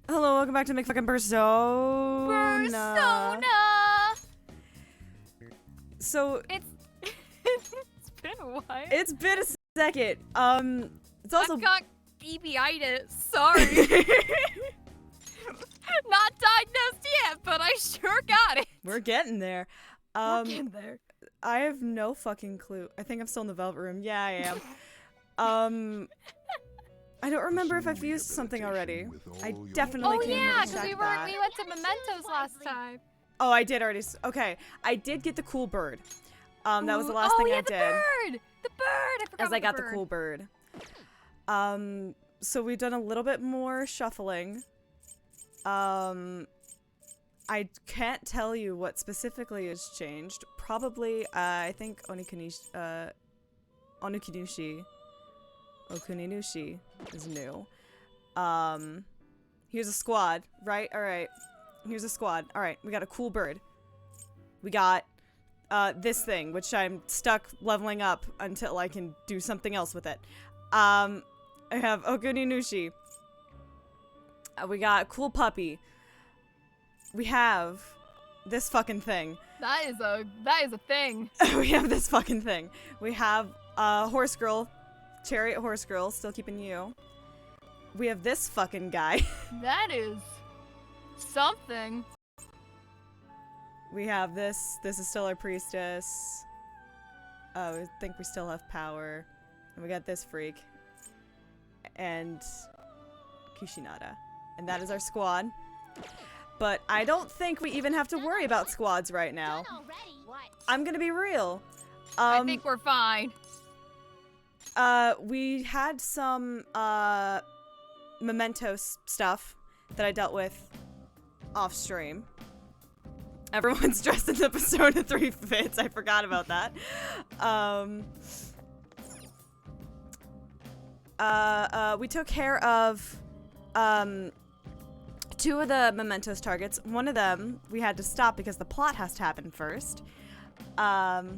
Hello, welcome back to McFucking Persona. So It's been a while. it's been a second. It's also I've got uveitis. Sorry. Not diagnosed yet, but I sure got it. we're getting there. We're getting there. I have no fucking clue. I think I'm still in the Velvet Room. Yeah, I am. I don't remember if I've used something already. I definitely Oh can't yeah, check because that. we went to Mementos last time. Oh, I did already. Okay, I did get the cool bird. That was the last oh, thing yeah, I did. The bird. I forgot. As I got the cool bird. So we've done a little bit more shuffling. I can't tell you what specifically has changed. Probably, I think Okuninushi is new. Here's a squad, right? Alright. Here's a squad. Alright, we got a cool bird. We got, this thing, which I'm stuck leveling up until I can do something else with it. I have Okuninushi. We got a cool puppy. We have this fucking thing. That is a thing. We have this fucking thing. We have horse girl, chariot horse girl, still keeping you. We have this fucking guy. That is something. We have this. This is still our priestess. I think we still have power. And we got this freak. And Kishinada. And that is our squad. But I don't think we even have to worry about squads right now. I'm gonna be real. I think we're fine. We had some, Mementos stuff that I dealt with off stream. Everyone's dressed in the Persona 3 fits. I forgot about that. We took care of, two of the Mementos targets. One of them we had to stop because the plot has to happen first. Other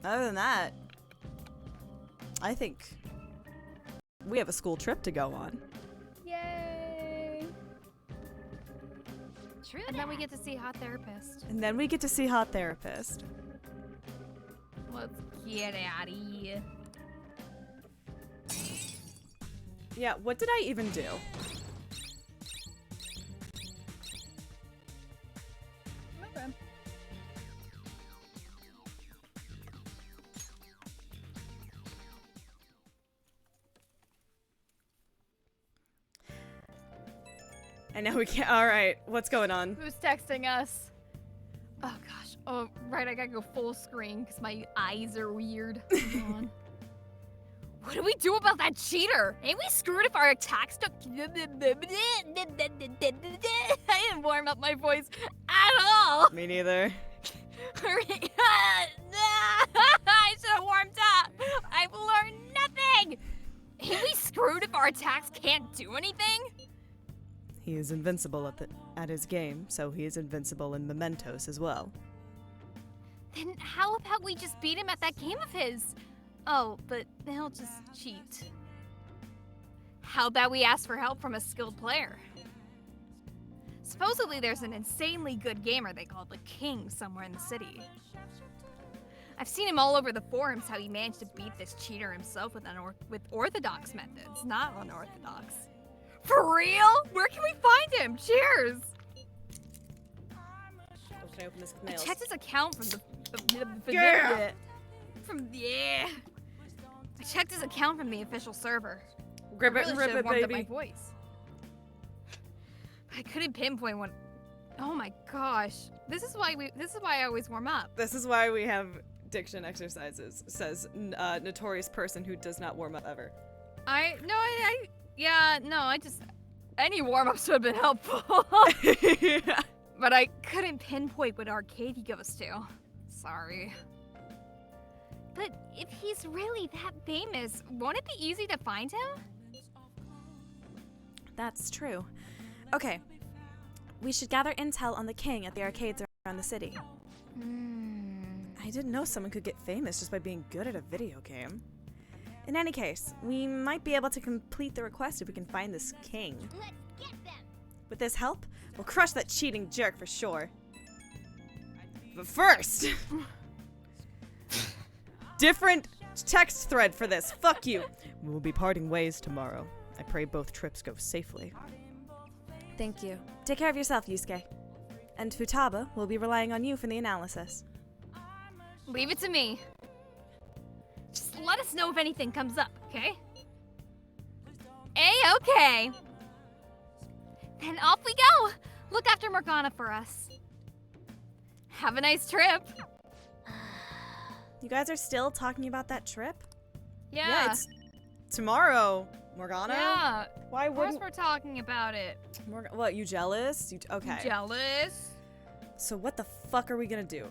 than that, I think we have a school trip to go on. Yay! True. And then we get to see Hot Therapist. And then we get to see Hot Therapist. Let's get out of here. Yeah, what did I even do? Okay. I know we can't. Alright, what's going on? Who's texting us? Oh gosh. Oh, right, I gotta go full screen because my eyes are weird. Hold on. What do we do about that cheater? Ain't we screwed if our attack stuck? I didn't warm up my voice at all. Me neither. I should have warmed up. I've learned nothing. Ain't we screwed if our attacks can't do anything? He is invincible at his game, so he is invincible in Mementos as well. Then how about we just beat him at that game of his? Oh, but he'll just cheat. How about we ask for help from a skilled player? Supposedly there's an insanely good gamer they call the King somewhere in the city. I've seen him all over the forums how he managed to beat this cheater himself with orthodox methods, not unorthodox. For real? Where can we find him? Cheers! Oh, can I open this with I nails? checked his account from Yeah! I checked his account from the official server. Grip I it and really rip should've it, warmed up my baby. voice. I couldn't pinpoint one. Oh my gosh. This is why I always warm up. This is why we have diction exercises, says notorious person who does not warm up ever. Any warm-ups would have been helpful. But I couldn't pinpoint what arcade he goes to. Sorry. But if he's really that famous, won't it be easy to find him? That's true. Okay. We should gather intel on the king at the arcades around the city. I didn't know someone could get famous just by being good at a video game. In any case, we might be able to complete the request if we can find this king. Let's get them. With this help, we'll crush that cheating jerk for sure. But first, different text thread for this. Fuck you. We will be parting ways tomorrow. I pray both trips go safely. Thank you. Take care of yourself, Yusuke. And Futaba will be relying on you for the analysis. Leave it to me. Just let us know if anything comes up, okay? A-okay. Then off we go. Look after Morgana for us. Have a nice trip. You guys are still talking about that trip? Yeah. It's tomorrow, Morgana. Yeah. Why Of course wouldn't we're talking about it. What, you jealous? Okay. You jealous? So what the fuck are we gonna do?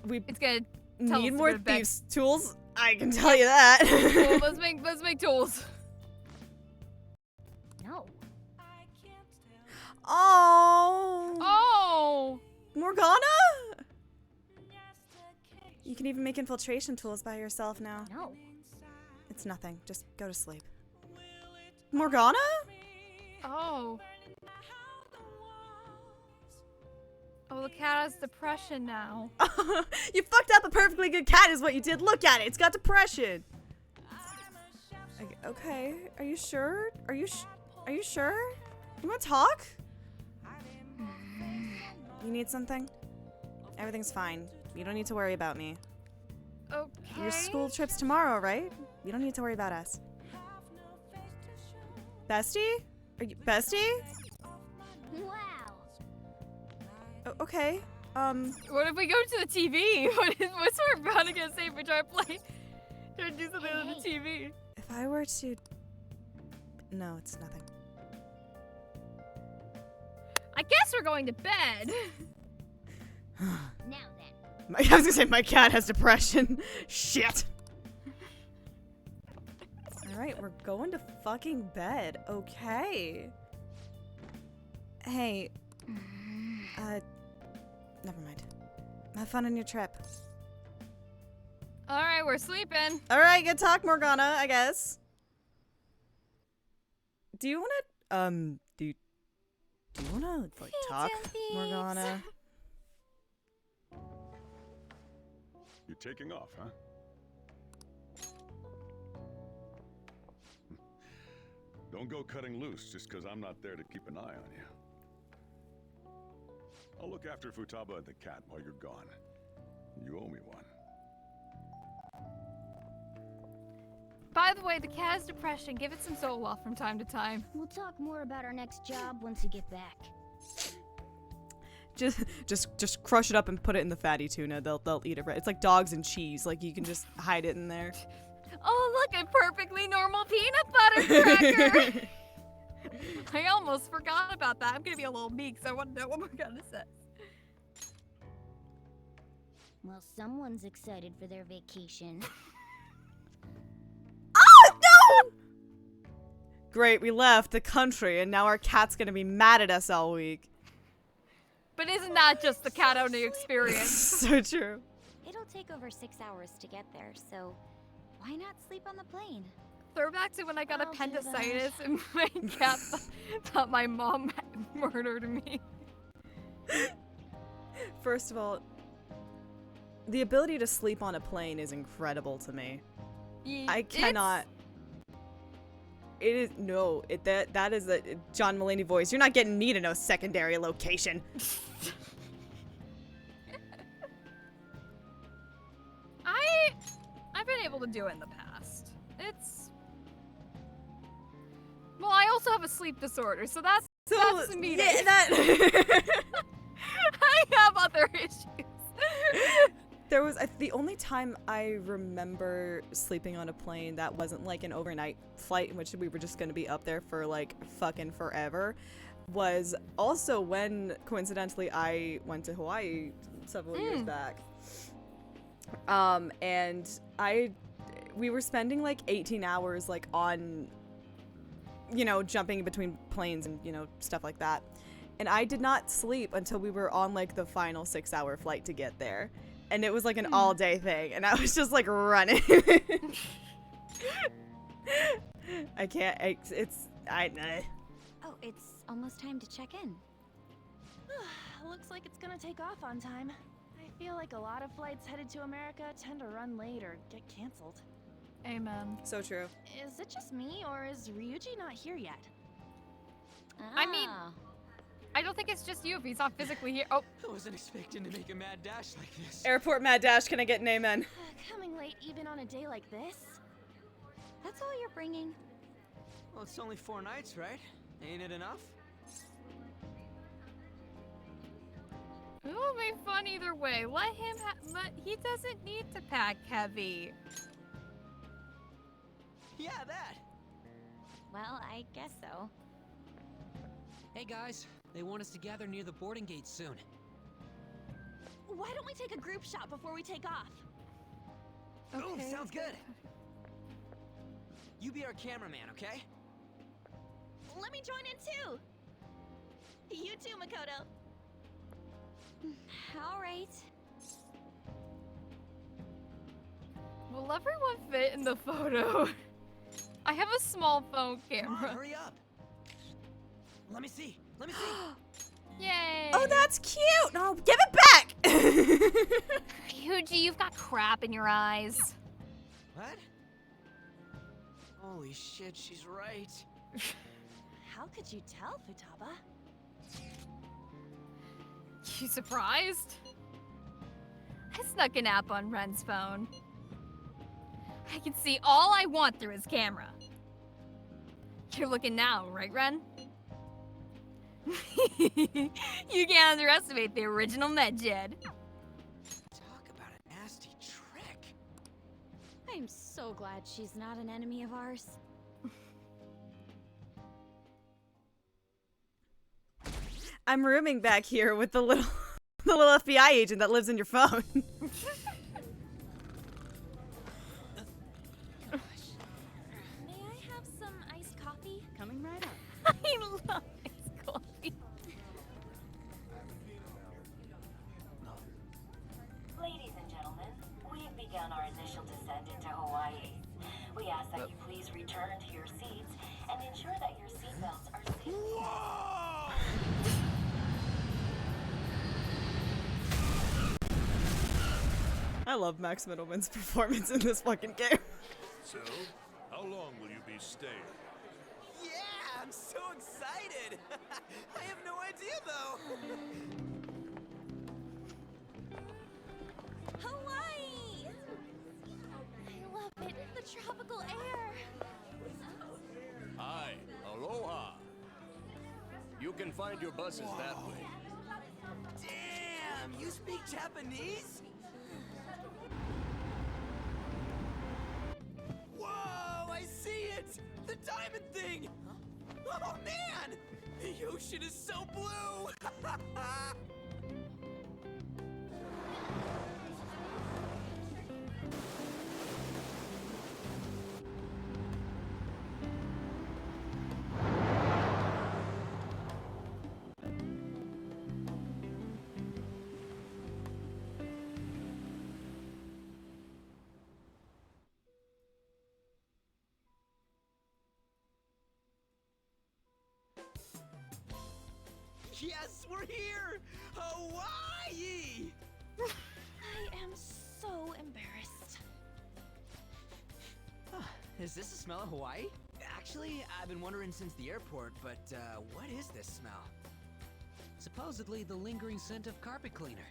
We It's good. Tell need us to more go to bed. thieves tools. I can tell you that. Well, let's make tools. No. Oh. Oh. Morgana? You can even make infiltration tools by yourself now. No. It's nothing. Just go to sleep. Morgana? Oh. Oh, the cat has depression now. You fucked up a perfectly good cat is what you did. Look at it. It's got depression. Okay. Are you sure? Are you sure? You want to talk? You need something? Everything's fine. You don't need to worry about me. Okay. Your school trip's tomorrow, right? You don't need to worry about us. Bestie? Are you bestie? Wow. Okay. What if we go to the TV? What's Morgana gonna say if we try to do something on the TV? If I were to... No, it's nothing. I guess we're going to bed. Now then. I was gonna say my cat has depression. Shit. Alright, we're going to fucking bed. Okay. Hey. Never mind. Have fun on your trip. Alright, we're sleeping. Alright, good talk, Morgana, I guess. Do you wanna, do you wanna, like, talk, Morgana? You're taking off, huh? Don't go cutting loose just because I'm not there to keep an eye on you. I'll look after Futaba and the cat while you're gone. You owe me one. By the way, the cat has depression. Give it some Zoloft from time to time. We'll talk more about our next job once you get back. Just crush it up and put it in the fatty tuna. They'll eat it right. It's like dogs and cheese. Like, you can just hide it in there. Oh, look, a perfectly normal peanut butter cracker. I almost forgot about that. I'm gonna be a little meek, so I want to know what Morgana says. Well, someone's excited for their vacation. Oh, no! Great, we left the country, and now our cat's gonna be mad at us all week. But isn't that just the cat owning experience? So true. It'll take over 6 hours to get there, so why not sleep on the plane? Throwback to when I got I'll do appendicitis and my cat thought my mom murdered me. First of all, the ability to sleep on a plane is incredible to me. I cannot. It is no. That is a John Mulaney voice. You're not getting me to no secondary location. I've been able to do it in the past. It's well, I also have a sleep disorder, so that's me. Yeah, that. I have other issues. There was the only time I remember sleeping on a plane that wasn't like an overnight flight in which we were just going to be up there for like fucking forever was also when coincidentally I went to Hawaii several years back. And we were spending like 18 hours like on, you know, jumping between planes and, you know, stuff like that. And I did not sleep until we were on like the final 6-hour flight to get there. And it was like an all-day thing, and I was just like running. I can't. Oh, it's almost time to check in. Looks like it's gonna take off on time. I feel like a lot of flights headed to America tend to run late or get canceled. Amen. So true. Is it just me, or is Ryuji not here yet? I mean- Ah. I don't think it's just you if he's not physically here. Oh, I wasn't expecting to make a mad dash like this. Airport mad dash. Can I get an amen? Coming late even on a day like this? That's all you're bringing. Well, it's only 4 nights, right? Ain't it enough? it'll be fun either way. Let him he doesn't need to pack heavy. Yeah, that. Well, I guess so. Hey guys, they want us to gather near the boarding gate soon. Why don't we take a group shot before we take off? Oh, sounds good. You be our cameraman, okay? Let me join in too! You too, Makoto. All right. Will everyone fit in the photo? I have a small phone Come on, camera. hurry up. Let me see. Let me see. Yay! Oh, that's cute. No, give it back. Yuji, you've got crap in your eyes. What? Holy shit, she's right. How could you tell, Futaba? You surprised? I snuck an app on Ren's phone. I can see all I want through his camera. You're looking now, right, Ren? You can't underestimate the original Medjed. Talk about a nasty trick. I'm so glad she's not an enemy of ours. I'm rooming back here with the little FBI agent that lives in your phone. May I have some iced coffee? Coming right up. I love his coffee. Ladies and gentlemen, we've begun our initial descent into Hawaii. We ask that you please return to your seats and ensure that your seatbelts are safely. Whoa! I love Max Middleman's performance in this fucking game. So, how long will you be staying? Yeah, I'm so excited. I have no idea though. Hawaii! I love it. The tropical air. Hi, aloha. You can find your buses that way. Damn, you speak Japanese? Whoa, I see it! The diamond thing! Oh man! The ocean is so blue! Yes, we're here! Hawaii! I am so embarrassed. Is this the smell of Hawaii? Actually, I've been wondering since the airport, but what is this smell? Supposedly the lingering scent of carpet cleaner.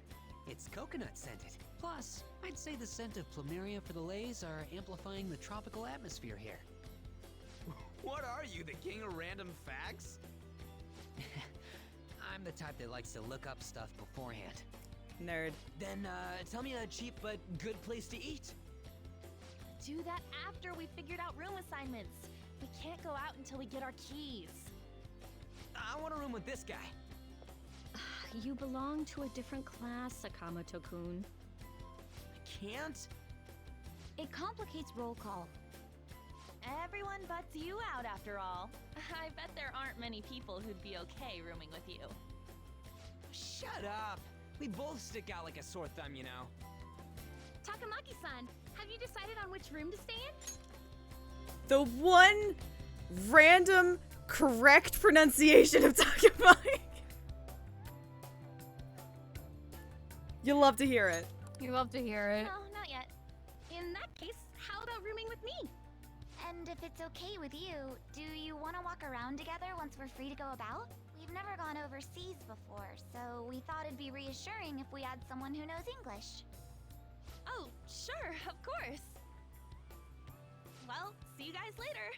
It's coconut scented. Plus, I'd say the scent of plumeria for the lays are amplifying the tropical atmosphere here. What are you, the king of random facts? I'm the type that likes to look up stuff beforehand. Nerd. Then, tell me a cheap but good place to eat. Do that after we figured out room assignments. We can't go out until we get our keys. I want a room with this guy. You belong to a different class, Sakamoto-kun. I can't? It complicates roll call. Everyone butts you out after all. I bet there aren't many people who'd be okay rooming with you. Shut up! We both stick out like a sore thumb, you know. Takamaki-san, have you decided on which room to stay in? The one random correct pronunciation of Takamai. You'll love to hear it. You love to hear it. No, not yet. In that case, how about rooming with me? And if it's okay with you, do you want to walk around together once we're free to go about? We've never gone overseas before, so we thought it'd be reassuring if we had someone who knows English. Oh, sure, of course. Well, see you guys later.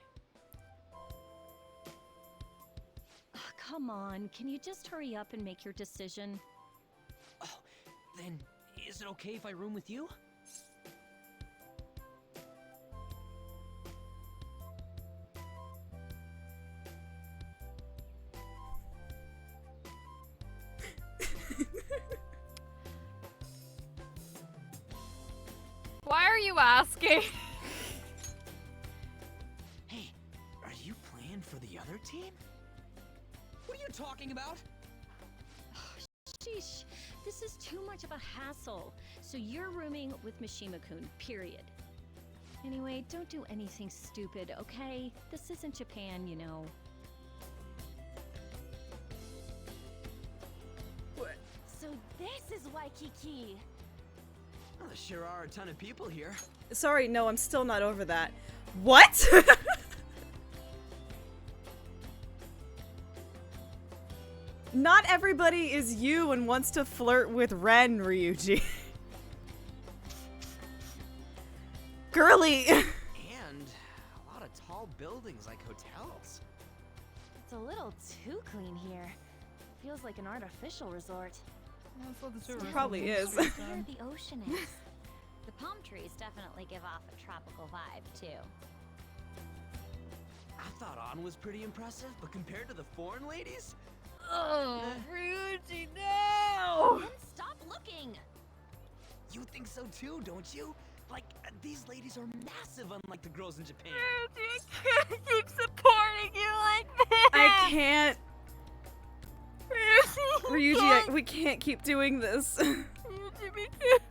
Oh, come on, can you just hurry up and make your decision? Oh, then is it okay if I room with you? Why are you asking? Hey, are you playing for the other team? What are you talking about? Sheesh, this is too much of a hassle. So you're rooming with Mishima-kun, period. Anyway, don't do anything stupid, okay? This isn't Japan, you know. So this is Waikiki. Well, there sure are a ton of people here. Sorry, no, I'm still not over that. What? Not everybody is you and wants to flirt with Ren, Ryuji. Girly. And a lot of tall buildings like hotels. It's a little too clean here. Feels like an artificial resort. That's what the It tourists probably is. Here the ocean is. The palm trees definitely give off a tropical vibe, too. I thought On was pretty impressive, but compared to the foreign ladies? Oh, Ryuji, no! Then stop looking! You think so too, don't you? Like, these ladies are massive unlike the girls in Japan. Ryuji, I can't keep supporting you like this! I can't. Ryuji, Ryuji, we can't keep doing this. Ryuji, we can't.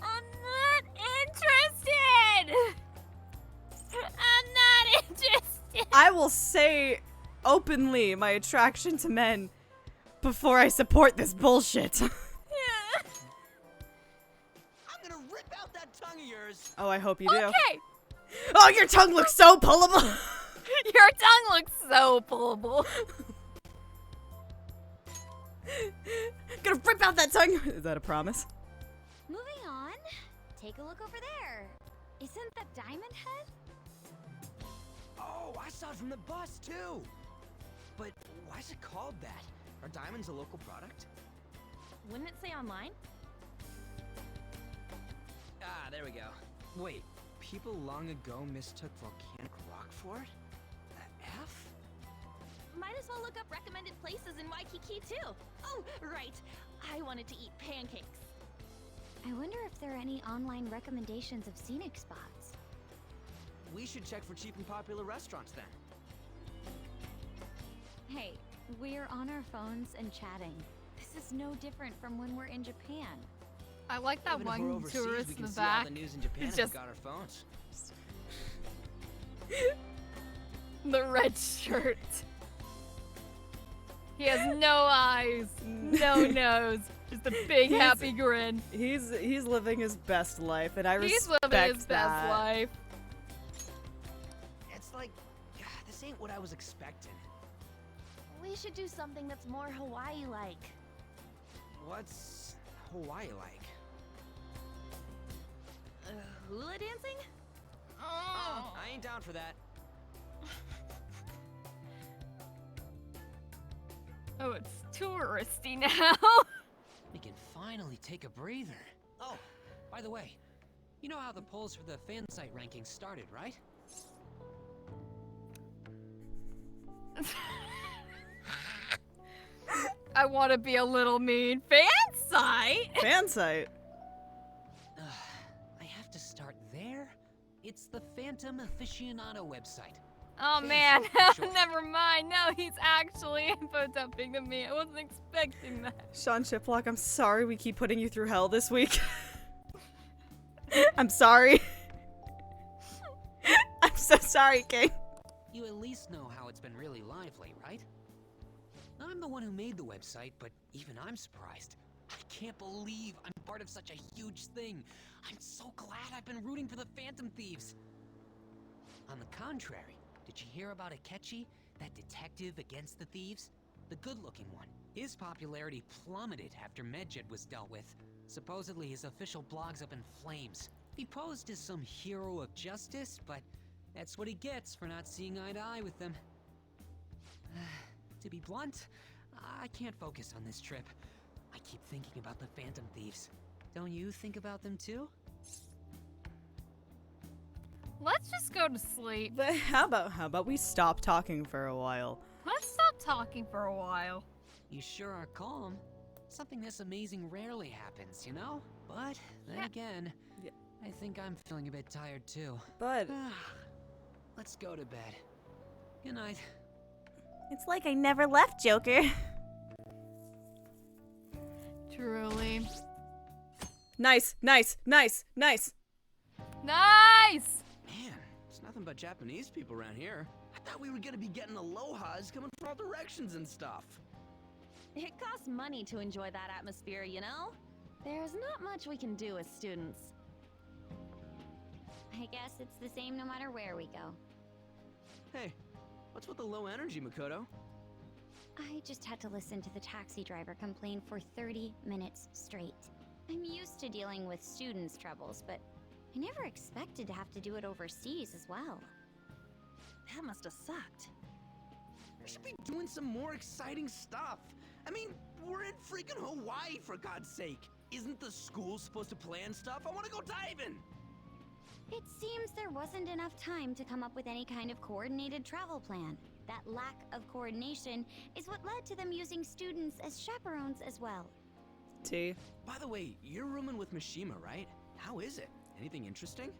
I'm not interested! I'm not interested! I will say openly my attraction to men before I support this bullshit. I'm gonna rip out that tongue of yours. Oh, I hope you do. Okay! Oh, your tongue looks so pullable. Your tongue looks so pullable. Gonna rip out that tongue. Is that a promise? Moving on. Take a look over there. Isn't that Diamond Head? Oh, I saw it from the bus too. But why is it called that? Are diamonds a local product? Wouldn't it say online? Ah, there we go. Wait, people long ago mistook volcanic rock for it? The F? Might as well look up recommended places in Waikiki too. Oh, right. I wanted to eat pancakes. I wonder if there are any online recommendations of scenic spots. We should check for cheap and popular restaurants then. Hey, we're on our phones and chatting. This is no different from when we're in Japan. I like that Even if we're one overseas, tourist we in can the see all back. the news in Japan It's if we just got our phones. the red shirt. He has no eyes, no nose, just a big happy grin. He's living his best life, and I He's respect living his that. best life. It's like, this ain't what I was expecting. We should do something that's more Hawaii-like. What's Hawaii like? Hula dancing? Oh, I ain't down for that. Oh, it's touristy now. We can finally take a breather. Oh, by the way, you know how the polls for the fan site rankings started, right? I want to be a little mean. Fan site? Fan site. I have to start there. It's the Phantom Aficionado website. Oh Fan man, site, sure. never mind. No, he's actually info dumping to me. I wasn't expecting that. Sean Shiplock, I'm sorry we keep putting you through hell this week. I'm sorry. so sorry, King. You at least know how it's been really lively, right? I'm the one who made the website, but even I'm surprised. I can't believe I'm part of such a huge thing. I'm so glad I've been rooting for the Phantom Thieves. On the contrary, did you hear about Akechi, that detective against the thieves? The good-looking one. His popularity plummeted after Medjed was dealt with. Supposedly his official blog's up in flames. He posed as some hero of justice, but that's what he gets for not seeing eye to eye with them. To be blunt, I can't focus on this trip. I keep thinking about the Phantom Thieves. Don't you think about them too? Let's just go to sleep. But how about we stop talking for a while? Let's stop talking for a while. You sure are calm. Something this amazing rarely happens, you know? But then again, I think I'm feeling a bit tired too. But let's go to bed. Good night. it's like I never left, Joker. Truly. Nice. Nice! Man, it's nothing but Japanese people around here. I thought we were gonna be getting alohas coming from all directions and stuff. It costs money to enjoy that atmosphere, you know? There's not much we can do as students. I guess it's the same no matter where we go. Hey, what's with the low energy, Makoto? I just had to listen to the taxi driver complain for 30 minutes straight. I'm used to dealing with students' troubles, but I never expected to have to do it overseas as well. That must have sucked. We should be doing some more exciting stuff. I mean, we're in freaking Hawaii, for God's sake. Isn't the school supposed to plan stuff? I want to go diving. It seems there wasn't enough time to come up with any kind of coordinated travel plan. That lack of coordination is what led to them using students as chaperones as well. T. By the way, you're rooming with Mishima, right? How is it? Anything interesting?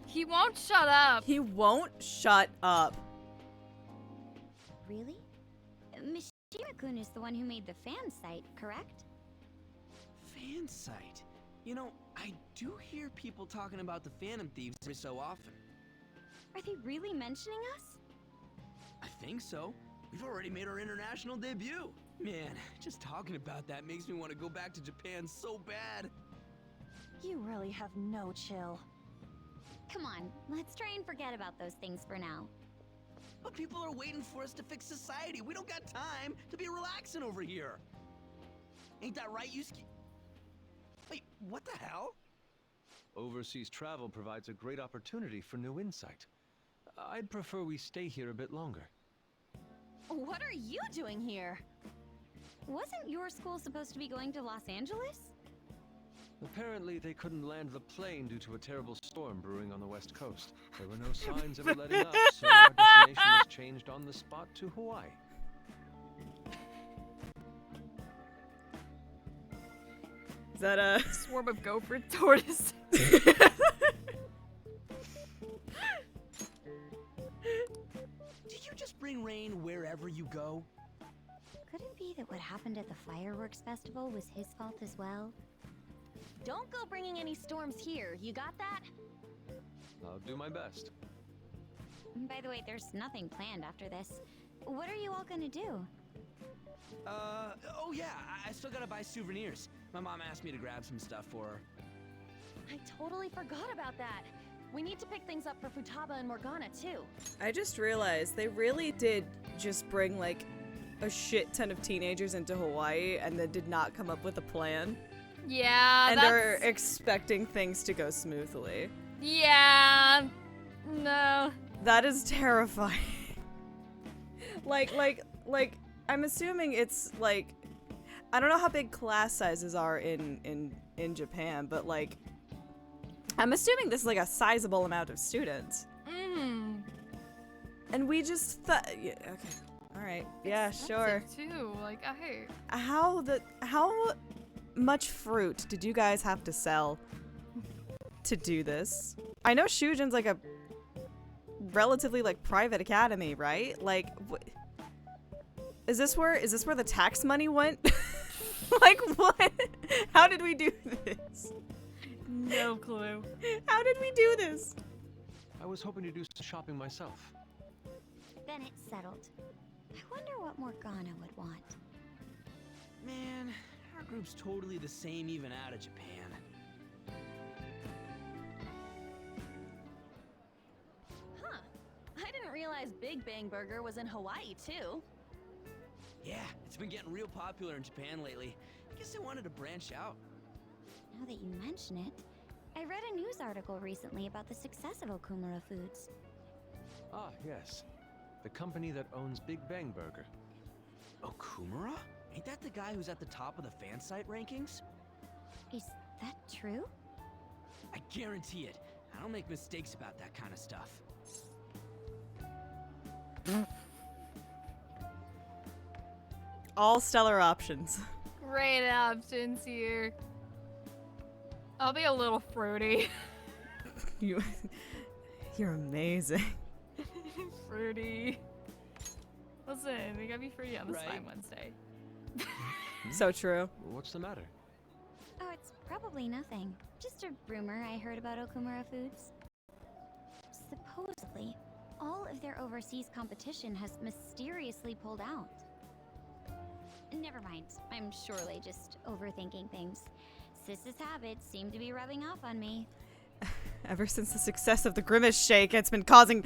He won't shut up. He won't shut up. Really? Mishima-kun is the one who made the fan site, correct? Fan site? You know, I do hear people talking about the Phantom Thieves every so often. Are they really mentioning us? I think so. We've already made our international debut. Man, just talking about that makes me want to go back to Japan so bad. You really have no chill. Come on, let's try and forget about those things for now. But people are waiting for us to fix society. We don't got time to be relaxing over here. Ain't that right, Yusuke? Wait, what the hell? Overseas travel provides a great opportunity for new insight. I'd prefer we stay here a bit longer. What are you doing here? Wasn't your school supposed to be going to Los Angeles? Apparently, they couldn't land the plane due to a terrible storm brewing on the west coast. There were no signs of it letting up, so our destination was changed on the spot to Hawaii. Is that a swarm of gopher tortoise? Did you just bring rain wherever you go? Could it be that what happened at the fireworks festival was his fault as well? Don't go bringing any storms here, you got that? I'll do my best. By the way, there's nothing planned after this. What are you all gonna do? Oh yeah, I still gotta buy souvenirs. My mom asked me to grab some stuff for her. I totally forgot about that. We need to pick things up for Futaba and Morgana too. I just realized they really did just bring like a shit ton of teenagers into Hawaii and then did not come up with a plan. Yeah, and are expecting things to go smoothly. Yeah, no. That is terrifying. like, I'm assuming it's like, I don't know how big class sizes are in Japan, but like, I'm assuming this is like a sizable amount of students. Mm. And we just thought, yeah, okay, all right, yeah, sure. Too, like how much fruit did you guys have to sell to do this? I know Shujin's like a relatively like private academy, right? Like, is this where the tax money went? Like, what? How did we do this? No clue. How did we do this? I was hoping to do some shopping myself. Then it's settled. I wonder what Morgana would want. Man, our group's totally the same even out of Japan. Huh. I didn't realize Big Bang Burger was in Hawaii, too. Yeah, it's been getting real popular in Japan lately. I guess they wanted to branch out. Now that you mention it, I read a news article recently about the success of Okumura Foods. Ah, yes. The company that owns Big Bang Burger. Okumura? Ain't that the guy who's at the top of the fan site rankings? Is that true? I guarantee it. I don't make mistakes about that kind of stuff. All stellar options. Great options here. I'll be a little fruity. You're amazing. Fruity. Listen, we gotta be fruity on this Right. fine Wednesday. So true. What's the matter? Oh, it's probably nothing. Just a rumor I heard about Okumura Foods. Supposedly, all of their overseas competition has mysteriously pulled out. Never mind. I'm surely just overthinking things. Sis's habits seem to be rubbing off on me. Ever since the success of the Grimace Shake, it's been causing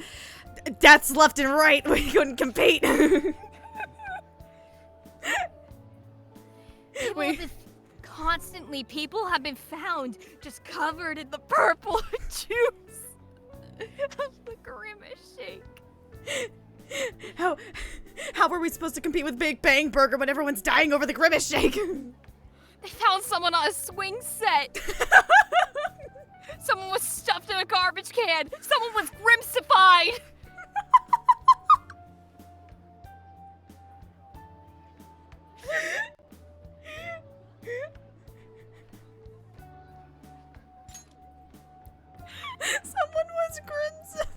deaths left and right. We couldn't compete. People have been found just covered in the purple juice of the Grimace Shake. How were we supposed to compete with Big Bang Burger when everyone's dying over the Grimace Shake? They found someone on a swing set. Someone was stuffed in a garbage can. Someone was grimsified. Someone was grimsified.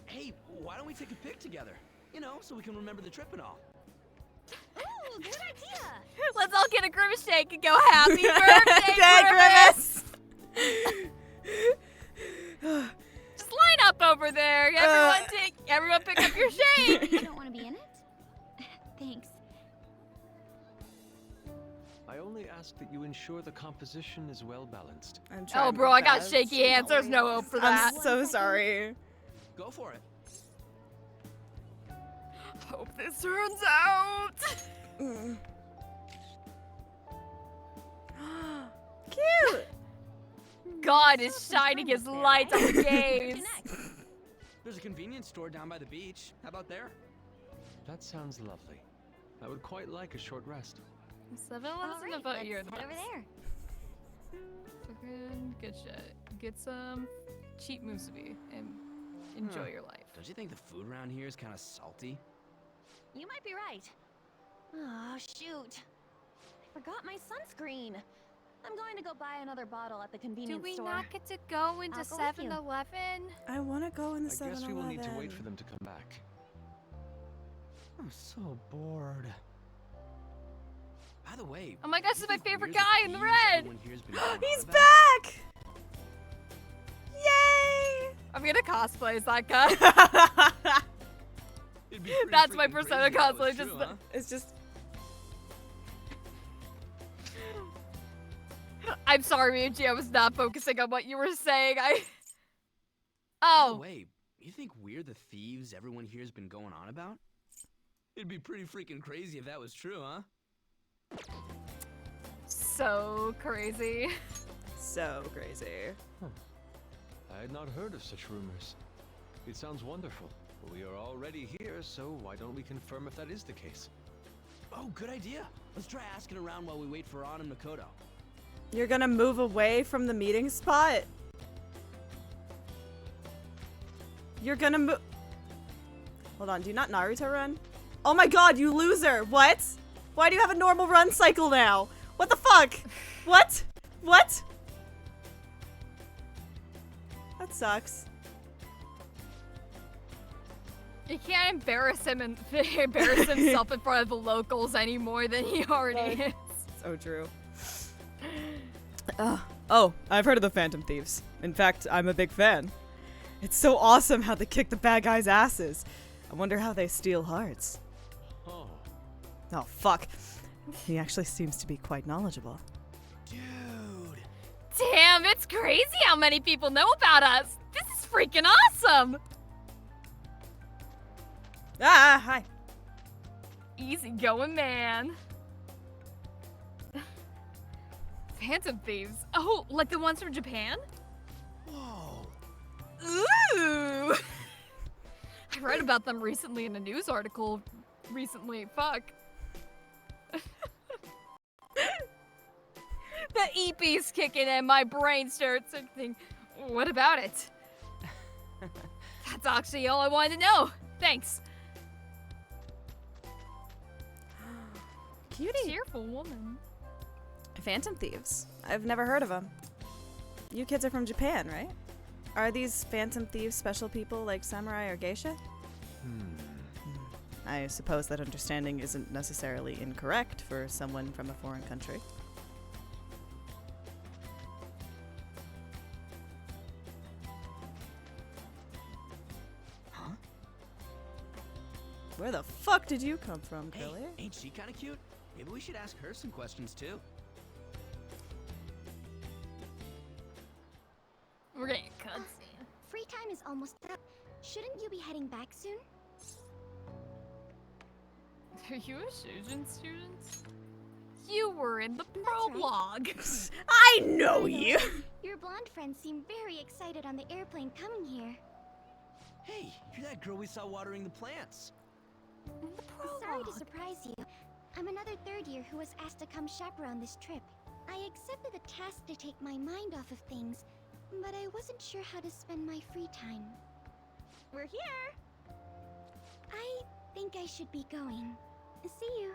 Hey, why don't we take a pic together? You know, so we can remember the trip and all. Ooh, good idea. Let's all get a Grimace Shake and go happy birthday, Dead Grimace. Grimace. Just line up over there. Everyone pick up your shake. You don't want to be in it? Thanks. I only ask that you ensure the composition is well balanced. I'm trying Oh, bro, I got fast. shaky hands. There's no hope for that. I'm so sorry. Go for it. Hope this turns out. Cute. God is shining his light on the gaze. There's a convenience store down by the beach. How about there? That sounds lovely. I would quite like a short rest. 7-Eleven's in the boat here. Let's head over there. Fucking good shit. Get some cheap musubi and enjoy your life. Don't you think the food around here is kind of salty? You might be right. Oh, shoot. I forgot my sunscreen. I'm going to go buy another bottle at the convenience Do we store. not get to go into I'll go with you. 7-Eleven? I want to go in the 7-Eleven. I guess we will need to wait for them to come back. I'm so bored. By the way, Oh my gosh, this is my you think favorite we're the guy in the thieves red. everyone here's been going on He's about? back! Yay! I'm gonna cosplay as that guy. It'd be pretty That's my freaking persona crazy if it was cosplay. Just true, the- huh? It's just I'm sorry, Miucci. I was not focusing on what you were saying. By the Oh, way, you think we're the thieves everyone here's been going on about? It'd be pretty freaking crazy if that was true, huh? so crazy. so crazy. I had not heard of such rumors. It sounds wonderful. We are already here, so why don't we confirm if that is the case? Oh, good idea. Let's try asking around while we wait for An and Makoto. You're gonna move away from the meeting spot? You're gonna move. Hold on, do you not Naruto run? Oh my god, you loser! What? Why do you have a normal run cycle now? What the fuck? What? What? That sucks. He can't embarrass himself in front of the locals any more than he already is. So true. Oh, I've heard of the Phantom Thieves. In fact, I'm a big fan. It's so awesome how they kick the bad guys' asses. I wonder how they steal hearts. Oh. Oh, fuck. He actually seems to be quite knowledgeable. Dude. Damn, it's crazy how many people know about us. This is freaking awesome. Ah, hi. Easy going, man. Phantom Thieves. Oh, like the ones from Japan? Whoa. Ooh. I read about them recently in a news article. Fuck. The EP's kicking in, my brain starts thinking, what about it? That's actually all I wanted to know. Thanks. Cutie. Cheerful woman. Phantom Thieves. I've never heard of them. You kids are from Japan, right? Are these Phantom Thieves special people like samurai or geisha? I suppose that understanding isn't necessarily incorrect for someone from a foreign country. Huh? Where the fuck did you come from, Curly? Hey, ain't she kind of cute? Maybe we should ask her some questions too. We're getting a cutscene. Free time is almost up. Shouldn't you be heading back soon? Are you a Shujin student? You were in the That's right. prologue. I know you! Your blonde friends seem very excited on the airplane coming here. Hey, you're that girl we saw watering the plants. In the Sorry to prologue. surprise you. I'm another third year who was asked to come chaperone this trip. I accepted the task to take my mind off of things, but I wasn't sure how to spend my free time. We're here! I think I should be going. See you.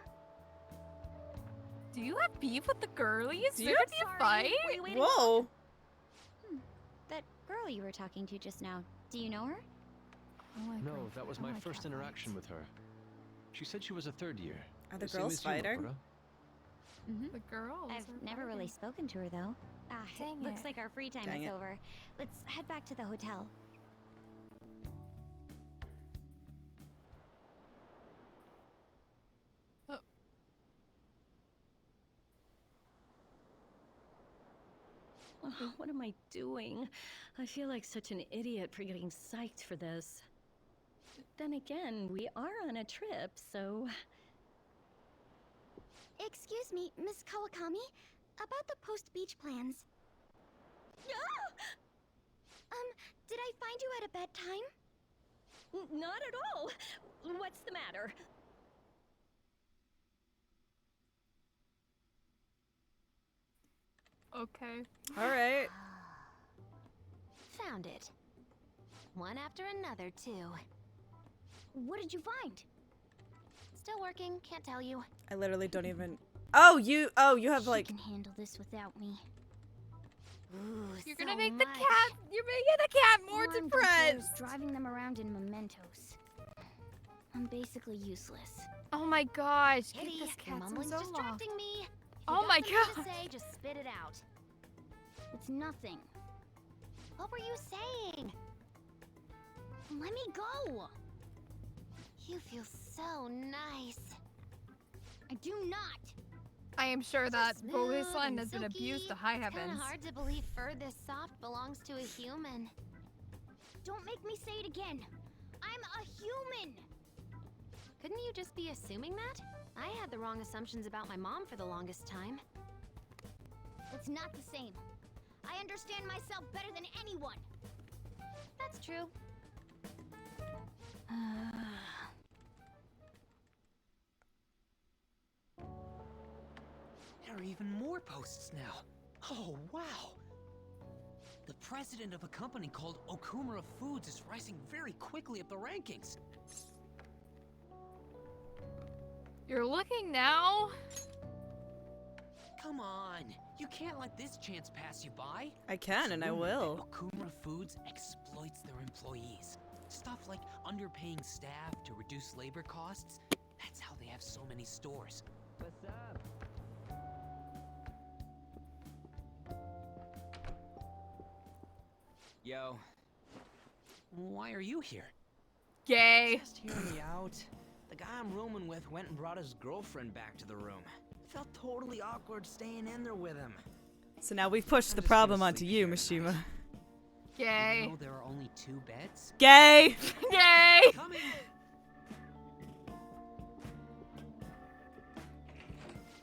Do you have beef with the girlies? Do There you? could be a fight? Were you waiting? Whoa! That girl you were talking to just now, do you know her? No, that was my first interaction with her. She said she was a third year. Are the Same girls as you, fighting? Makoto. The girls. I've are never really fighting. spoken to her though. Dang Looks it. like our free time Dang is it. over. Let's head back to the hotel. Oh, what am I doing? I feel like such an idiot for getting psyched for this. Then again, we are on a trip, so... Excuse me, Miss Kawakami, about the post-beach plans. Did I find you at a bad time? Not at all! What's the matter? Okay. Alright. Found it. One after another, too. What did you find? Still working, can't tell you. I literally don't even... Oh, you have She like... can handle this without me. Ooh, You're so gonna make the much. cat. You're making the cat more All I'm depressed. confused driving them around in Mementos. I'm basically useless. Oh my gosh. Kitty, Get this your cat some mumbling's Zoloft. distracting me. If you Oh got my something God. to say, just spit it out. It's nothing. What were you saying? Let me go! You feel so nice. I do not! I am sure that Smooth Bohisland and has been silky. abused to high It's heavens. kinda hard to believe fur this soft belongs to a human. Don't make me say it again! I'm a human! Couldn't you just be assuming that? I had the wrong assumptions about my mom for the longest time. It's not the same. I understand myself better than anyone! That's true. There are even more posts now. Oh, wow. The president of a company called Okumura Foods is rising very quickly up the rankings. You're looking now. Come on. You can't let this chance pass you by. I can and I It's rumored will. that Okumura Foods exploits their employees. Stuff like underpaying staff to reduce labor costs. That's how they have so many stores. What's up? Yo. Why are you here? Gay. Just hear me out. The guy I'm rooming with went and brought his girlfriend back to the room. It felt totally awkward staying in there with him. So now we've pushed I'm the just gonna problem onto sleep you, here Mishima. tonight. Gay. You know there are only 2 beds? Gay! Gay. Coming!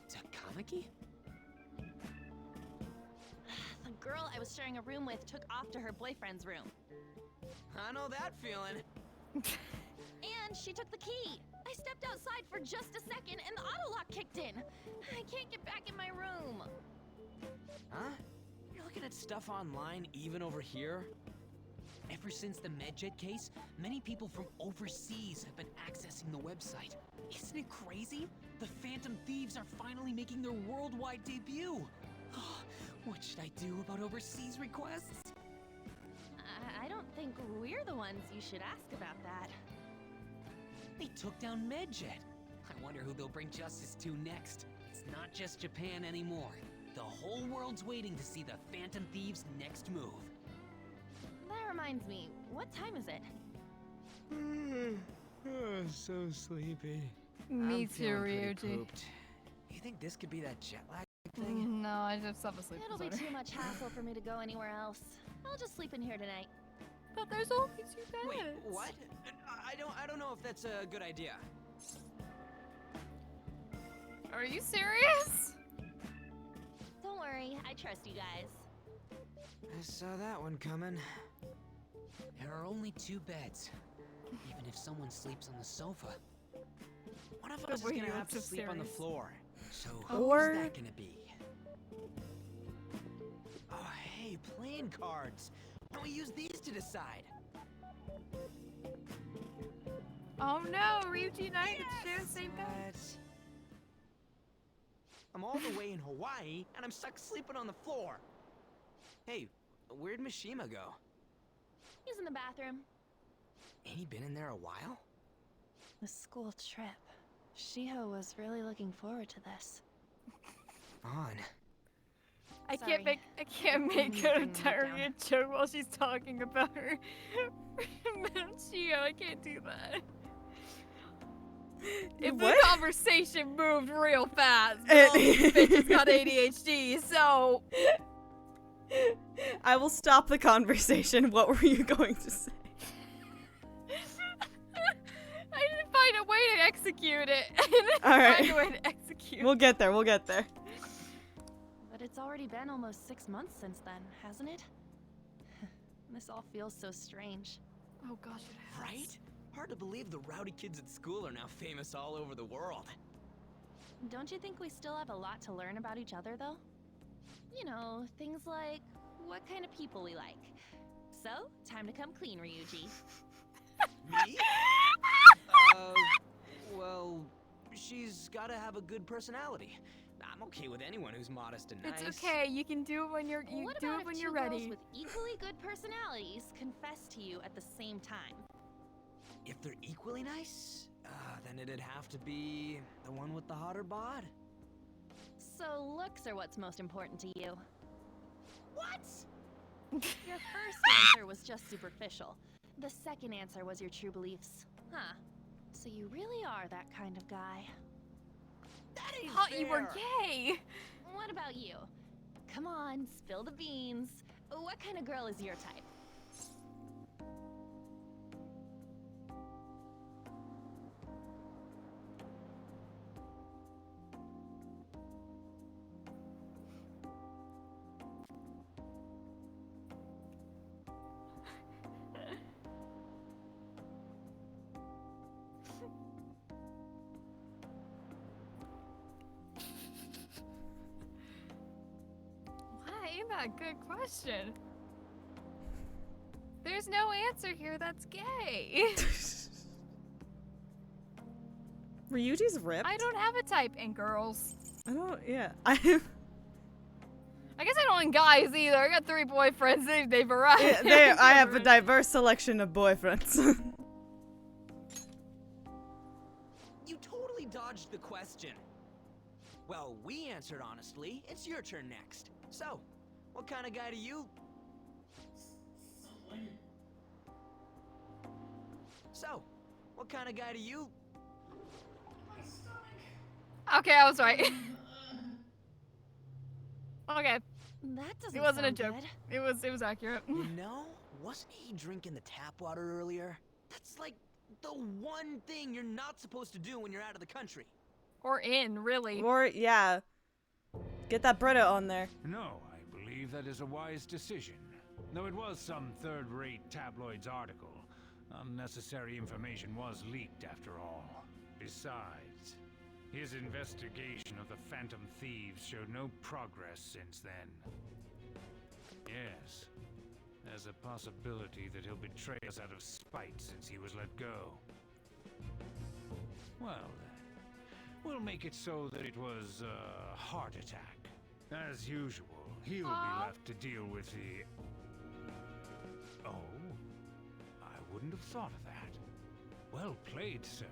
Takamaki? The girl I was sharing a room with took off to her boyfriend's room. I know that feeling. And she took the key. I stepped outside for just a second and the auto lock kicked in. I can't get back in my room. Huh? You're looking at stuff online even over here? Ever since the MedJet case, many people from overseas have been accessing the website. Isn't it crazy? The Phantom Thieves are finally making their worldwide debut. What should I do about overseas requests? I don't think we're the ones you should ask about that. They took down MedJet. I wonder who they'll bring justice to next. It's not just Japan anymore. The whole world's waiting to see the Phantom Thieves' next move. That reminds me, what time is it? So sleepy. Me I'm too, feeling pretty Ryuji. pooped. You think this could be that jet lag thing? No, I just have a sleep It'll be disorder. too much hassle for me to go anywhere else. I'll just sleep in here tonight. But there's only 2 beds. Wait, what? I don't know if that's a good idea. Are you serious? Don't worry, I trust you guys. I saw that one coming. There are only 2 beds. Even if someone sleeps on the sofa. One of The us is way gonna you have looked to sleep on the serious. floor. So Or- who's that gonna be? Oh, hey, playing cards. Why don't we use these to decide? Oh no, Ryuji and I get to share the same bed. What? I'm all the way in Hawaii, and I'm stuck sleeping on the floor. Hey, where'd Mishima go? He's in the bathroom. Ain't he been in there a while? The school trip. Shiho was really looking forward to this. On. I Sorry. can't make Bring an me entirely a joke while she's talking about her Shio. I can't do that. If the What? conversation moved real fast, but all these bitches got ADHD, so I will stop the conversation. What were you going to say? I didn't find a way to execute it. I didn't All right. find a way to execute. We'll get there. We'll get there. But it's already been almost 6 months since then, hasn't it? This all feels so strange. Oh gosh, it has. Right? Hard to believe the rowdy kids at school are now famous all over the world. Don't you think we still have a lot to learn about each other, though? You know, things like what kind of people we like. So, time to come clean, Ryuji. Me? Well, she's gotta have a good personality. I'm okay with anyone who's modest and nice. It's okay. You can do it when you're What do about it when if you're two girls ready. with equally good personalities confess to you at the same time? If they're equally nice, then it'd have to be the one with the hotter bod. So looks are what's most important to you. What? Your first answer was just superficial. The second answer was your true beliefs. Huh. So you really are that kind of guy. That ain't Thought you were fair. gay. What about you? Come on, spill the beans. What kind of girl is your type? Why ain't that a good question? There's no answer here that's gay. Ryuji's ripped. I don't have a type in girls. I don't. Yeah. I. I guess I don't want guys either. I got 3 boyfriends. They vary. I have a diverse selection of boyfriends. You totally dodged the question. Well, we answered honestly. It's your turn next. So, what kind of guy do you... So, what kind of guy do you... Okay, I was right. Okay. That doesn't It wasn't a sound joke. good. It was accurate. You know, wasn't he drinking the tap water earlier? That's like the one thing you're not supposed to do when you're out of the country. Or in, really. Or, yeah. Get that Brita on there. No, I believe that is a wise decision. Though it was some third-rate tabloid's article, unnecessary information was leaked after all. Besides, his investigation of the Phantom Thieves showed no progress since then. Yes, there's a possibility that he'll betray us out of spite since he was let go. Well, we'll make it so that it was a heart attack. As usual, he'll be left to deal with the... Oh, I wouldn't have thought of that. Well played, sir.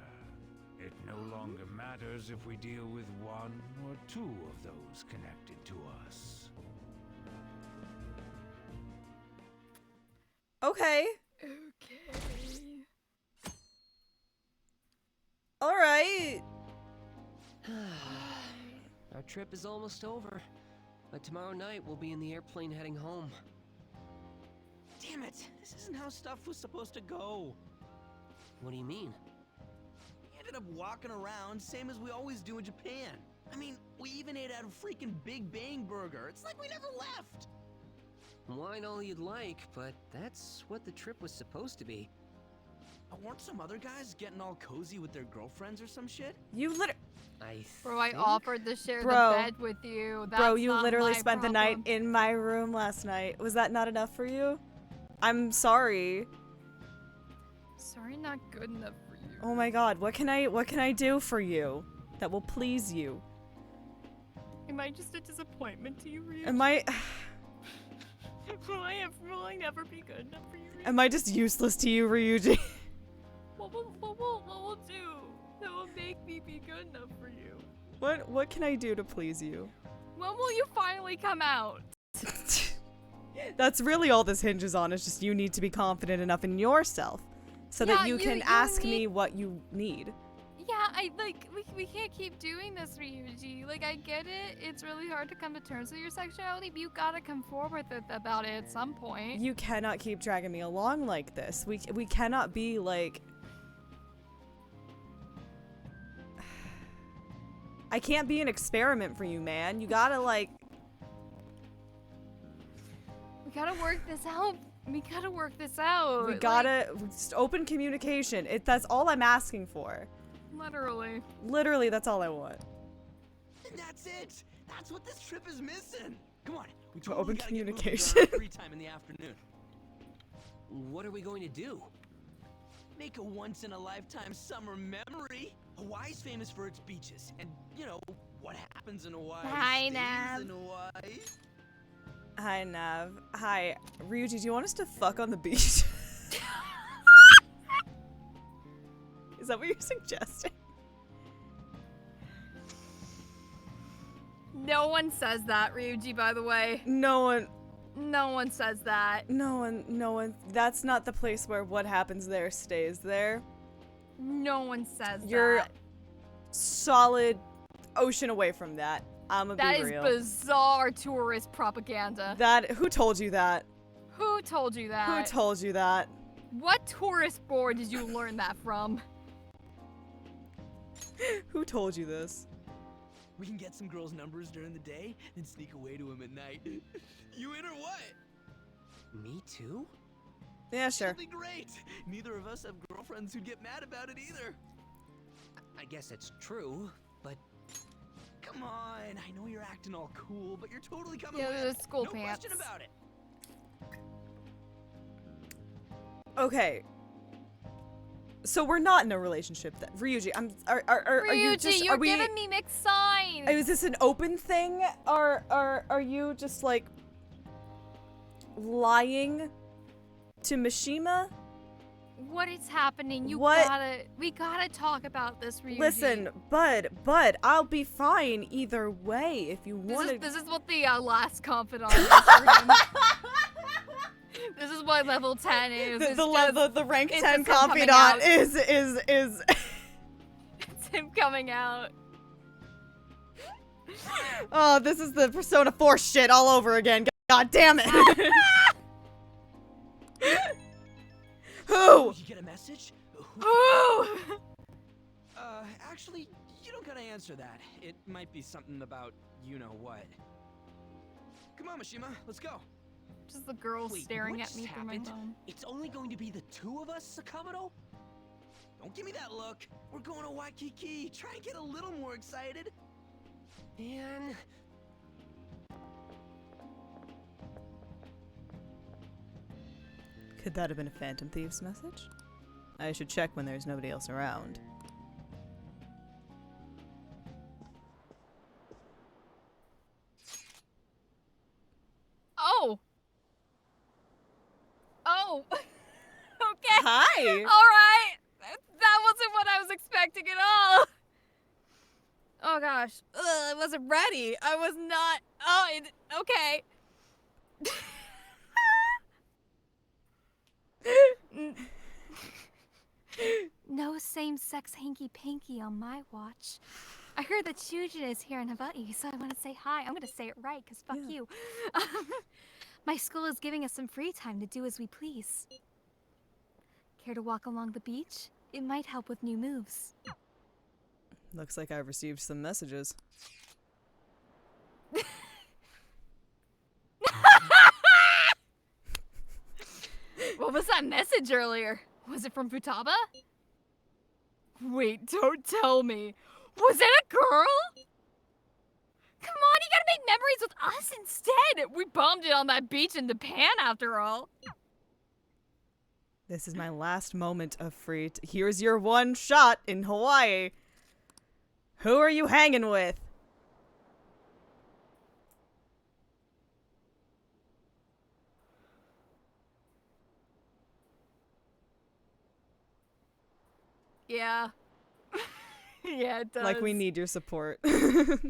It no longer matters if we deal with 1 or 2 of those connected to us. Okay. Okay. Alright. Our trip is almost over. But tomorrow night we'll be in the airplane heading home. Damn it, this isn't how stuff was supposed to go. What do you mean? We ended up walking around, same as we always do in Japan. I mean, we even ate at a freaking Big Bang Burger. It's like we never left. Wine all you'd like, but that's what the trip was supposed to be. Weren't some other guys getting all cozy with their girlfriends or some shit? You Bro, I offered to share the Bro. bed with you. That's Bro, you not literally my spent the problem. night in my room last night. Was that not enough for you? I'm sorry. Sorry, not good enough for you. Oh my god, what can I do for you that will please you? Am I just a disappointment to you, Ryuji? Am I Will I never be good enough for you, Ryuji? Am I just useless to you, Ryuji? What will do that will make me be good enough for you? What can I do to please you? When will you finally come out? That's really all this hinges on, is just you need to be confident enough in yourself so that you can ask me what you need. Yeah, we can't keep doing this, Ryuji. Like, I get it. It's really hard to come to terms with your sexuality, but you gotta come forward about it at some point. You cannot keep dragging me along like this. We cannot be like... I can't be an experiment for you, man. You gotta like... We gotta work this out. We gotta work this out. We gotta just open communication. That's all I'm asking for. Literally. Literally, that's all I want. And that's it. That's what this trip is missing. Come on, we Open totally gotta get moving communication. during our free time in the afternoon. What are we going to do? Make a once-in-a-lifetime summer memory. Hawaii's famous for its beaches, and you know what happens in Hawaii. Hi, stays Nav. in Hawaii. Hi, Nav. Hi. Ryuji, do you want us to fuck on the beach? Is that what you're suggesting? No one says that, Ryuji, by the way. No one says that. No one. That's not the place where what happens there stays there. No one says You're that. solid ocean away from that. I'ma That be is real. bizarre tourist propaganda. Who told you that? Who told you that? Who told you that? What tourist board did you learn that from? Who told you this? We can get some girls' numbers during the day, then sneak away to them at night. You in or what? Me too? Yeah, sure. That'd be great. Neither of us have girlfriends who'd get mad about it either. I guess it's true, but... Come on, I know you're acting all cool, but you're totally coming Yeah, with. the school no pants. question about it. Okay. So we're not in a relationship then. Ryuji, are you just, you're are we, giving me mixed signs. is this an open thing? Are you just like lying to Mishima? What is happening? We gotta talk about this, Ryuji. Listen, bud, I'll be fine either way if you want to. This is what the last confidant is for him. This is what level 10 is. The rank 10 confidant is It's him coming out. Oh, this is the Persona 4 shit all over again. God damn it. Who? Did you get a message? Who? Actually, you don't gotta answer that. It might be something about you know what. Come on, Mishima, let's go. Just the girl staring at me from my phone. It's only going to be the two of us, Sakamoto? Don't give me that look. We're going to Waikiki. Try and get a little more excited. Man. Could that have been a Phantom Thief's message? I should check when there's nobody else around. Oh. Oh. Okay. Hi. All right. That wasn't what I was expecting at all. Oh gosh. I wasn't ready. I was not. Oh, okay. No same-sex hanky-panky on my watch. I heard that Shujin is here in Hawaii, so I want to say hi. I'm going to say it right, because fuck you. My school is giving us some free time to do as we please. Care to walk along the beach? It might help with new moves. Looks like I've received some messages. What was that message earlier? Was it from Futaba? Wait, don't tell me. Was it a girl? Come on, you gotta make memories with us instead. We bombed it on that beach in Japan after all. This is my last moment of free. Here's your one shot in Hawaii. Who are you hanging with? Yeah. Yeah, it does. Like, we need your support. I'm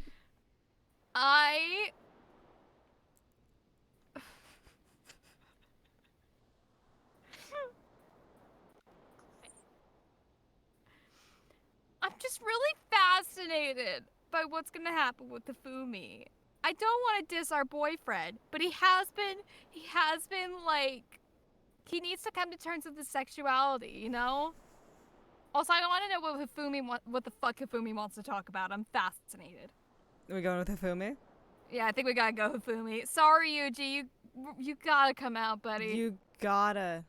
just really fascinated by what's gonna happen with Hifumi. I don't want to diss our boyfriend, but he has been like, he needs to come to terms with his sexuality, you know? Also, I don't want to know what the fuck Hifumi wants to talk about. I'm fascinated. Are we going with Hifumi? Yeah, I think we gotta go Hifumi. Sorry, Yuji, you gotta come out, buddy. You gotta.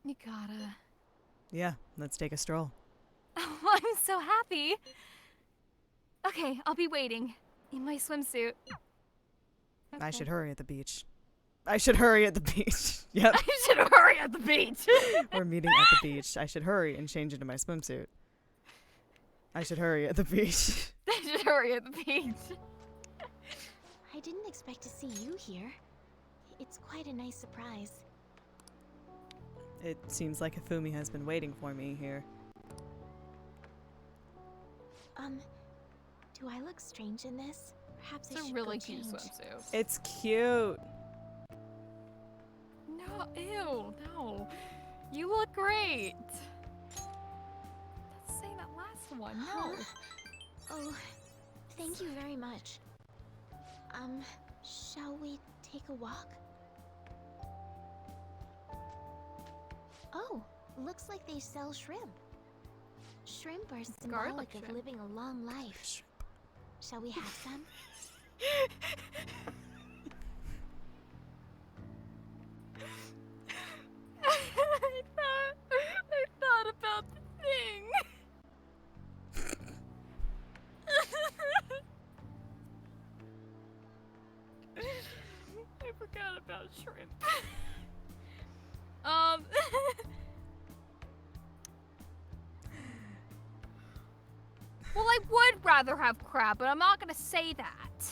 You gotta. Yeah, let's take a stroll. Oh, I'm so happy. Okay, I'll be waiting in my swimsuit. I should hurry at the beach. I should hurry at the beach. Yep. I should hurry at the beach. We're meeting at the beach. I should hurry and change into my swimsuit. I should hurry at the beach. I should hurry at the beach. I didn't expect to see you here. It's quite a nice surprise. It seems like Hifumi has been waiting for me here. Do I look strange in this? Perhaps I It's a should really go cute change. swimsuit. It's cute. No, ew, no. You look great. Let's say that last one. No. Oh, thank you very much. Shall we take a walk? Oh, looks like they sell shrimp. Shrimp are symbolic of living a long life. Shall we have some? I thought about the thing. I forgot about shrimp. would rather have crab, but I'm not gonna say that.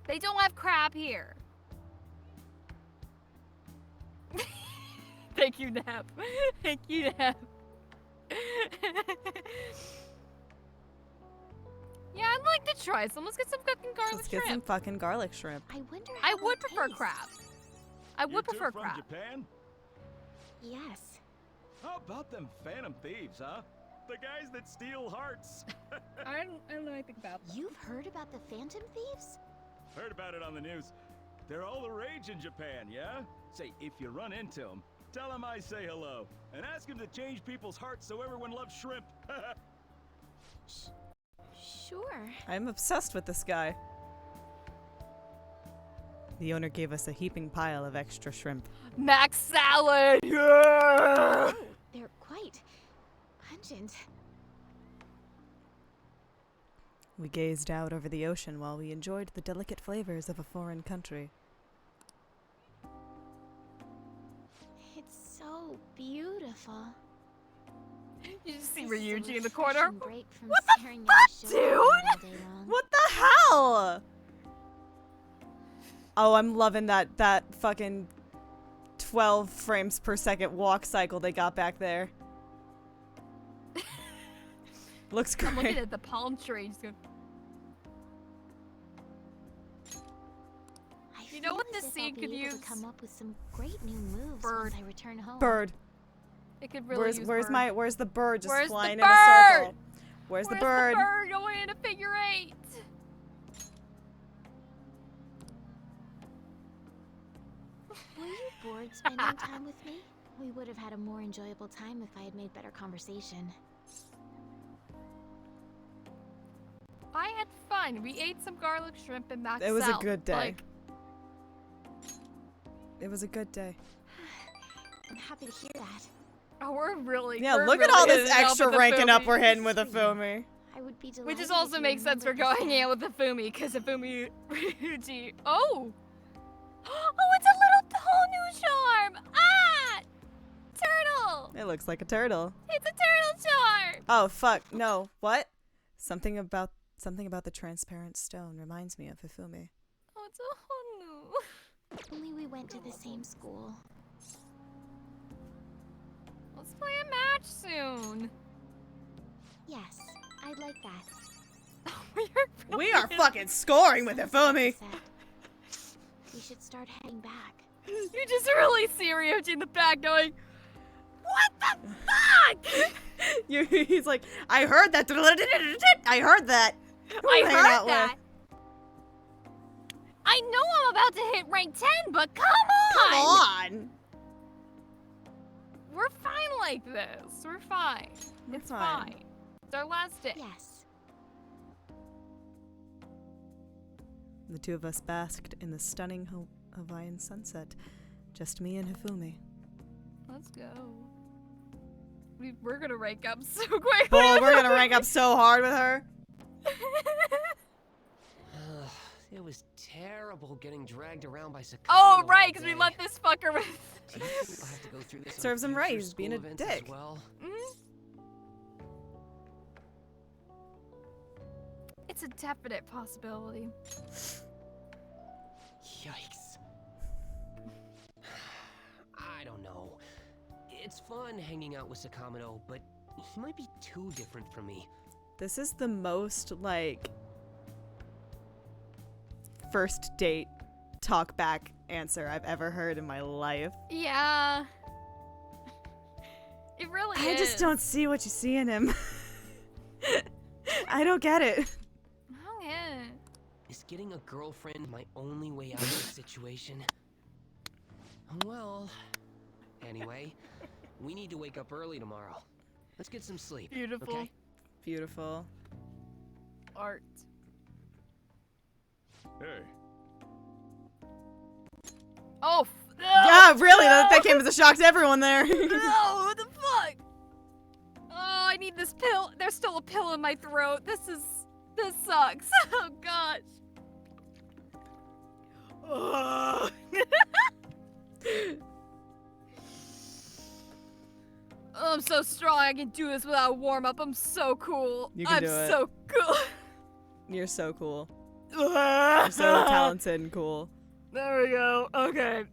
They don't have crab here. Thank you, Nap. Thank you, Nap. Yeah, I'd like to try some. Let's get some fucking garlic Let's get shrimp. some fucking garlic shrimp. I wonder. I would prefer crab. I would prefer from crab. Japan? Yes. How about them phantom thieves, huh? The guys that steal hearts. I don't know anything about them. You've heard about the Phantom Thieves? Heard about it on the news. They're all the rage in Japan, yeah? Say, if you run into them, tell them I say hello. And ask them to change people's hearts so everyone loves shrimp. Sure. I'm obsessed with this guy. The owner gave us a heaping pile of extra shrimp. Mac salad! Yeah! They're quite pungent. We gazed out over the ocean while we enjoyed the delicate flavors of a foreign country. It's so beautiful. You just see Ryuji in the corner. What the fuck, dude? What the hell? Oh, I'm loving that fucking 12 frames per second walk cycle they got back there. Looks great. I'm looking at the palm tree. Just going, you know what this scene could use? Come up with some great new moves Bird. once I return home. Bird. It could really use Where's bird. where's the bird just Where's the flying in a circle? Where's the bird? The bird going in a figure 8? Were you bored spending time with me? We would have had a more enjoyable time if I had made better conversation. I had fun. We ate some garlic shrimp and mac It was a salad. good day. Like, It was a good day. I'm happy to hear that. oh, we're really Yeah, we're look at really all this hitting it off extra with the ranking up Fumi. we're hitting with a Fumi. I would be delighted. Which just if also you makes sense for remembered going this in with the Fumi, because the Fumi Ryuji. Oh! Oh, it's a little whole new charm! Ah! Turtle! It looks like a turtle. It's a turtle charm! Oh fuck, no. What? Something about the transparent stone reminds me of Hifumi. Oh, it's a whole new. Only we went to the same school. Let's play a match soon. Yes, I'd like that. We are fucking scoring with Hifumi. We should start heading back. You just really see Ryuji in the back going, what the fuck? He's like, I heard that. I heard that. Who I am hanging out heard that. I know I'm about to hit rank 10, but come on! Come on. We're fine like this. We're fine. It's fine. It's our last day. Yes. The two of us basked in the stunning Hawaiian sunset. Just me and Hifumi. Let's go. We're gonna rank up so quick. Oh, we're gonna rank up so hard with her. It was terrible getting dragged around by Sakana. Oh, right, because we let this fucker with. Do you think we'll have to go through this on Serves him future right. He's being a school events as dick. well? It's a definite possibility. Yikes. I don't know. It's fun hanging out with Sakamoto, but he might be too different from me. This is the most, like, first date talk back answer I've ever heard in my life. Yeah. It really is. I just don't see what you see in him. I don't get it. Oh, yeah. Is getting a girlfriend my only way out of this situation? Well, anyway, we need to wake up early tomorrow. Let's get some sleep. Beautiful. Okay? Beautiful. Art. Hey. Oh, Yeah, really? That came as a shock to everyone there. No, what the fuck? Oh, I need this pill. There's still a pill in my throat. This sucks. Oh, gosh. Oh. I'm so strong. I can do this without a warm-up. I'm so cool. You can I'm do it. so cool. You're so cool. You're so talented and cool. There we go. Okay.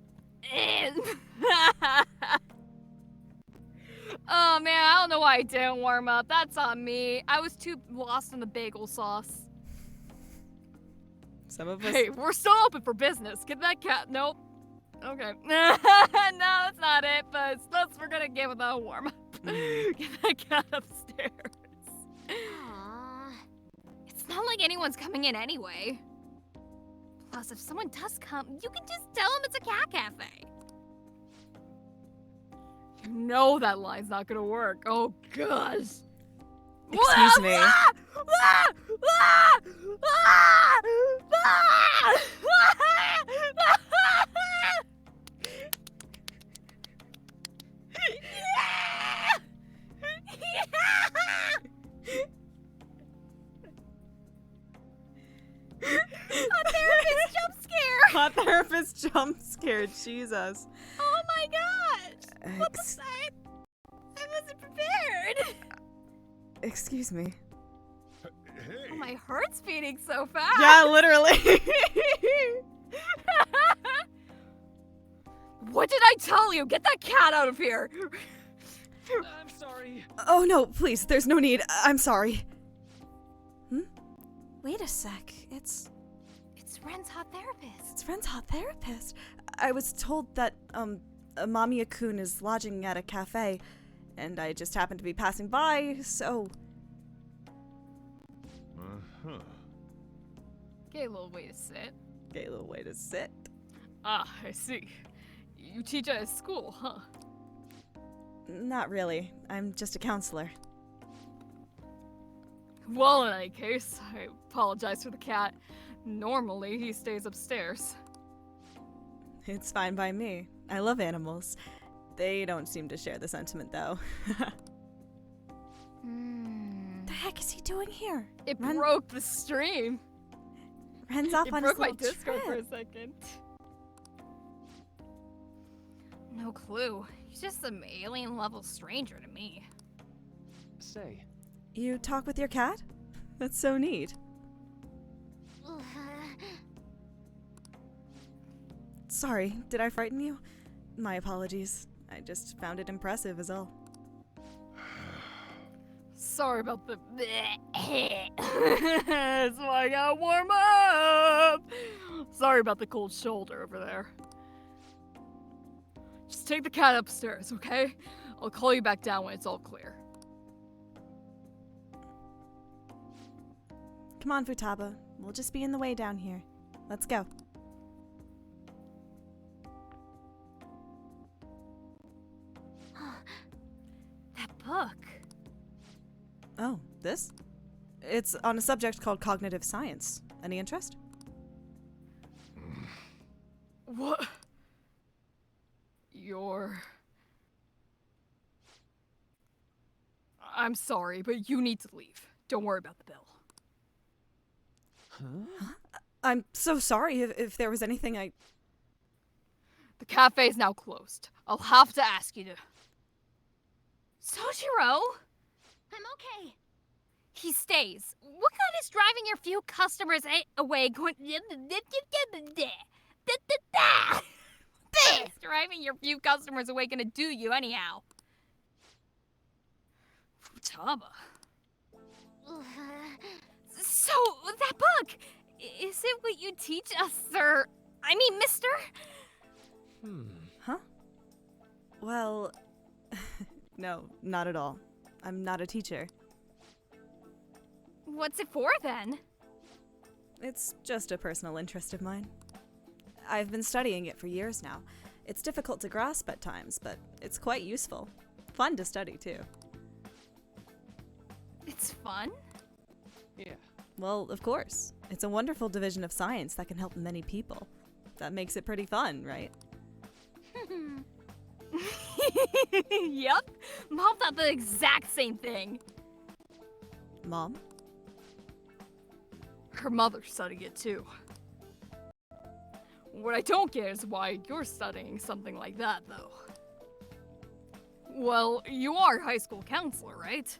Oh man, I don't know why I didn't warm up. That's on me. I was too lost in the bagel sauce. Some of us. Hey, we're still open for business. Get that cat. Nope. Okay. No, that's not it. But we're gonna give it a warm up. Get that cat upstairs. Aww. It's not like anyone's coming in anyway. Plus, if someone does come, you can just tell them it's a cat cafe. You know that line's not gonna work. Oh gosh. Excuse me. A therapist jump scare. Hot therapist jump scared. Jesus. Oh my gosh. What the fuck? I wasn't prepared. Excuse me. Oh, my heart's beating so fast. Yeah, literally. What did I tell you? Get that cat out of here. I'm sorry. Oh no, please, there's no need. I'm sorry. Wait a sec. It's Ren's hot therapist. It's Ren's hot therapist. I was told that, Mami-kun is lodging at a cafe, and I just happened to be passing by, so... Uh-huh. Gay little way to sit. Gay little way to sit. Ah, I see. You teach at a school, huh? Not really. I'm just a counselor. Well, in any case, I apologize for the cat. Normally, he stays upstairs. It's fine by me. I love animals. They don't seem to share the sentiment, though. The heck is he doing here? It broke the stream. Ren's off on his broke my little Discord trip. for a second. No clue. He's just some alien-level stranger to me. Say. You talk with your cat? That's so neat. Sorry, did I frighten you? My apologies. I just found it impressive is all. Sorry about the so I gotta warm up. Sorry about the cold shoulder over there. Just take the cat upstairs, okay? I'll call you back down when it's all clear. Come on, Futaba. We'll just be in the way down here. Let's go. That book. Oh, this? It's on a subject called cognitive science. Any interest? What? I'm sorry, but you need to leave. Don't worry about the bill. Huh? I'm so sorry if there was anything I... The cafe's now closed. I'll have to ask you to... Sojiro? I'm okay. He stays. What good is driving your few customers away going... Driving your few customers away gonna do you anyhow? Futaba. So, that book, is it what you teach us, sir? I mean, mister? Huh? Well, no, not at all. I'm not a teacher. What's it for, then? It's just a personal interest of mine. I've been studying it for years now. It's difficult to grasp at times, but it's quite useful. Fun to study, too. It's fun? Yeah. Well, of course. It's a wonderful division of science that can help many people. That makes it pretty fun, right? Yep. Mom thought the exact same thing. Mom? Her mother studied it too. What I don't get is why you're studying something like that, though. Well, you are a high school counselor, right?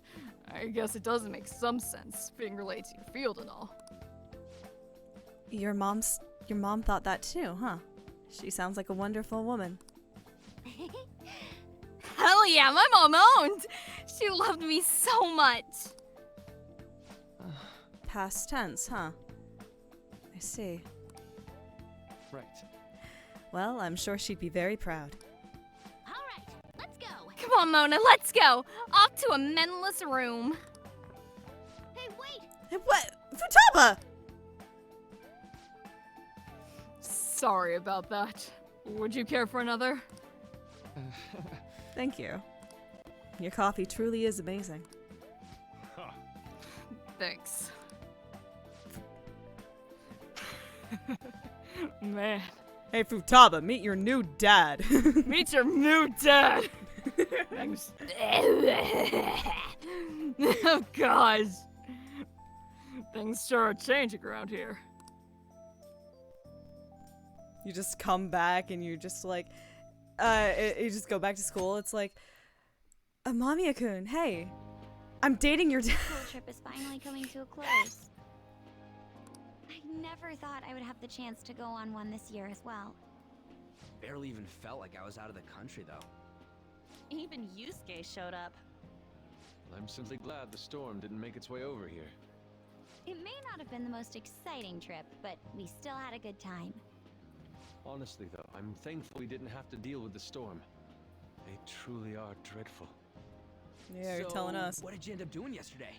I guess it does make some sense, being related to your field and all. Your mom thought that too, huh? She sounds like a wonderful woman. Hell yeah, my mom owned! She loved me so much! Past tense, huh? I see. Right. Well, I'm sure she'd be very proud. Alright, let's go. Come on, Mona, let's go! Off to a menless room. Hey, wait! What? Futaba! Sorry about that. Would you care for another? Thank you. Your coffee truly is amazing. Huh. Thanks. Man. Hey, Futaba, meet your new dad. Meet your new dad! Thanks. Oh, gosh. Things sure are changing around here. You just come back and you just like, you just go back to school. It's like, Mamiya-kun, hey, I'm dating your dad. School trip is finally coming to a close. I never thought I would have the chance to go on one this year as well. Barely even felt like I was out of the country, though. Even Yusuke showed up. I'm simply glad the storm didn't make its way over here. It may not have been the most exciting trip, but we still had a good time. Honestly, though, I'm thankful we didn't have to deal with the storm. They truly are dreadful. Yeah, you're telling us. What did you end up doing yesterday?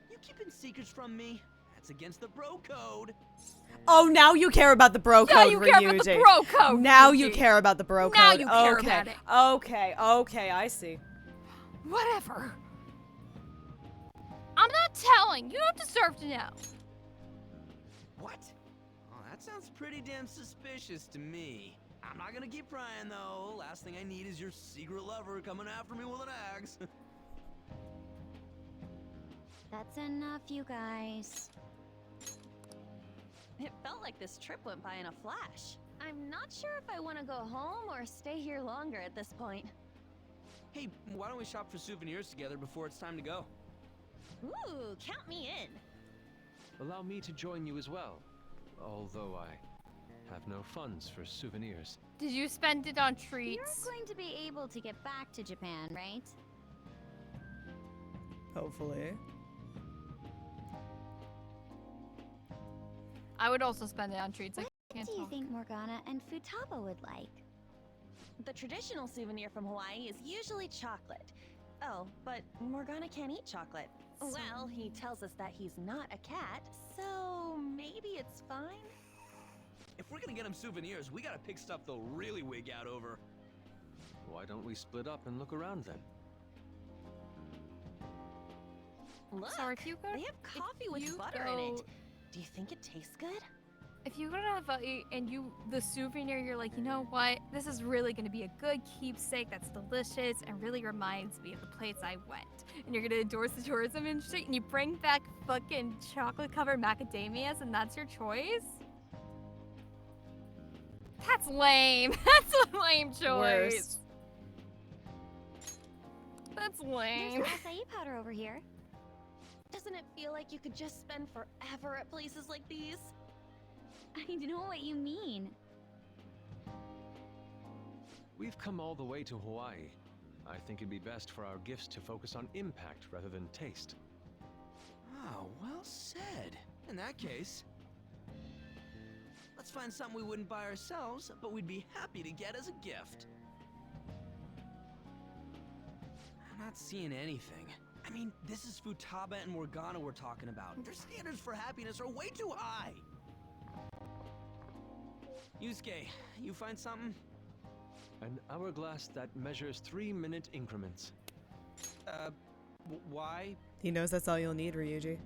You keeping secrets from me? That's against the bro code. Oh, now you care about the bro code, you care about the Ryuji. bro code, Now Ryuji. you care about the bro code. Now you care okay. about it. Okay, I see. Whatever. I'm not telling. You don't deserve to know. What? Oh, that sounds pretty damn suspicious to me. I'm not gonna keep prying, though. Last thing I need is your secret lover coming after me with an axe. That's enough, you guys. It felt like this trip went by in a flash. I'm not sure if I want to go home or stay here longer at this point. Hey, why don't we shop for souvenirs together before it's time to go? Ooh, count me in. Allow me to join you as well, although I have no funds for souvenirs. Did you spend it on You're treats? going to be able to get back to Japan, right? Hopefully. I would also spend it on treats. I What can't do you talk. think Morgana and Futaba would like? The traditional souvenir from Hawaii is usually chocolate. Oh, but Morgana can't eat chocolate. Well, he tells us that he's not a cat, so maybe it's fine. If we're gonna get him souvenirs, we gotta pick stuff they'll really wig out over. Why don't we split up and look around then? Look, So if you go- they have if coffee with you butter in it. go- Do you think it tastes good? If you go to Hawaii and the souvenir, you're like, you know what? This is really gonna be a good keepsake that's delicious and really reminds me of the place I went. And you're gonna endorse the tourism industry and you bring back fucking chocolate covered macadamias and that's your choice? That's lame. That's a lame choice. Worst. That's lame. There's acai powder over here. Doesn't it feel like you could just spend forever at places like these? I know what you mean. We've come all the way to Hawaii. I think it'd be best for our gifts to focus on impact rather than taste. Oh, well said. In that case, let's find something we wouldn't buy ourselves, but we'd be happy to get as a gift. I'm not seeing anything. I mean, this is Futaba and Morgana we're talking about. Their standards for happiness are way too high. Yusuke, you find something? An hourglass that measures 3-minute increments. Why? He knows that's all you'll need, Ryuji.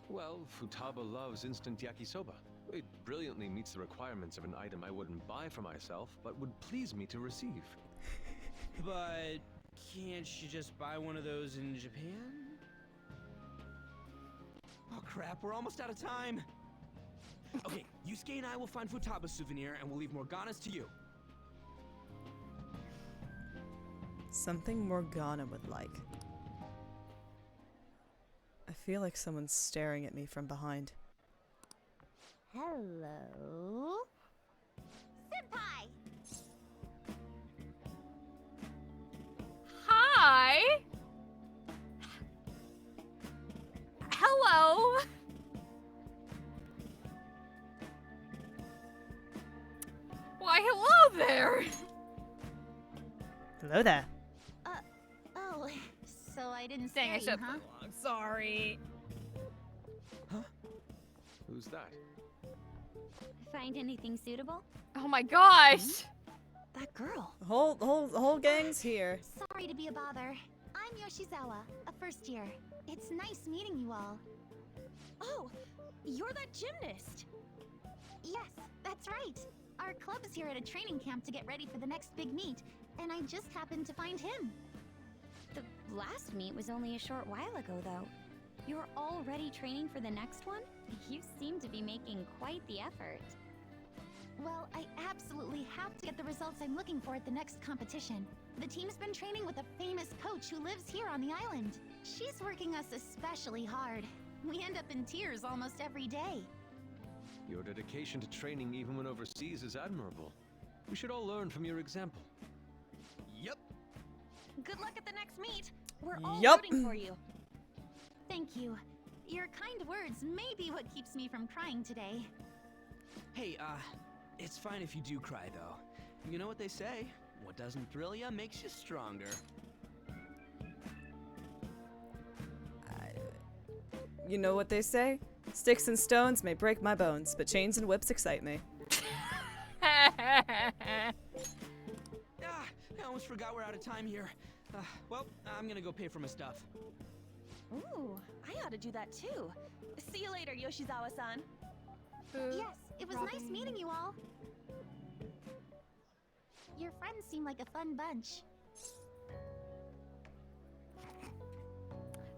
Well, Futaba loves instant yakisoba. It brilliantly meets the requirements of an item I wouldn't buy for myself, but would please me to receive. But can't you just buy one of those in Japan? Oh crap, we're almost out of time. Okay, Yusuke and I will find Futaba's souvenir and we'll leave Morgana's to you. Something Morgana would like. I feel like someone's staring at me from behind. Hello? Senpai! Hi! Hello! Why, hello there! Hello there. Oh, so I didn't Dang, I scare should you, huh? I'm sorry. Who's that? Find anything suitable? Oh my gosh! That girl. Whole gang's here. Sorry to be a bother. I'm Yoshizawa, a first year. It's nice meeting you all. Oh, you're that gymnast. Yes, that's right. Our club is here at a training camp to get ready for the next big meet, and I just happened to find him. The last meet was only a short while ago, though. You're already training for the next one? You seem to be making quite the effort. Well, I absolutely have to get the results I'm looking for at the next competition. The team's been training with a famous coach who lives here on the island. She's working us especially hard. We end up in tears almost every day. Your dedication to training even when overseas is admirable. We should all learn from your example. Yep. Good luck at the next meet. We're all Yup. rooting for you. Thank you. Your kind words may be what keeps me from crying today. Hey, it's fine if you do cry, though. You know what they say? What doesn't thrill ya makes you stronger. You know what they say? Sticks and stones may break my bones, but chains and whips excite me. I almost forgot we're out of time here. Well, I'm gonna go pay for my stuff. Ooh, I ought to do that too. See you later, Yoshizawa-san. Yes, it was nice meeting you all. Your friends seem like a fun bunch.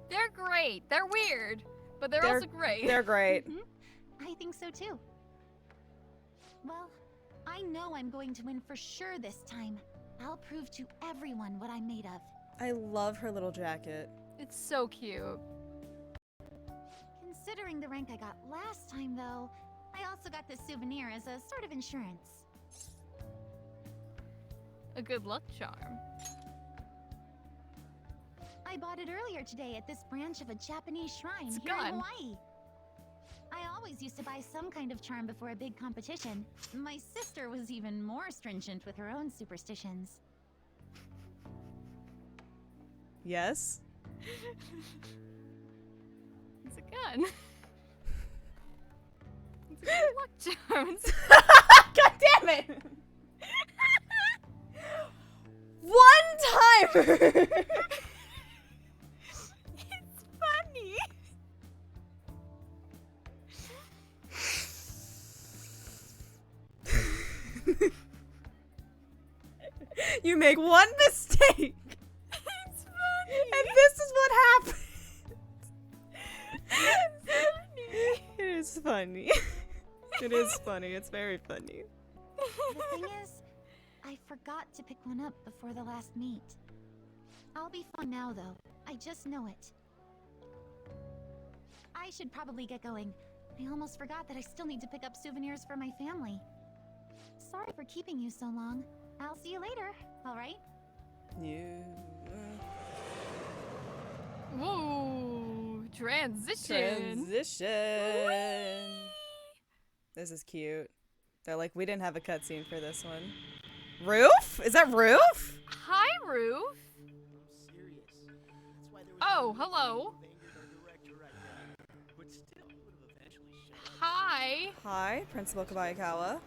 They're great. They're weird, but they're also great. They're great. I think so too. Well, I know I'm going to win for sure this time. I'll prove to everyone what I'm made of. I love her little jacket. It's so cute. Considering the rank I got last time, though, I also got this souvenir as a sort of insurance. A good luck charm. I bought it earlier today at this branch of a Japanese shrine It's here in gone. Hawaii. I always used to buy some kind of charm before a big competition. My sister was even more stringent with her own superstitions. Yes? It's a gun. It's a good luck charm. God damn it! One timer! It's funny. You make one mistake! It's funny. And this is what happens! It's funny. It is funny. It is funny. It's very funny. The thing is, I forgot to pick one up before the last meet. I'll be fine now, though. I just know it. I should probably get going. I almost forgot that I still need to pick up souvenirs for my family. Sorry for keeping you so long. I'll see you later, alright? You. Whoa. Transition. Transition. This is cute. They're like, we didn't have a cutscene for this one. Roof? Is that Roof? Hi, Roof. Oh, hello. Hi. Hi, Principal Kawaikawa.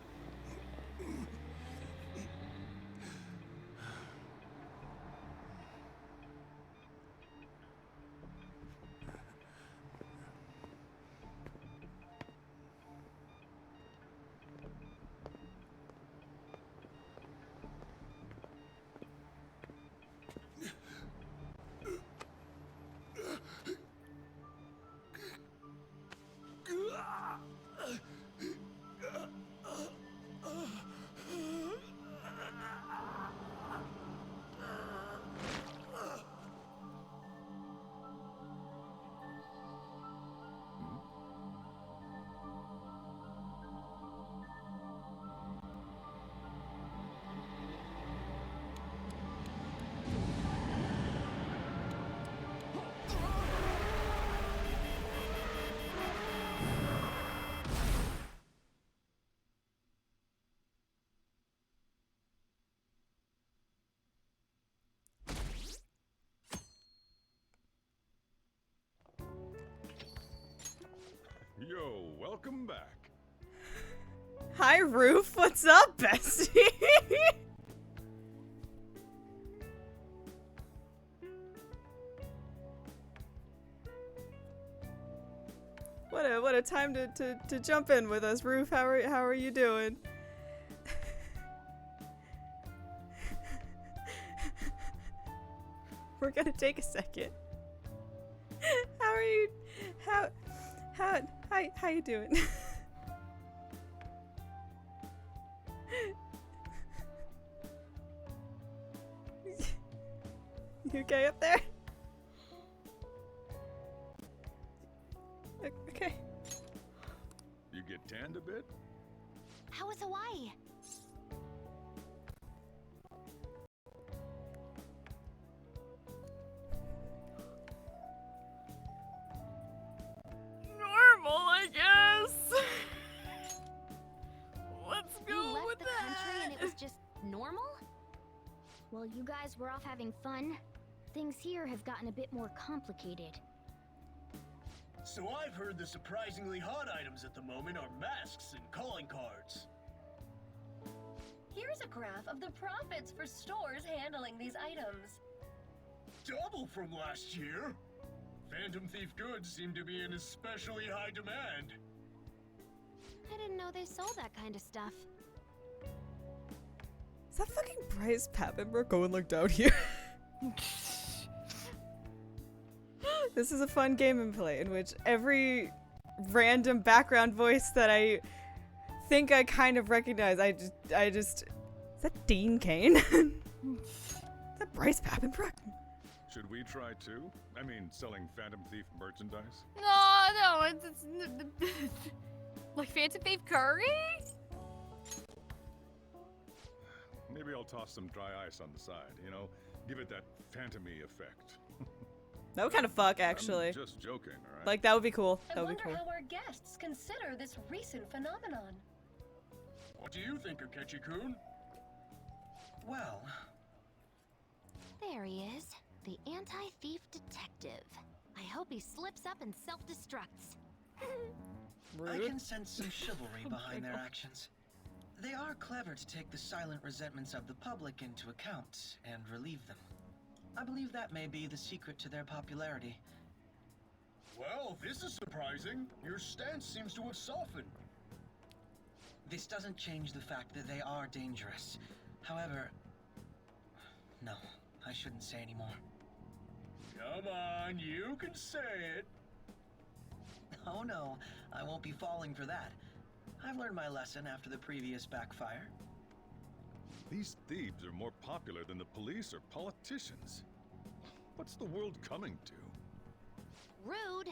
So, welcome back. Hi, Roof. What's up, bestie? What a time to jump in with us, Roof. How are you doing? We're gonna take a second. How are you? How you doing? You okay up there? Okay. You get tanned a bit? How was Hawaii? Normal, I guess. Let's You go left with the that. country and it was just normal? Well, you guys were off having fun. Things here have gotten a bit more complicated. So I've heard the surprisingly hot items at the moment are masks and calling cards. Here's a graph of the profits for stores handling these items. Double from last year. Phantom Thief goods seem to be in especially high demand. I didn't know they sold that kind of stuff. Is that fucking Bryce Pappenberg going like down here? This is a fun game and play in which every random background voice that I think I kind of recognize, I just is that Dean Cain? Is that Bryce Pappenberg? Should we try too? I mean, selling Phantom Thief merchandise? No, it's like Phantom Thief curry? Maybe I'll toss some dry ice on the side, you know? Give it that phantom-y effect. That would kind of fuck, actually. I'm just joking, alright? Like, that would be cool. I That would wonder be cool. how our guests consider this recent phenomenon. What do you think, Akechi-kun? Well, There he is, the anti-thief detective. I hope he slips up and self-destructs. I can sense some chivalry behind their actions. They are clever to take the silent resentments of the public into account and relieve them. I believe that may be the secret to their popularity. Well, this is surprising. Your stance seems to have softened. This doesn't change the fact that they are dangerous. However, no, I shouldn't say any more. Come on, you can say it. Oh no, I won't be falling for that. I've learned my lesson after the previous backfire. These thieves are more popular than the police or politicians. What's the world coming to? Rude.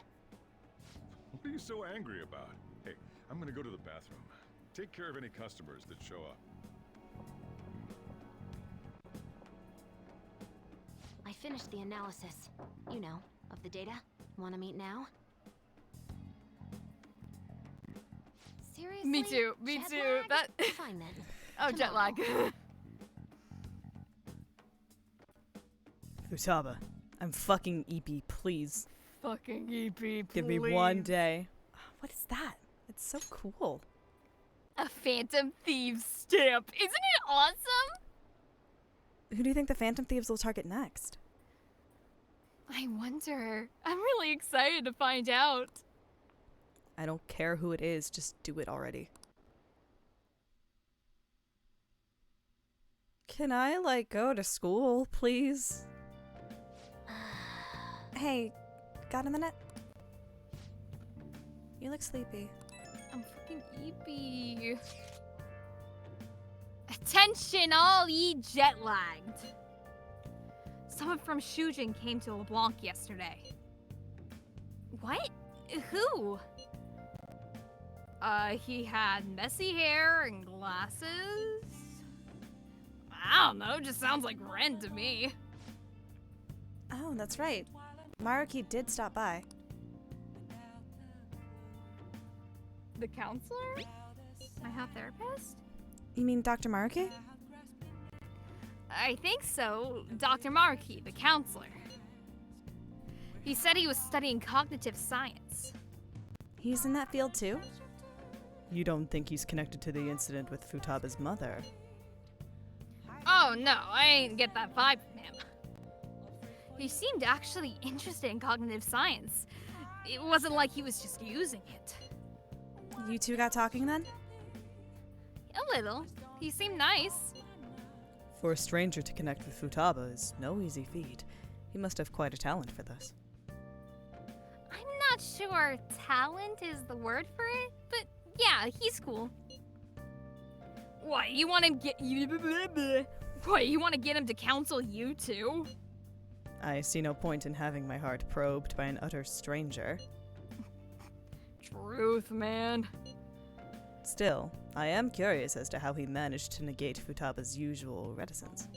What are you so angry about? Hey, I'm gonna go to the bathroom. Take care of any customers that show up. I finished the analysis, you know, of the data. Want to meet now? Seriously? Me too. Me Jet too. lag? That. Fine then. Oh, jet lag. Futaba, I'm fucking EP, please. Fucking EP, please. Give me one day. What is that? It's so cool. A Phantom Thieves stamp. Isn't it awesome? Who do you think the Phantom Thieves will target next? I wonder. I'm really excited to find out. I don't care who it is, just do it already. Can I, like, go to school, please? Hey, got a minute? You look sleepy. I'm fucking EP. Attention, all ye jet lagged. Someone from Shujin came to LeBlanc yesterday. What? Who? He had messy hair and glasses. I don't know, just sounds like Ren to me. Oh, that's right. Maruki did stop by. The counselor? My health therapist? You mean Dr. Maruki? I think so. Dr. Maruki, the counselor. He said he was studying cognitive science. He's in that field too? You don't think he's connected to the incident with Futaba's mother? Oh no, I ain't get that vibe from him. He seemed actually interested in cognitive science. It wasn't like he was just using it. You two got talking then? A little. He seemed nice. For a stranger to connect with Futaba is no easy feat. He must have quite a talent for this. I'm not sure talent is the word for it, but yeah, he's cool. What, you want him What, you want to get him to counsel you too? I see no point in having my heart probed by an utter stranger. Truth, man. Still, I am curious as to how he managed to negate Futaba's usual reticence.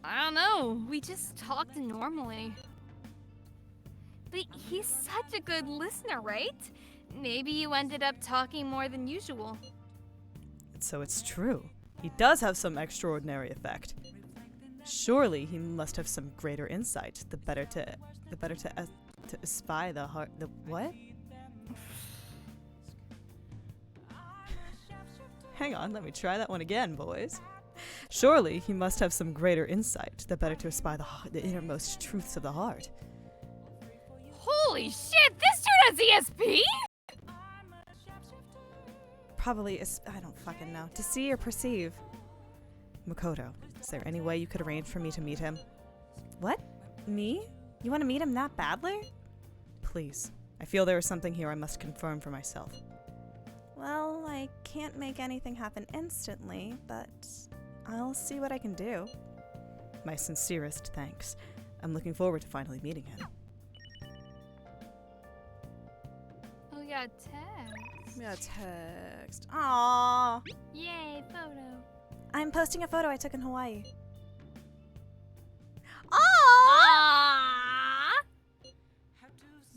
I don't know, we just talked normally. But he's such a good listener, right? Maybe you ended up talking more than usual. So it's true. He does have some extraordinary effect. Surely he must have some greater insight, the better to espy the heart. The what? Hang on, let me try that one again, boys. Surely he must have some greater insight, the better to espy the innermost truths of the heart. Holy shit, this dude has ESP? Probably, I don't fucking know. To see or perceive. Makoto, is there any way you could arrange for me to meet him? What? Me? You want to meet him that badly? Please. I feel there is something here I must confirm for myself. Well, I can't make anything happen instantly, but I'll see what I can do. My sincerest thanks. I'm looking forward to finally meeting him. Oh, we got a text. We got a text. Aww. Yay, photo. I'm posting a photo I took in Hawaii.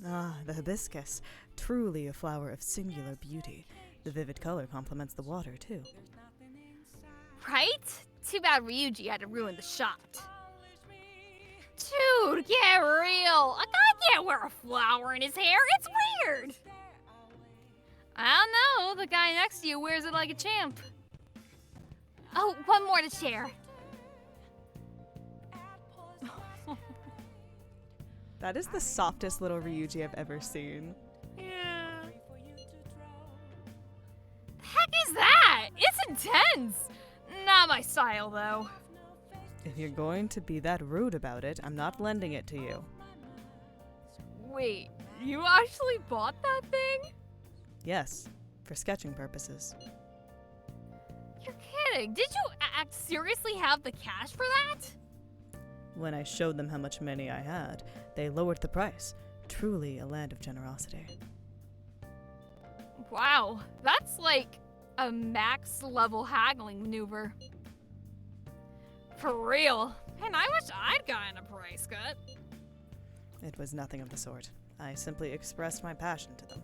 Ah, the hibiscus. Truly a flower of singular beauty. The vivid color complements the water, too. Right? Too bad Ryuji had to ruin the shot. Dude, get real. A guy can't wear a flower in his hair. It's weird. I don't know. The guy next to you wears it like a champ. Oh, one more to share. That is the softest little Ryuji I've ever seen. Yeah. The heck is that? It's intense. Not my style, though. If you're going to be that rude about it, I'm not lending it to you. Wait, you actually bought that thing? Yes, for sketching purposes. You're kidding. Did you seriously have the cash for that? When I showed them how much money I had, they lowered the price. Truly a land of generosity. Wow, that's like a max level haggling maneuver. For real. Man, I wish I'd gotten a price cut. It was nothing of the sort. I simply expressed my passion to them.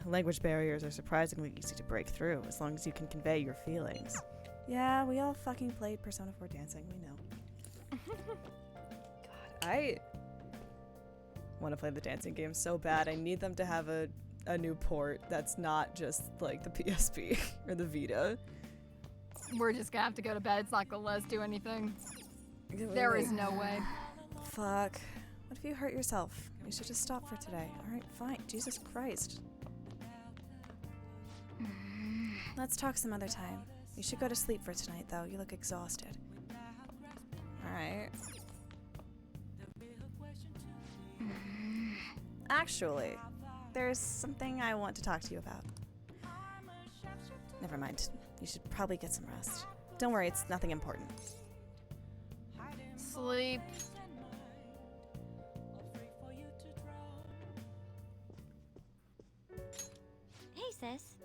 Language barriers are surprisingly easy to break through, as long as you can convey your feelings. Yeah, we all fucking played Persona 4 Dancing, we know. God, I want to play the dancing game so bad. I need them to have a new port that's not just like the PSP or the Vita. We're just gonna have to go to bed. It's not gonna let us do anything. There is no way. Fuck. What if you hurt yourself? You should just stop for today. Alright, fine. Jesus Christ. Let's talk some other time. You should go to sleep for tonight, though. You look exhausted. Alright. Actually, there's something I want to talk to you about. Never mind. You should probably get some rest. Don't worry, it's nothing important. Sleep. Hey, sis.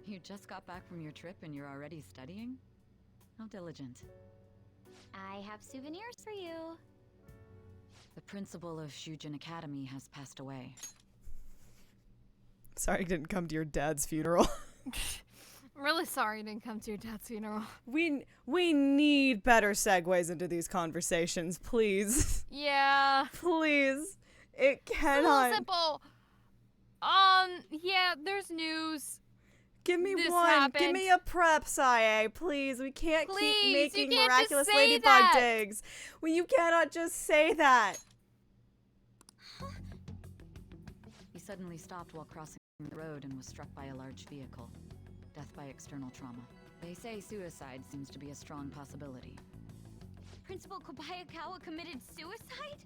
You just got back from your trip and you're already studying? How diligent. I have souvenirs for you. The principal of Shujin Academy has passed away. Sorry I didn't come to your dad's funeral. I'm really sorry you didn't come to your dad's funeral. We need better segues into these conversations, please. Yeah. Please. It cannot. So simple. Yeah, there's news. Give me This one. happened. Give me a prep, Sae, please. We can't Please, keep you making can't just miraculous say ladybug that. digs. Well, you cannot just say that. He suddenly stopped while crossing the road and was struck by a large vehicle. Death by external trauma. They say suicide seems to be a strong possibility. Principal Kobayakawa committed suicide?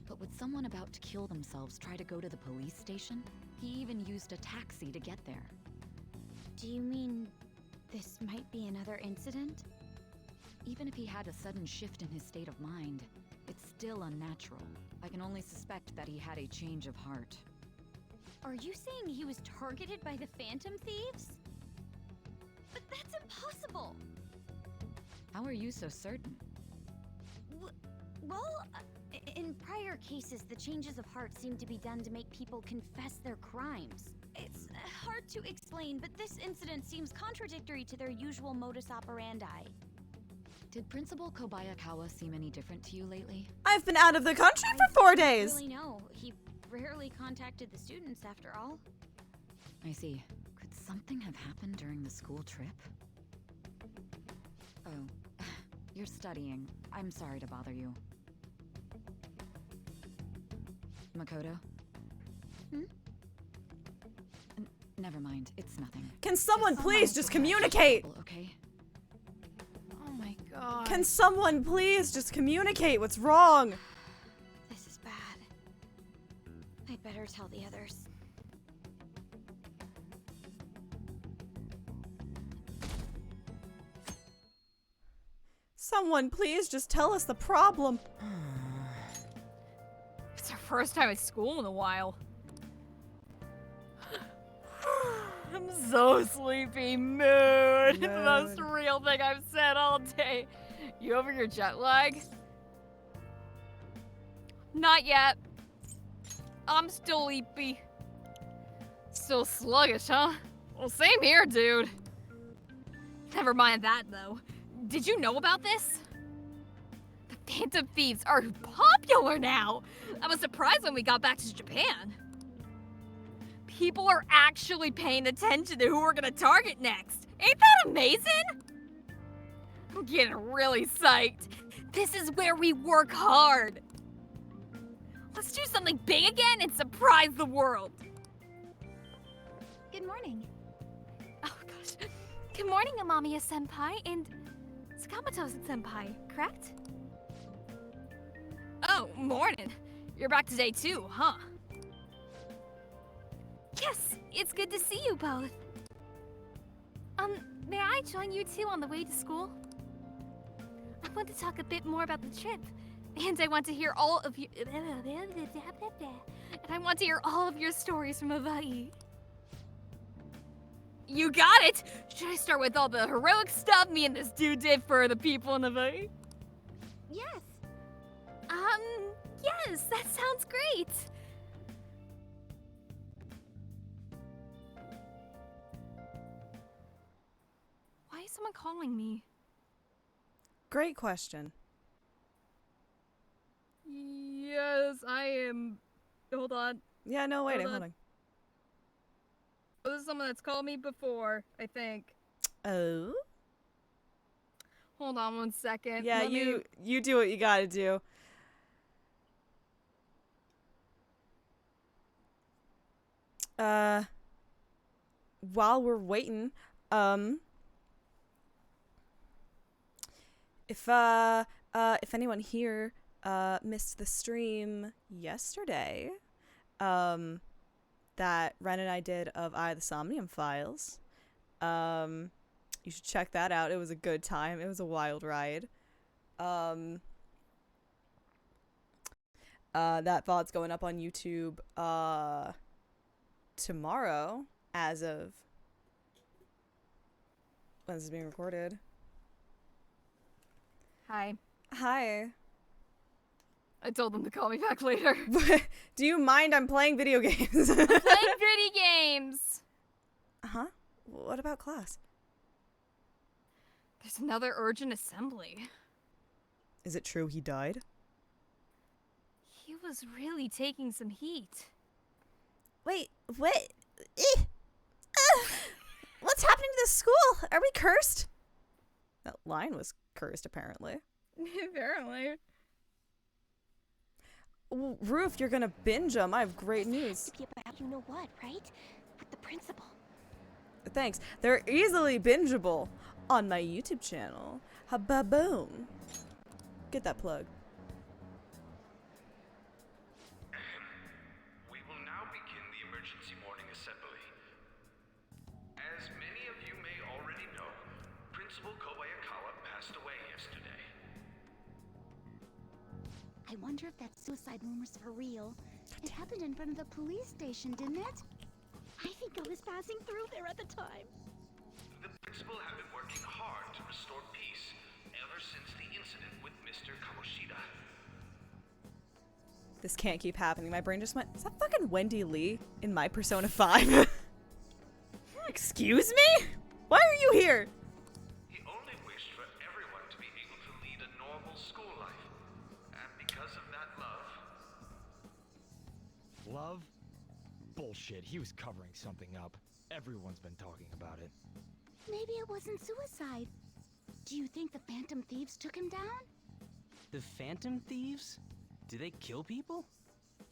But would someone about to kill themselves try to go to the police station? He even used a taxi to get there. Do you mean this might be another incident? Even if he had a sudden shift in his state of mind, it's still unnatural. I can only suspect that he had a change of heart. Are you saying he was targeted by the Phantom Thieves? But that's impossible! How are you so certain? Well, in prior cases, the changes of heart seem to be done to make people confess their crimes. It's hard to explain, but this incident seems contradictory to their usual modus operandi. Did Principal Kobayakawa seem any different to you lately? I've been out of the country for 4 days. I don't really know. He rarely contacted the students after all. I see. Could something have happened during the school trip? Oh, you're studying. I'm sorry to bother you. Makoto? Never mind, it's nothing. Can someone please just communicate? Okay. Oh my god. Can someone please just communicate what's wrong? This is bad. I'd better tell the others. Someone please just tell us the problem. It's our first time at school in a while. I'm so sleepy. Mood. The most real thing I've said all day. You over your jet lag? Not yet. I'm still sleepy. Still sluggish, huh? Well, same here, dude. Never mind that, though. Did you know about this? The Phantom Thieves are popular now. I was surprised when we got back to Japan. People are actually paying attention to who we're gonna target next. Ain't that amazing? I'm getting really psyched. This is where we work hard. Let's do something big again and surprise the world. Good morning. Oh gosh. Good morning, Amamiya-senpai and Sakamoto-senpai, correct? Oh, morning. You're back today too, huh? Yes, it's good to see you both. May I join you two on the way to school? I want to talk a bit more about the trip, and I want to hear all of you. And I want to hear all of your stories from Hawai'i. You got it! Should I start with all the heroic stuff me and this dude did for the people in Hawai'i? Yes. Yes, that sounds great! Why is someone calling me? Great question. Yes, I am. Hold on. Yeah, no, wait, I'm holding. This is someone that's called me before, I think. Oh? Hold on 1 second. Yeah, you do what you gotta do. While we're waiting, if anyone here missed the stream yesterday, that Ren and I did of the Somnium Files, you should check that out. It was a good time. It was a wild ride. That VOD's going up on YouTube tomorrow, as of when this is being recorded. Hi. Hi. I told them to call me back later. Do you mind? I'm playing video games. I'm playing video games! Huh? What about class? There's another urgent assembly. Is it true he died? He was really taking some heat. Wait, what? What's happening to this school? Are we cursed? That line was cursed, apparently. Apparently. Rue, if you're gonna binge them, I have great news. You know what, right? With the principal. Thanks. They're easily bingeable on my YouTube channel. Ha-ba-boom. Get that plug. We will now begin the emergency morning assembly. As many of you may already know, Principal Kobayakawa passed away yesterday. I wonder if that suicide rumor's for real. It happened in front of the police station, didn't it? I think I was passing through there at the time. The principal had been working hard to restore peace ever since the incident with Mr. Kamoshida. This can't keep happening. My brain just went, is that fucking Wendy Lee in my Persona 5? Excuse me? Why are you here? He only wished for everyone to be able to lead a normal school life. And because of that love... Love? Bullshit, he was covering something up. Everyone's been talking about it. Maybe it wasn't suicide. Do you think the Phantom Thieves took him down? The Phantom Thieves? Do they kill people?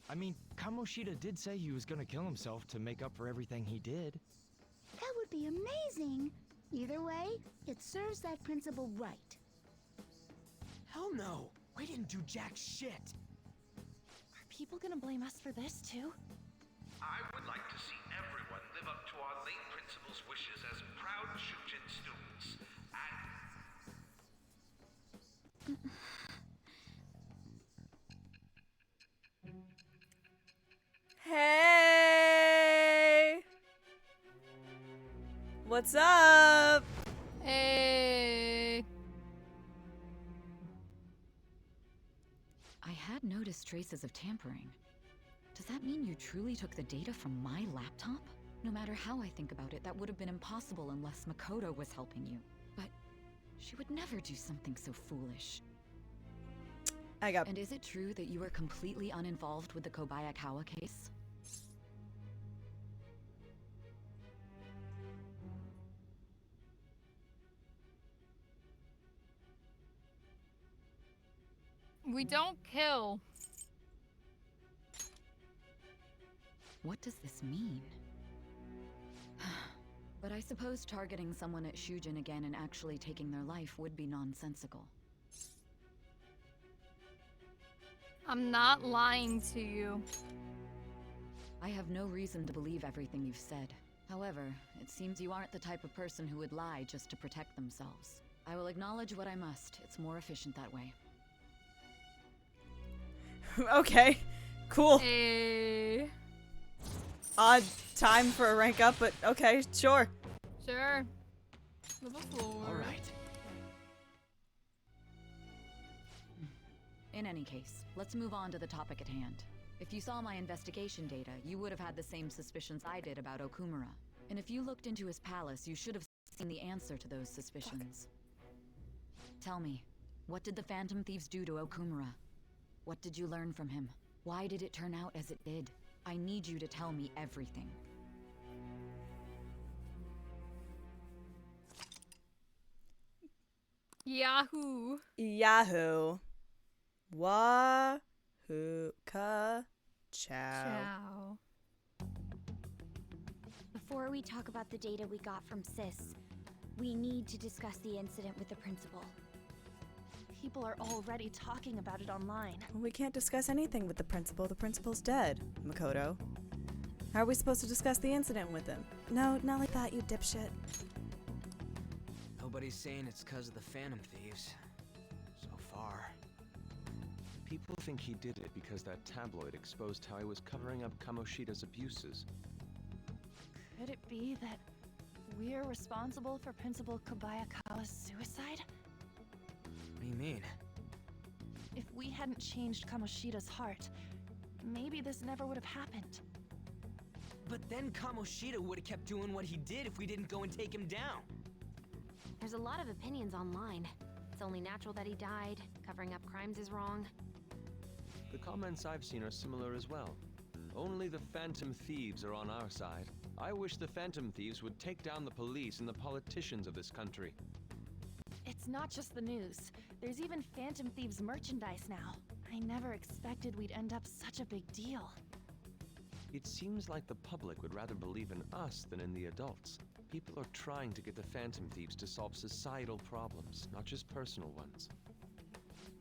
I mean, Kamoshida did say he was gonna kill himself to make up for everything he did. That would be amazing. Either way, it serves that principal right. Hell no! We didn't do jack shit! Are people gonna blame us for this too? I would like to see everyone live up to our late principal's wishes as proud Shujin students. Hey! What's up? Hey! I had noticed traces of tampering. Does that mean you truly took the data from my laptop? No matter how I think about it, that would have been impossible unless Makoto was helping you. But she would never do something so foolish. And is it true that you were completely uninvolved with the Kobayakawa case? We don't kill. What does this mean? But I suppose targeting someone at Shujin again and actually taking their life would be nonsensical. I'm not lying to you. I have no reason to believe everything you've said. However, it seems you aren't the type of person who would lie just to protect themselves. I will acknowledge what I must. It's more efficient that way. Okay, cool. Hey. Odd time for a rank up, but okay, sure. Sure. Level 4. Alright. In any case, let's move on to the topic at hand. If you saw my investigation data, you would have had the same suspicions I did about Okumura. And if you looked into his palace, you should have seen the answer to those suspicions. Tell me, what did the Phantom Thieves do to Okumura? What did you learn from him? Why did it turn out as it did? I need you to tell me everything. Yahoo. Yahoo. Wahoo. Ka. Chow. Ciao. Before we talk about the data we got from Sis, we need to discuss the incident with the principal. People are already talking about it online. We can't discuss anything with the principal. The principal's dead, Makoto. How are we supposed to discuss the incident with him? No, not like that, you dipshit. Nobody's saying it's because of the Phantom Thieves. So far. People think he did it because that tabloid exposed how he was covering up Kamoshida's abuses. Could it be that we're responsible for Principal Kobayakawa's suicide? What do you mean? If we hadn't changed Kamoshida's heart, maybe this never would have happened. But then Kamoshida would have kept doing what he did if we didn't go and take him down. There's a lot of opinions online. It's only natural that he died. Covering up crimes is wrong. The comments I've seen are similar as well. Only the Phantom Thieves are on our side. I wish the Phantom Thieves would take down the police and the politicians of this country. It's not just the news. There's even Phantom Thieves merchandise now. I never expected we'd end up such a big deal. It seems like the public would rather believe in us than in the adults. People are trying to get the Phantom Thieves to solve societal problems, not just personal ones.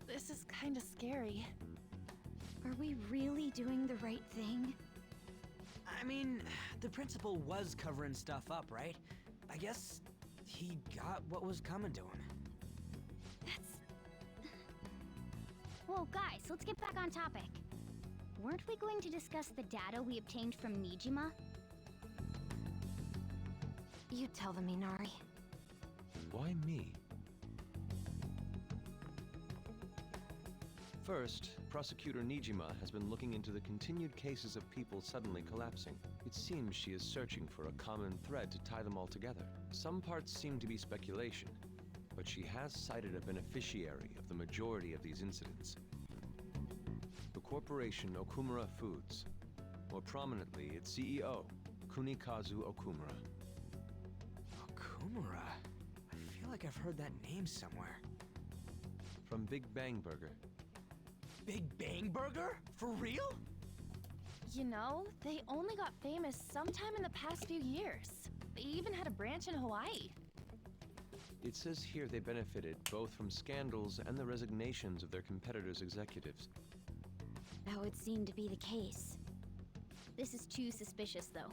This is kinda scary. Are we really doing the right thing? I mean, the principal was covering stuff up, right? I guess he got what was coming to him. Whoa, guys, let's get back on topic. Weren't we going to discuss the data we obtained from Nijima? You tell them, Inari. Why me? First, Prosecutor Nijima has been looking into the continued cases of people suddenly collapsing. It seems she is searching for a common thread to tie them all together. Some parts seem to be speculation, but she has cited a beneficiary of the majority of these incidents. The corporation Okumura Foods. More prominently, its CEO, Kunikazu Okumura. Okumura? I feel like I've heard that name somewhere. From Big Bang Burger. Big Bang Burger? For real? You know, they only got famous sometime in the past few years. They even had a branch in Hawaii. It says here they benefited both from scandals and the resignations of their competitors' executives. That would seem to be the case. This is too suspicious, though.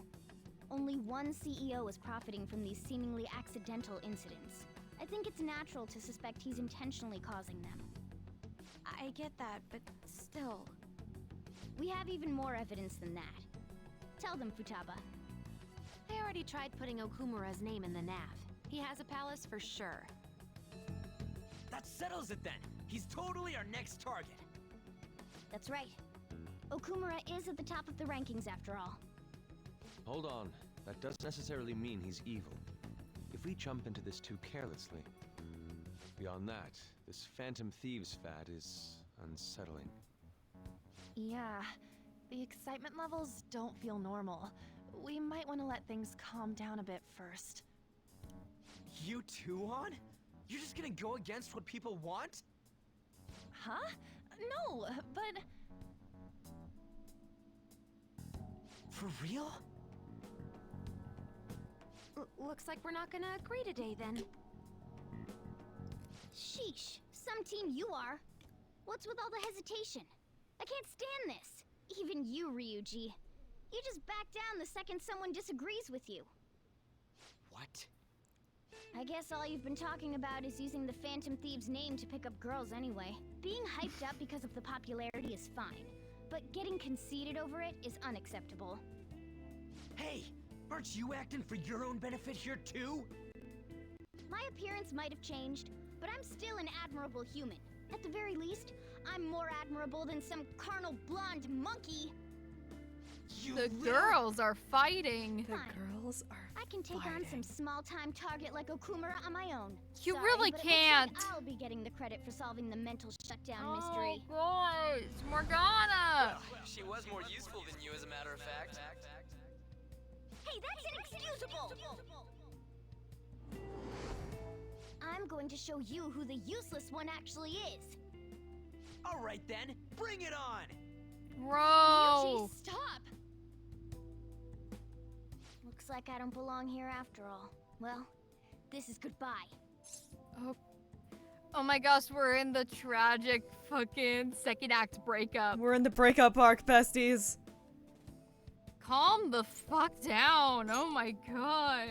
Only one CEO is profiting from these seemingly accidental incidents. I think it's natural to suspect he's intentionally causing them. I get that, but still. We have even more evidence than that. Tell them, Futaba. They already tried putting Okumura's name in the nav. He has a palace for sure. That settles it then. He's totally our next target. That's right. Okumura is at the top of the rankings after all. Hold on. That doesn't necessarily mean he's evil. If we jump into this too carelessly. Beyond that, this Phantom Thieves fad is unsettling. Yeah, the excitement levels don't feel normal. We might want to let things calm down a bit first. You too, On? You're just gonna go against what people want? Huh? No, but... For real? Looks like we're not gonna agree today, then. Sheesh, some team you are. What's with all the hesitation? I can't stand this. Even you, Ryuji. You just back down the second someone disagrees with you. What? I guess all you've been talking about is using the Phantom Thieves' name to pick up girls anyway. Being hyped up because of the popularity is fine, but getting conceited over it is unacceptable. Hey, aren't you acting for your own benefit here too? My appearance might have changed, but I'm still an admirable human. At the very least, I'm more admirable than some carnal blonde monkey. The girls are fighting. The girls are I can take on some small-time target like Okumura on my own. You Sorry, really but it can't. looks like I'll be getting the credit for solving the mental shutdown mystery. Oh, gosh, Morgana. She was more useful than you, as a matter of fact. Hey, that's inexcusable! I'm going to show you who the useless one actually is. All right then, bring it on! Bro! Ryuji, stop! Looks like I don't belong here after all. Well, this is goodbye. Oh my gosh, we're in the tragic fucking second act breakup. We're in the breakup arc, besties. Calm the fuck down. Oh my gosh.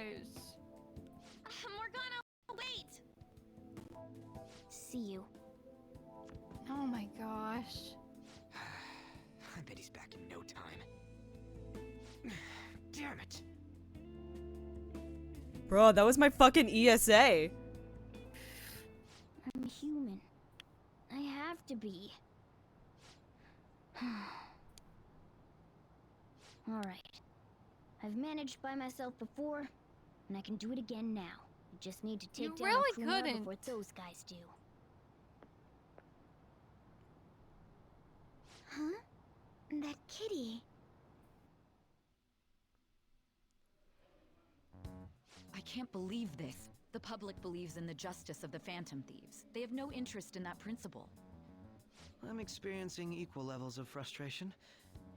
Morgana, wait! See you. Oh my gosh. I bet he's back in no time. Damn it. Bro, that was my fucking ESA. I'm human. I have to be. Alright. I've managed by myself before, and I can do it again now. I just need to take down really Okumura couldn't. before those guys do. Huh? That kitty. I can't believe this. The public believes in the justice of the Phantom Thieves. They have no interest in that principle. I'm experiencing equal levels of frustration.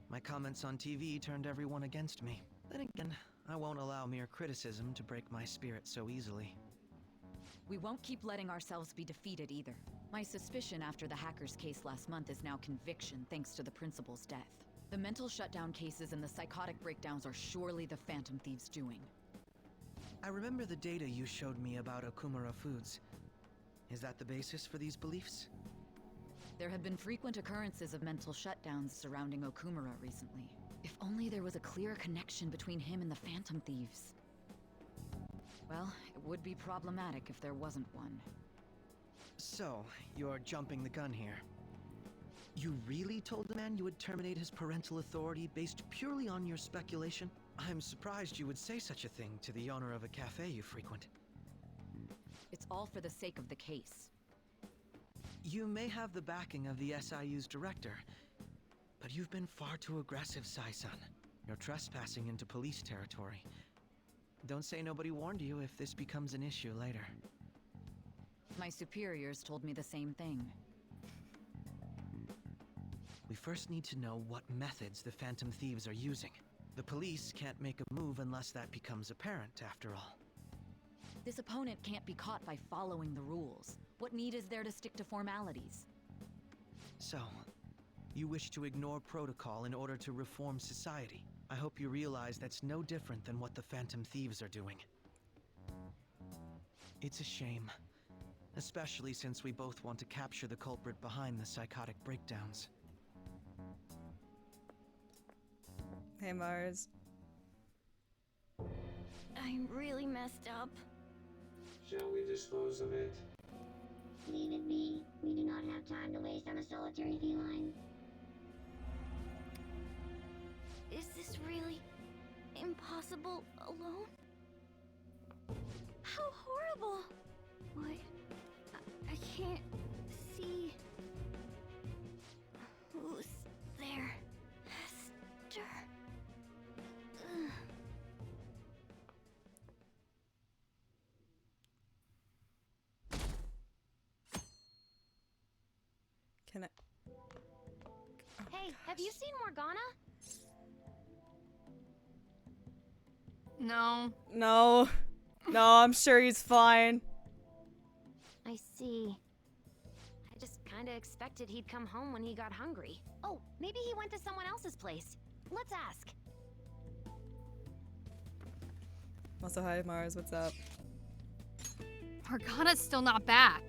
My comments on TV turned everyone against me. Then again, I won't allow mere criticism to break my spirit so easily. We won't keep letting ourselves be defeated either. My suspicion after the hackers case last month is now conviction thanks to the principal's death. The mental shutdown cases and the psychotic breakdowns are surely the Phantom Thieves' doing. I remember the data you showed me about Okumura foods. Is that the basis for these beliefs? There have been frequent occurrences of mental shutdowns surrounding Okumura recently. If only there was a clear connection between him and the Phantom Thieves. Well, it would be problematic if there wasn't one. So, you're jumping the gun here. You really told the man you would terminate his parental authority based purely on your speculation? I'm surprised you would say such a thing to the owner of a cafe you frequent. It's all for the sake of the case. You may have the backing of the SIU's director, but you've been far too aggressive, Sai-san. You're trespassing into police territory. Don't say nobody warned you if this becomes an issue later. My superiors told me the same thing. We first need to know what methods the Phantom Thieves are using. The police can't make a move unless that becomes apparent, after all. This opponent can't be caught by following the rules. What need is there to stick to formalities? So, you wish to ignore protocol in order to reform society. I hope you realize that's no different than what the Phantom Thieves are doing. It's a shame. Especially since we both want to capture the culprit behind the psychotic breakdowns. Hey, Mars. I'm really messed up. Shall we dispose of it? Leave it be. We do not have time to waste on a solitary feline. Is this really impossible alone? How horrible! What? I can't see. Who's there? Hester. Ugh. Can I? Hey, have you seen Morgana? No. No. No, I'm sure he's fine. I see. I just kinda expected he'd come home when he got hungry. Oh, maybe he went to someone else's place. Let's ask. Also, hi, Mars. What's up? Morgana's still not back.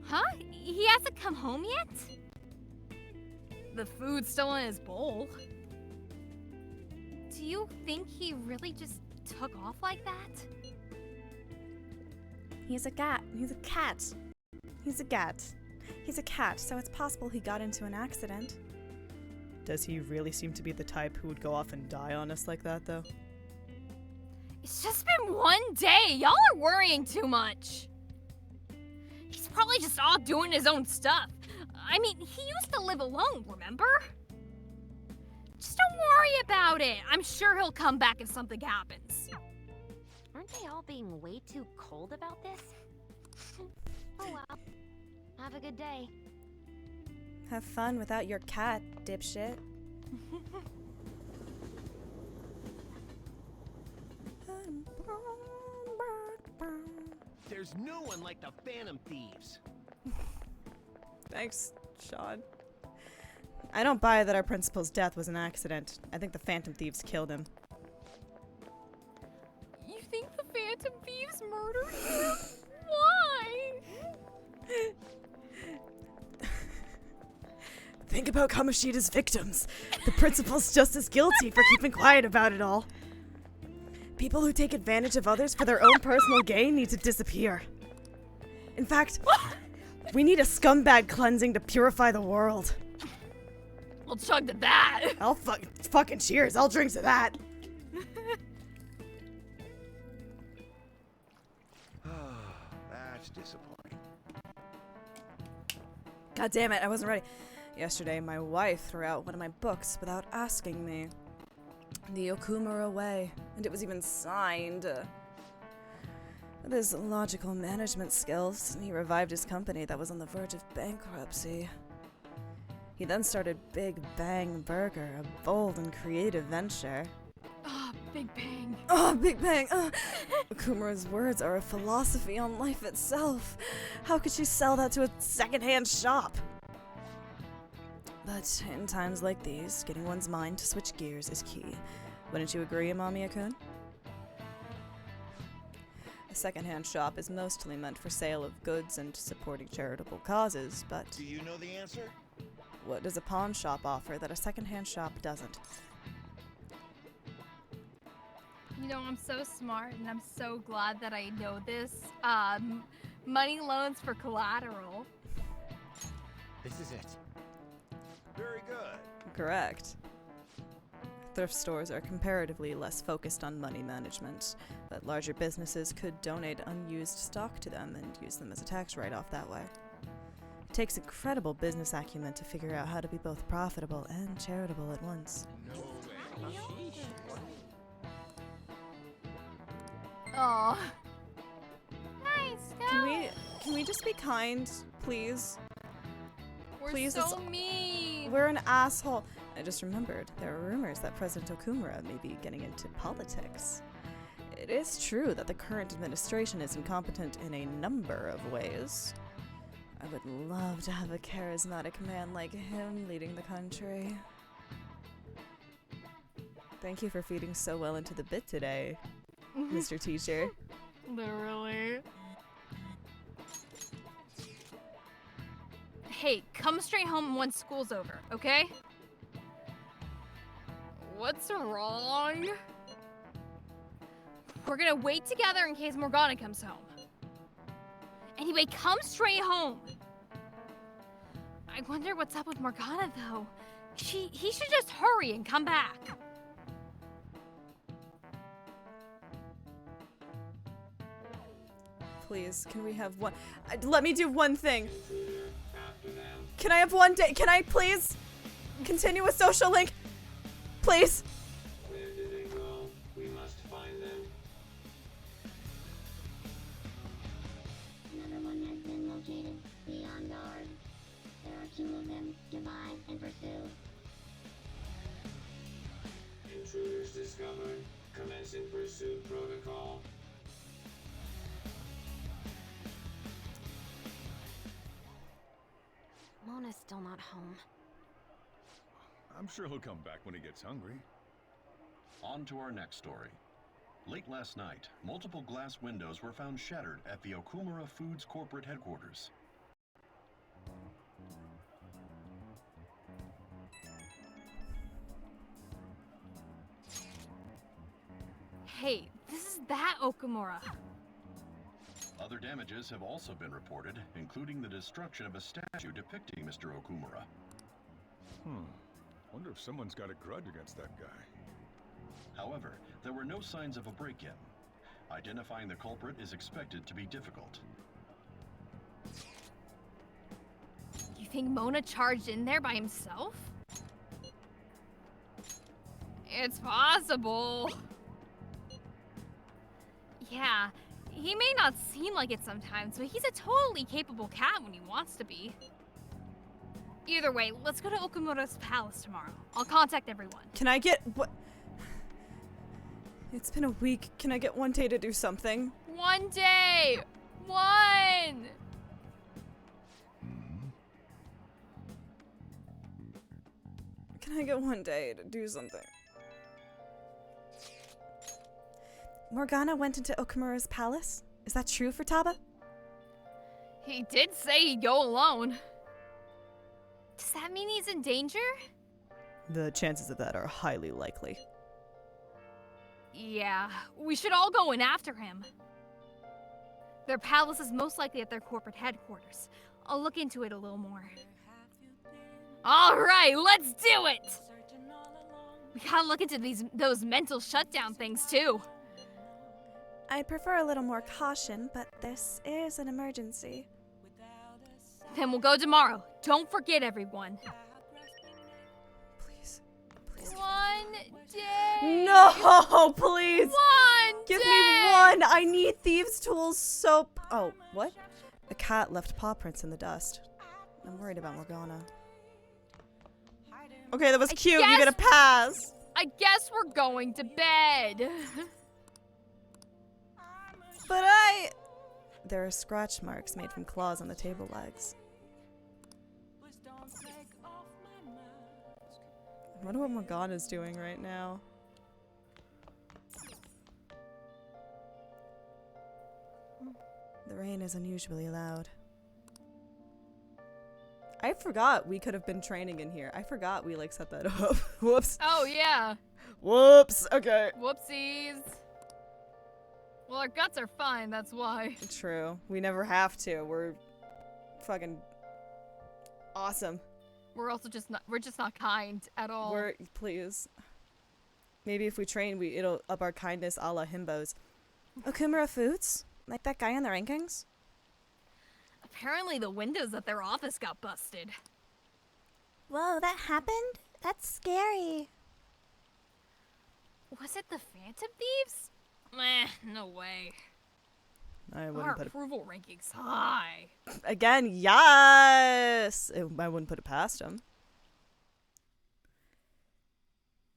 Huh? He hasn't come home yet? The food's still in his bowl. Do you think he really just took off like that? He's a cat. He's a cat. He's a cat. He's a cat, so it's possible he got into an accident. Does he really seem to be the type who would go off and die on us like that, though? It's just been one day. Y'all are worrying too much. He's probably just off doing his own stuff. I mean, he used to live alone, remember? Just don't worry about it. I'm sure he'll come back if something happens. Aren't they all being way too cold about this? Oh well. Have a good day. Have fun without your cat, dipshit. There's no one like the Phantom Thieves. Thanks, Sean. I don't buy that our principal's death was an accident. I think the Phantom Thieves killed him. You think the Phantom Thieves murdered him? Why? Think about Kamoshida's victims. The principal's just as guilty for keeping quiet about it all. People who take advantage of others for their own personal gain need to disappear. In fact, we need a scumbag cleansing to purify the world. I'll chug to that. I'll fucking cheers. I'll drink to that. That's disappointing. God damn it, I wasn't ready. Yesterday, my wife threw out one of my books without asking me. The Okumura Way, and it was even signed. With his logical management skills, he revived his company that was on the verge of bankruptcy. He then started Big Bang Burger, a bold and creative venture. Ah, Big Bang. Oh, Big Bang! Okumura's words are a philosophy on life itself. How could she sell that to a secondhand shop? But in times like these, getting one's mind to switch gears is key. Wouldn't you agree, Amamiya-kun? A secondhand shop is mostly meant for sale of goods and supporting charitable causes, but... Do you know the answer? What does a pawn shop offer that a secondhand shop doesn't? You know, I'm so smart, and I'm so glad that I know this. Money loans for collateral. This is it. Very good. Correct. Thrift stores are comparatively less focused on money management, but larger businesses could donate unused stock to them and use them as a tax write-off that way. It takes incredible business acumen to figure out how to be both profitable and charitable at once. No way. Aw. Nice. Can we just be kind, please? We're Please, so mean. We're an asshole. I just remembered, there are rumors that President Okumura may be getting into politics. It is true that the current administration is incompetent in a number of ways. I would love to have a charismatic man like him leading the country. Thank you for feeding so well into the bit today, Mr. Teacher. Literally. Hey, come straight home once school's over, okay? What's wrong? We're gonna wait together in case Morgana comes home. Anyway, come straight home. I wonder what's up with Morgana, though. He should just hurry and come back. Please, can we have one? Let me do one thing. Can I have one day? Can I please continue with social link? Please. Where did they go? We must find them. Another one has been located. Be on guard. There are 2 of them. Divide and pursue. Intruders discovered. Commencing pursuit protocol. Mona's still not home. I'm sure he'll come back when he gets hungry. On to our next story. Late last night, multiple glass windows were found shattered at the Okumura Foods corporate headquarters. Hey, this is that Okumura. Other damages have also been reported, including the destruction of a statue depicting Mr. Okumura. Wonder if someone's got a grudge against that guy. However, there were no signs of a break-in. Identifying the culprit is expected to be difficult. You think Mona charged in there by himself? It's possible. Yeah, he may not seem like it sometimes, but he's a totally capable cat when he wants to be. Either way, let's go to Okumura's palace tomorrow. I'll contact everyone. Can I get what? It's been a week. Can I get one day to do something? One day! One! Can I get one day to do something? Morgana went into Okumura's palace? Is that true for Taba? He did say he'd go alone. Does that mean he's in danger? The chances of that are highly likely. Yeah, we should all go in after him. Their palace is most likely at their corporate headquarters. I'll look into it a little more. Alright, let's do it! We gotta look into those mental shutdown things too. I'd prefer a little more caution, but this is an emergency. Then we'll go tomorrow. Don't forget, everyone. Please. One day. No, please. One Give day. me one. I need thieves' tools soap. Oh, what? A cat left paw prints in the dust. I'm worried about Morgana. Okay, that was cute. You get a pass. I guess we're going to bed. But there are scratch marks made from claws on the table legs. I wonder what Morgana's doing right now. The rain is unusually loud. I forgot we could have been training in here. I forgot we like set that up. Whoops. Oh, yeah. Whoops. Okay. Whoopsies. Well, our guts are fine, that's why. True. We never have to. We're fucking awesome. We're just not kind at all. Please. Maybe if we train, it'll up our kindness a la himbos. Okumura Foods? Like that guy in the rankings? Apparently the windows at their office got busted. Whoa, that happened? That's scary. Was it the Phantom Thieves? Meh, no way. I Our wouldn't put it. approval ranking's high. Again, yes! I wouldn't put it past him.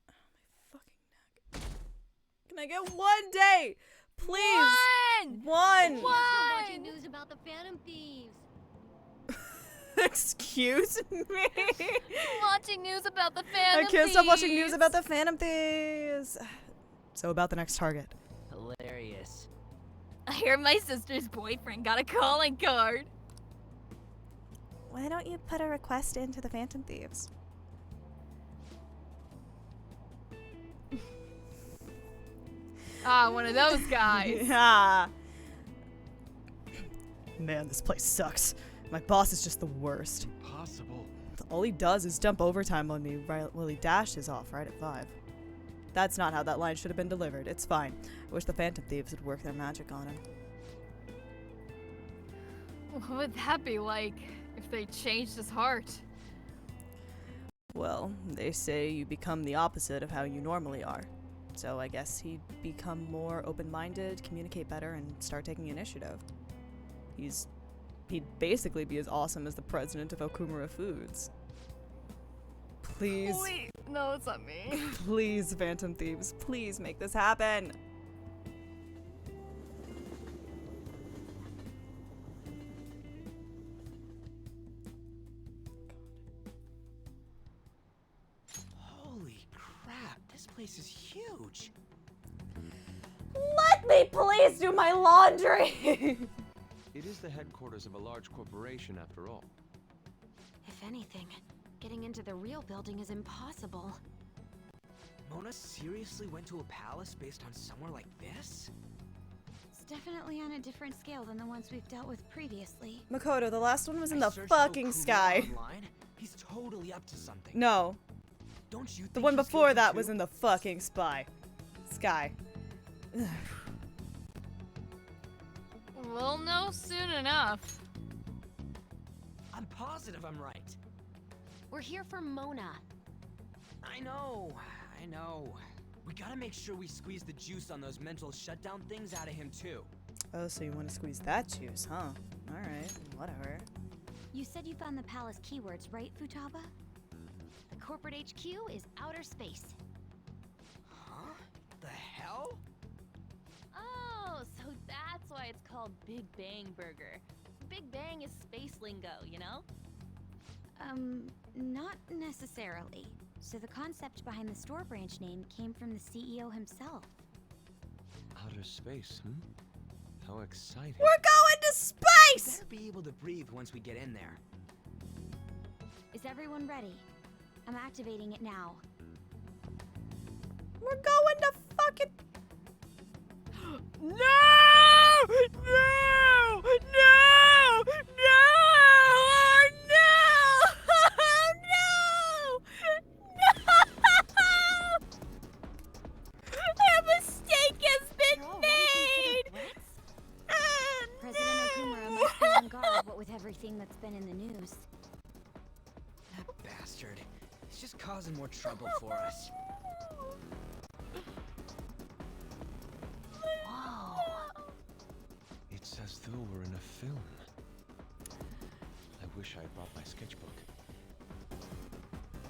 Oh, my fucking neck. Can I get one day? Please! One! Watching news about the Phantom Thieves. Excuse me? Watching news about the Phantom Thieves. I can't stop watching news about the Phantom Thieves. So about the next target. Hilarious. I hear my sister's boyfriend got a calling card. Why don't you put a request into the Phantom Thieves? Ah, one of those guys. Yeah. Man, this place sucks. My boss is just the worst. Impossible. All he does is dump overtime on me while he dashes off right at 5. That's not how that line should have been delivered. It's fine. I wish the Phantom Thieves would work their magic on him. What would that be like if they changed his heart? Well, they say you become the opposite of how you normally are. So I guess he'd become more open-minded, communicate better, and start taking initiative. He'd basically be as awesome as the president of Okumura Foods. Please. Wait, no, it's not me. Please, Phantom Thieves, please make this happen. Holy crap, this place is huge. Let me please do my laundry! It is the headquarters of a large corporation, after all. If anything, getting into the real building is impossible. Mona seriously went to a palace based on somewhere like this? It's definitely on a different scale than the ones we've dealt with previously. Makoto, the last one was in I the searched fucking Okumura sky. Online. He's totally up to something. No. Don't you think The one he's before guilty that too? was in the fucking sky. We'll know soon enough. I'm positive I'm right. We're here for Mona. I know. We gotta make sure we squeeze the juice on those mental shutdown things out of him too. Oh, so you want to squeeze that juice, huh? Alright, whatever. You said you found the palace keywords, right, Futaba? The corporate HQ is outer space. Huh? The hell? Oh, so that's why it's called Big Bang Burger. Big Bang is space lingo, you know? Not necessarily. So the concept behind the store branch name came from the CEO himself. Outer space, How exciting. We're going to space! Better be able to breathe once we get in there. Is everyone ready? I'm activating it now. We're going to fucking... No! No! No! No! Oh, no! No! No! A mistake has been made! President Okumura must be on guard, what with everything everything that's been in the news. That bastard. He's just causing more trouble for us. Whoa. It's as though we're in a film. I wish I brought my sketchbook.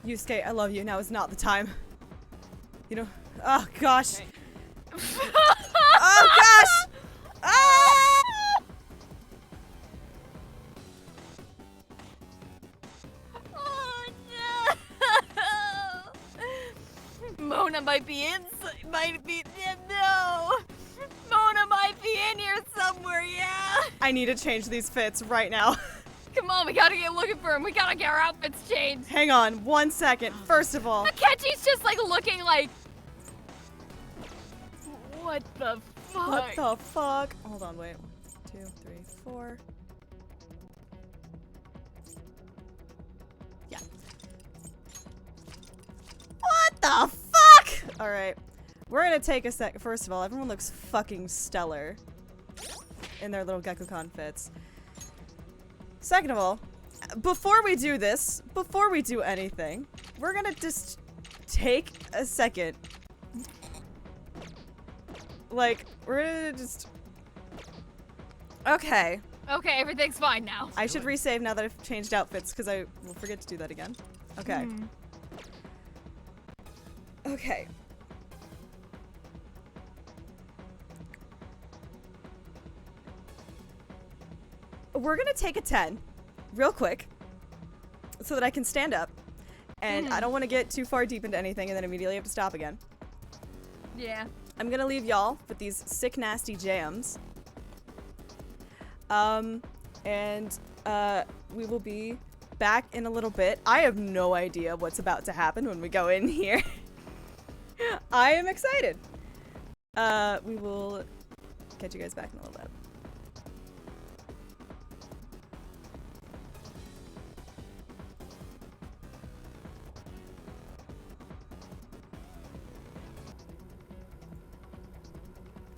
Yusuke, I love you. Now is not the time. You know. Oh gosh. Oh gosh. Ah! Oh no! Mona might be in. No. Mona might be in here somewhere. Yeah. I need to change these fits right now. Come on, we gotta get looking for him. We gotta get our outfits changed. Hang on 1 second. First of all, Akechi's just like looking like. What the fuck? what the fuck? Hold on, wait. 1, 2, 3, 4. Yeah. What the fuck? All right. We're gonna take a sec. First of all, everyone looks fucking stellar in their little Gekko-con fits. Second of all, before we do this, before we do anything, we're gonna just take a second. Like, we're gonna just... Okay. Okay, everything's fine now. I should resave now that I've changed outfits, because I will forget to do that again. Okay. Okay. We're gonna take a 10 real quick so that I can stand up, and I don't want to get too far deep into anything and then immediately have to stop again. Yeah. I'm gonna leave y'all with these sick nasty jams, and we will be back in a little bit. I have no idea what's about to happen when we go in here. I am excited. We will catch you guys back in a little bit.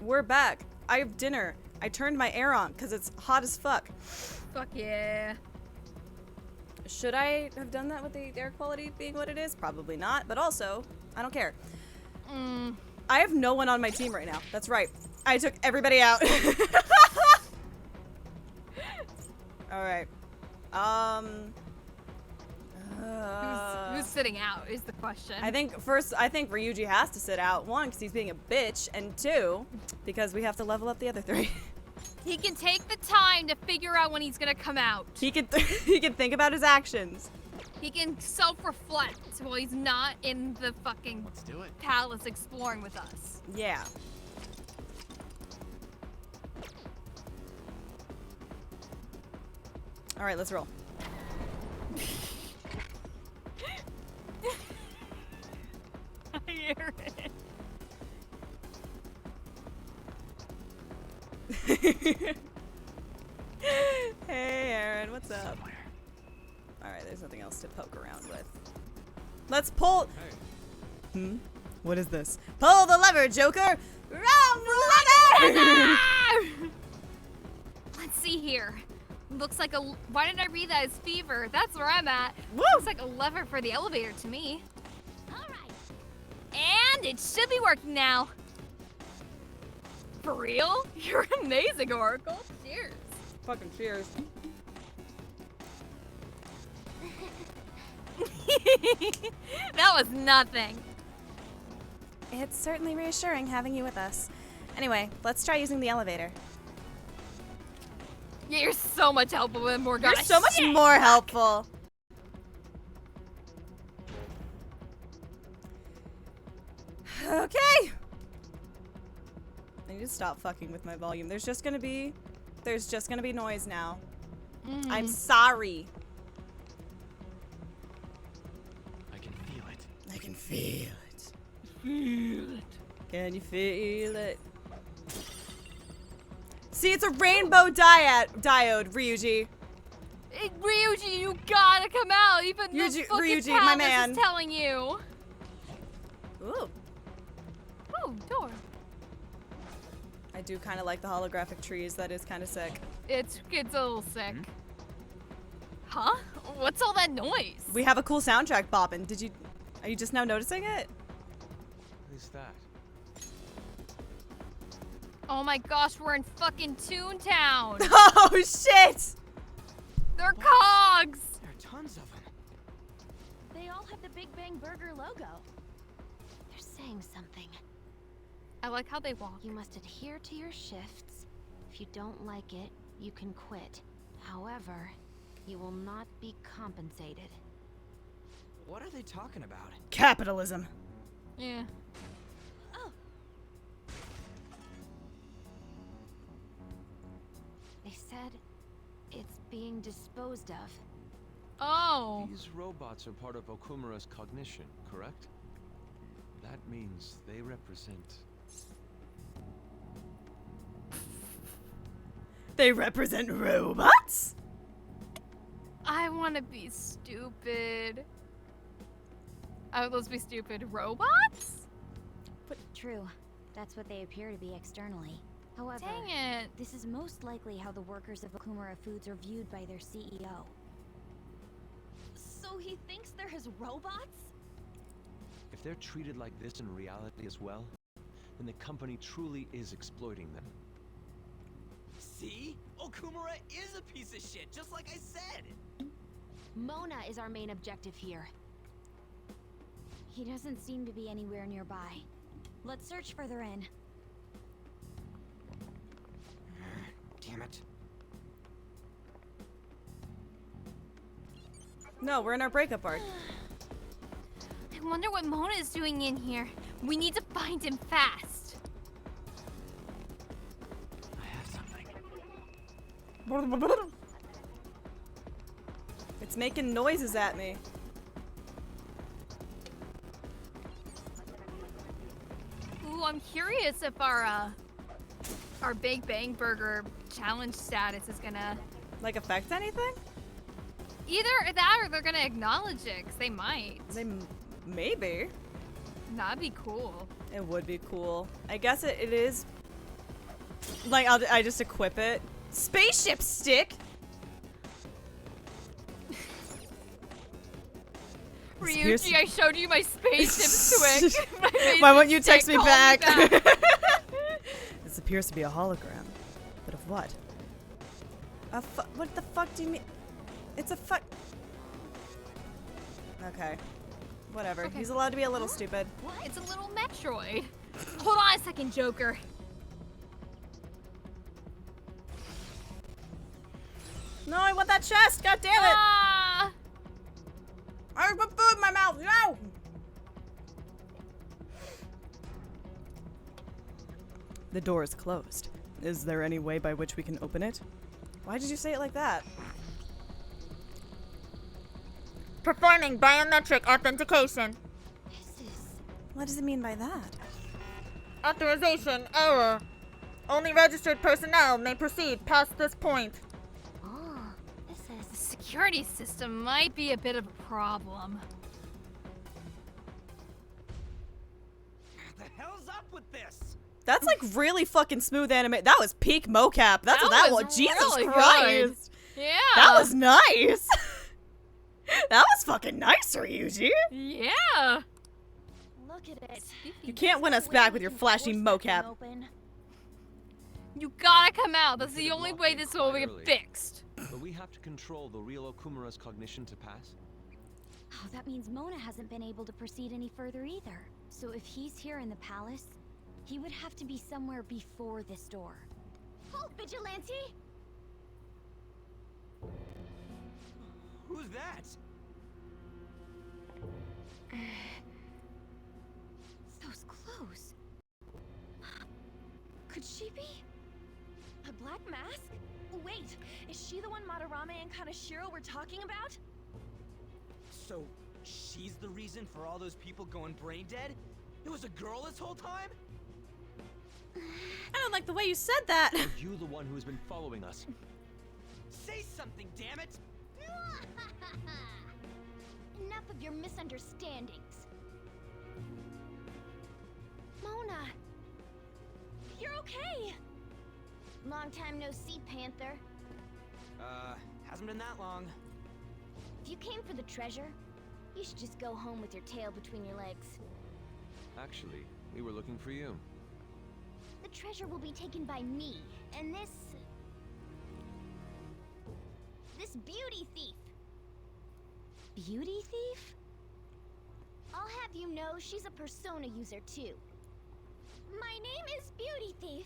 We're back. I have dinner. I turned my air on because it's hot as fuck. Fuck yeah. Should I have done that with the air quality being what it is? Probably not, but also, I don't care. I have no one on my team right now. That's right. I took everybody out. Alright. Who's sitting out is the question. I think Ryuji has to sit out. 1, because he's being a bitch, and 2, because we have to level up the other 3. He can take the time to figure out when he's gonna come out. He can think about his actions. He can self-reflect while he's not in the fucking palace exploring with us. Yeah. All right, let's roll. I hear it. Hey, Aaron, what's up? All right, there's nothing else to poke around with. Let's pull. Hey. What is this? Pull the lever, Joker. Round the lever. Let's see here. Looks like a. Why did I read that as fever? That's where I'm at. Woo! Looks like a lever for the elevator to me. All right. And it should be working now. For real? You're amazing, Oracle. Cheers. Fucking cheers. That was nothing. It's certainly reassuring having you with us. Anyway, let's try using the elevator. Yeah, you're so much helpful with Morgana. You're so much more helpful. Okay. I need to stop fucking with my volume. There's just gonna be noise now. I'm sorry. I can feel it. I can feel it. Feel it. Can you feel it? See, it's a rainbow diode, Ryuji. Ryuji, you gotta come out. Even the fucking Ryuji, my man. is telling you. Ooh. Oh, door. I do kind of like the holographic trees. That is kind of sick. It's a little sick. Huh? What's all that noise? We have a cool soundtrack bopping. Are you just now noticing it? What is that? Oh my gosh, we're in fucking Toontown. Oh shit! They're cogs. There are tons of them. They all have the Big Bang Burger logo. They're saying something. I like how they walk. You must adhere to your shifts. If you don't like it, you can quit. However, you will not be compensated. What are they talking about? Capitalism. Yeah. Oh. They said it's being disposed of. Oh. These robots are part of Okumura's cognition, correct? That means they represent... They represent robots? I want to be stupid. Let's be stupid. Robots? But true. That's what they appear to be externally. However, Dang it. This is most likely how the workers of Okumura Foods are viewed by their CEO. So he thinks they're his robots? If they're treated like this in reality as well, then the company truly is exploiting them. See? Okumura is a piece of shit, just like I said! Mona is our main objective here. He doesn't seem to be anywhere nearby. Let's search further in. Damn it. No, we're in our breakup arc. I wonder what Mona is doing in here. We need to find him fast. I have something. It's making noises at me. Ooh, I'm curious if our Big Bang Burger challenge status is gonna... Like, affect anything? Either that or they're gonna acknowledge it, 'cause they might. Maybe. That'd be cool. It would be cool. I guess it is... Like, I just equip it. Spaceship stick? Ryuji, I showed you my spaceship switch. Why won't you text me back? This appears to be a hologram. But of what? What the fuck do you mean? It's a fuck. Okay. Whatever. Okay. He's allowed to be a little stupid. What? It's a little Metroid. Hold on a second, Joker. No, I want that chest! God damn it! Ah! I put food in my mouth! No! The door is closed. Is there any way by which we can open it? Why did you say it like that? Performing biometric authentication. What does it mean by that? Authorization error. Only registered personnel may proceed past this point. The security system might be a bit of a problem. What the hell's up with this? That's like really fucking smooth anime. That was peak mocap. That's what that was. Jesus really Christ. good. Yeah. That was nice. That was fucking nice, Ryuji. Yeah. Look at it. You can't win us back with your flashy mocap. You gotta come out. That's the only way this will get early. fixed. But we have to control the real Okumura's cognition to pass. Oh, that means Mona hasn't been able to proceed any further either. So if he's here in the palace, he would have to be somewhere before this door. Halt, Vigilante! Who's that? Those clothes. Could she be? A black mask? Wait, is she the one Madarame and Kaneshiro were talking about? So, she's the reason for all those people going brain dead? It was a girl this whole time? I don't like the way you said that. Are you the one who has been following us? Say something, damn it! Enough of your misunderstandings. Mona! You're okay! Long time no see, Panther. Hasn't been that long. If you came for the treasure, you should just go home with your tail between your legs. Actually, we were looking for you. The treasure will be taken by me, and this beauty thief. Beauty thief? I'll have you know she's a persona user too. My name is Beauty Thief.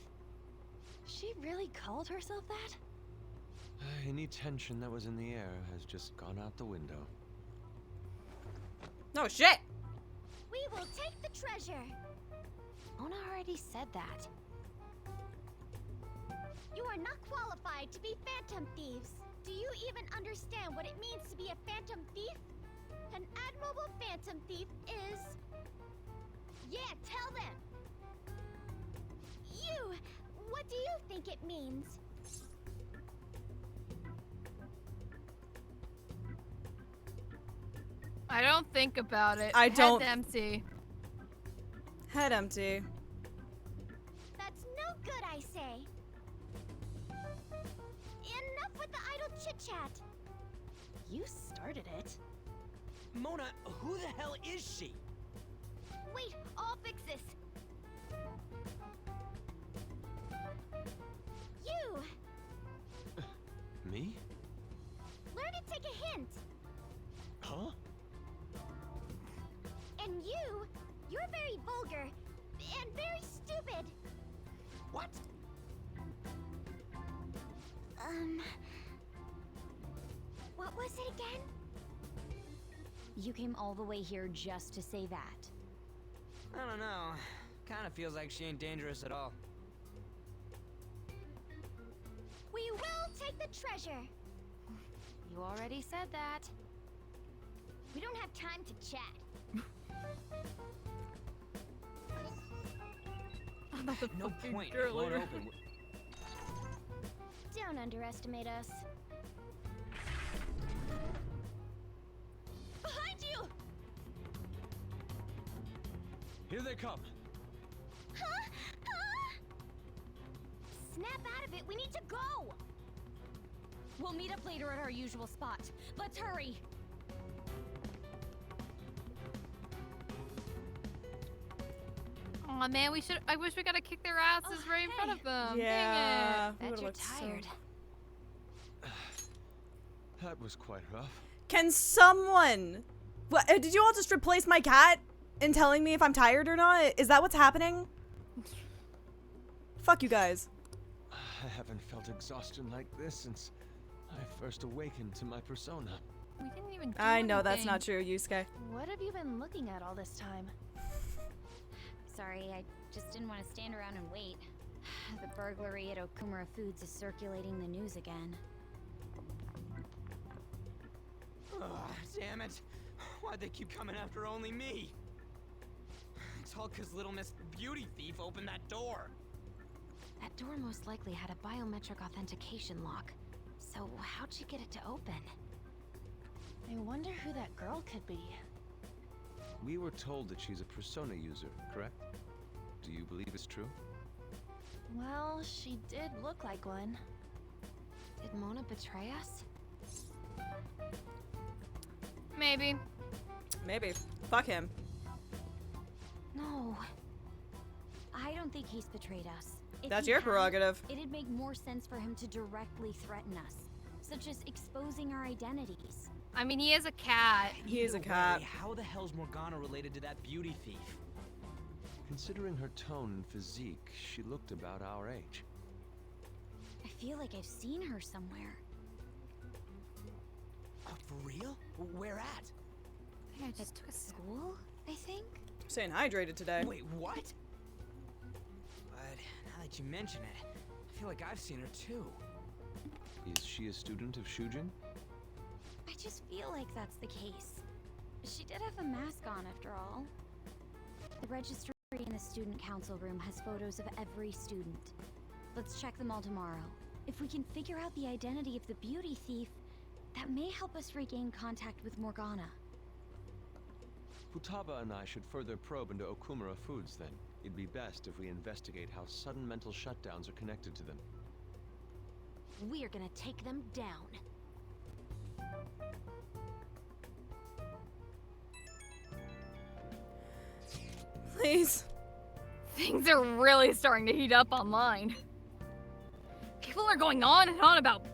She really called herself that? Any tension that was in the air has just gone out the window. No shit! We will take the treasure. Mona already said that. You are not qualified to be phantom thieves. Do you even understand what it means to be a phantom thief? An admirable phantom thief is... Yeah, tell them! You! What do you think it means? I don't think about it. I don't- Head empty. Head empty. That's no good, I say. Enough with the idle chit-chat. You started it. Mona, who the hell is she? Wait, I'll fix this. You! Me? Learn to take a hint. Huh? And you're very vulgar and very stupid. What? What was it again? You came all the way here just to say that. I don't know. Kinda feels like she ain't dangerous at all. We will take the treasure. You already said that. We don't have time to chat. No point. girl Won't over. open. Don't underestimate us. Behind you! Here they come. Huh? Snap out of it. We need to go. We'll meet up later at our usual spot. Let's hurry. Aw, man, I wish we gotta kick their asses right in front of them. Yeah. Dang it. Bet you're tired. That was quite rough. Can someone... What, did you all just replace my cat in telling me if I'm tired or not? Is that what's happening? Fuck you guys. I haven't felt exhaustion like this since I first awakened to my persona. We didn't even do I know that's anything. not true, Yusuke. What have you been looking at all this time? Sorry, I just didn't want to stand around and wait. The burglary at Okumura Foods is circulating the news again. Ugh, damn it. Why'd they keep coming after only me? It's all because little Miss Beauty Thief opened that door. That door most likely had a biometric authentication lock. So how'd you get it to open? I wonder who that girl could be. We were told that she's a persona user, correct? Do you believe it's true? Well, she did look like one. Did Mona betray us? Maybe. Maybe. Fuck him. No. I don't think he's betrayed us. If That's he your had, prerogative. It'd make more sense for him to directly threaten us, such as exposing our identities. I mean, he is a cat. He is a Either cat. way, how the hell's Morgana related to that beauty thief? Considering her tone and physique, she looked about our age. I feel like I've seen her somewhere. Oh, for real? Where at? I think I just took a sip. School, I think? Staying hydrated today. Wait, what? But now that you mention it, I feel like I've seen her too. Is she a student of Shujin? I just feel like that's the case. She did have a mask on after all. The registry in the student council room has photos of every student. Let's check them all tomorrow. If we can figure out the identity of the beauty thief, that may help us regain contact with Morgana. Futaba and I should further probe into Okumura Foods then. It'd be best if we investigate how sudden mental shutdowns are connected to them. We're gonna take them down. Please. Things are really starting to heat up online. People are going on and on about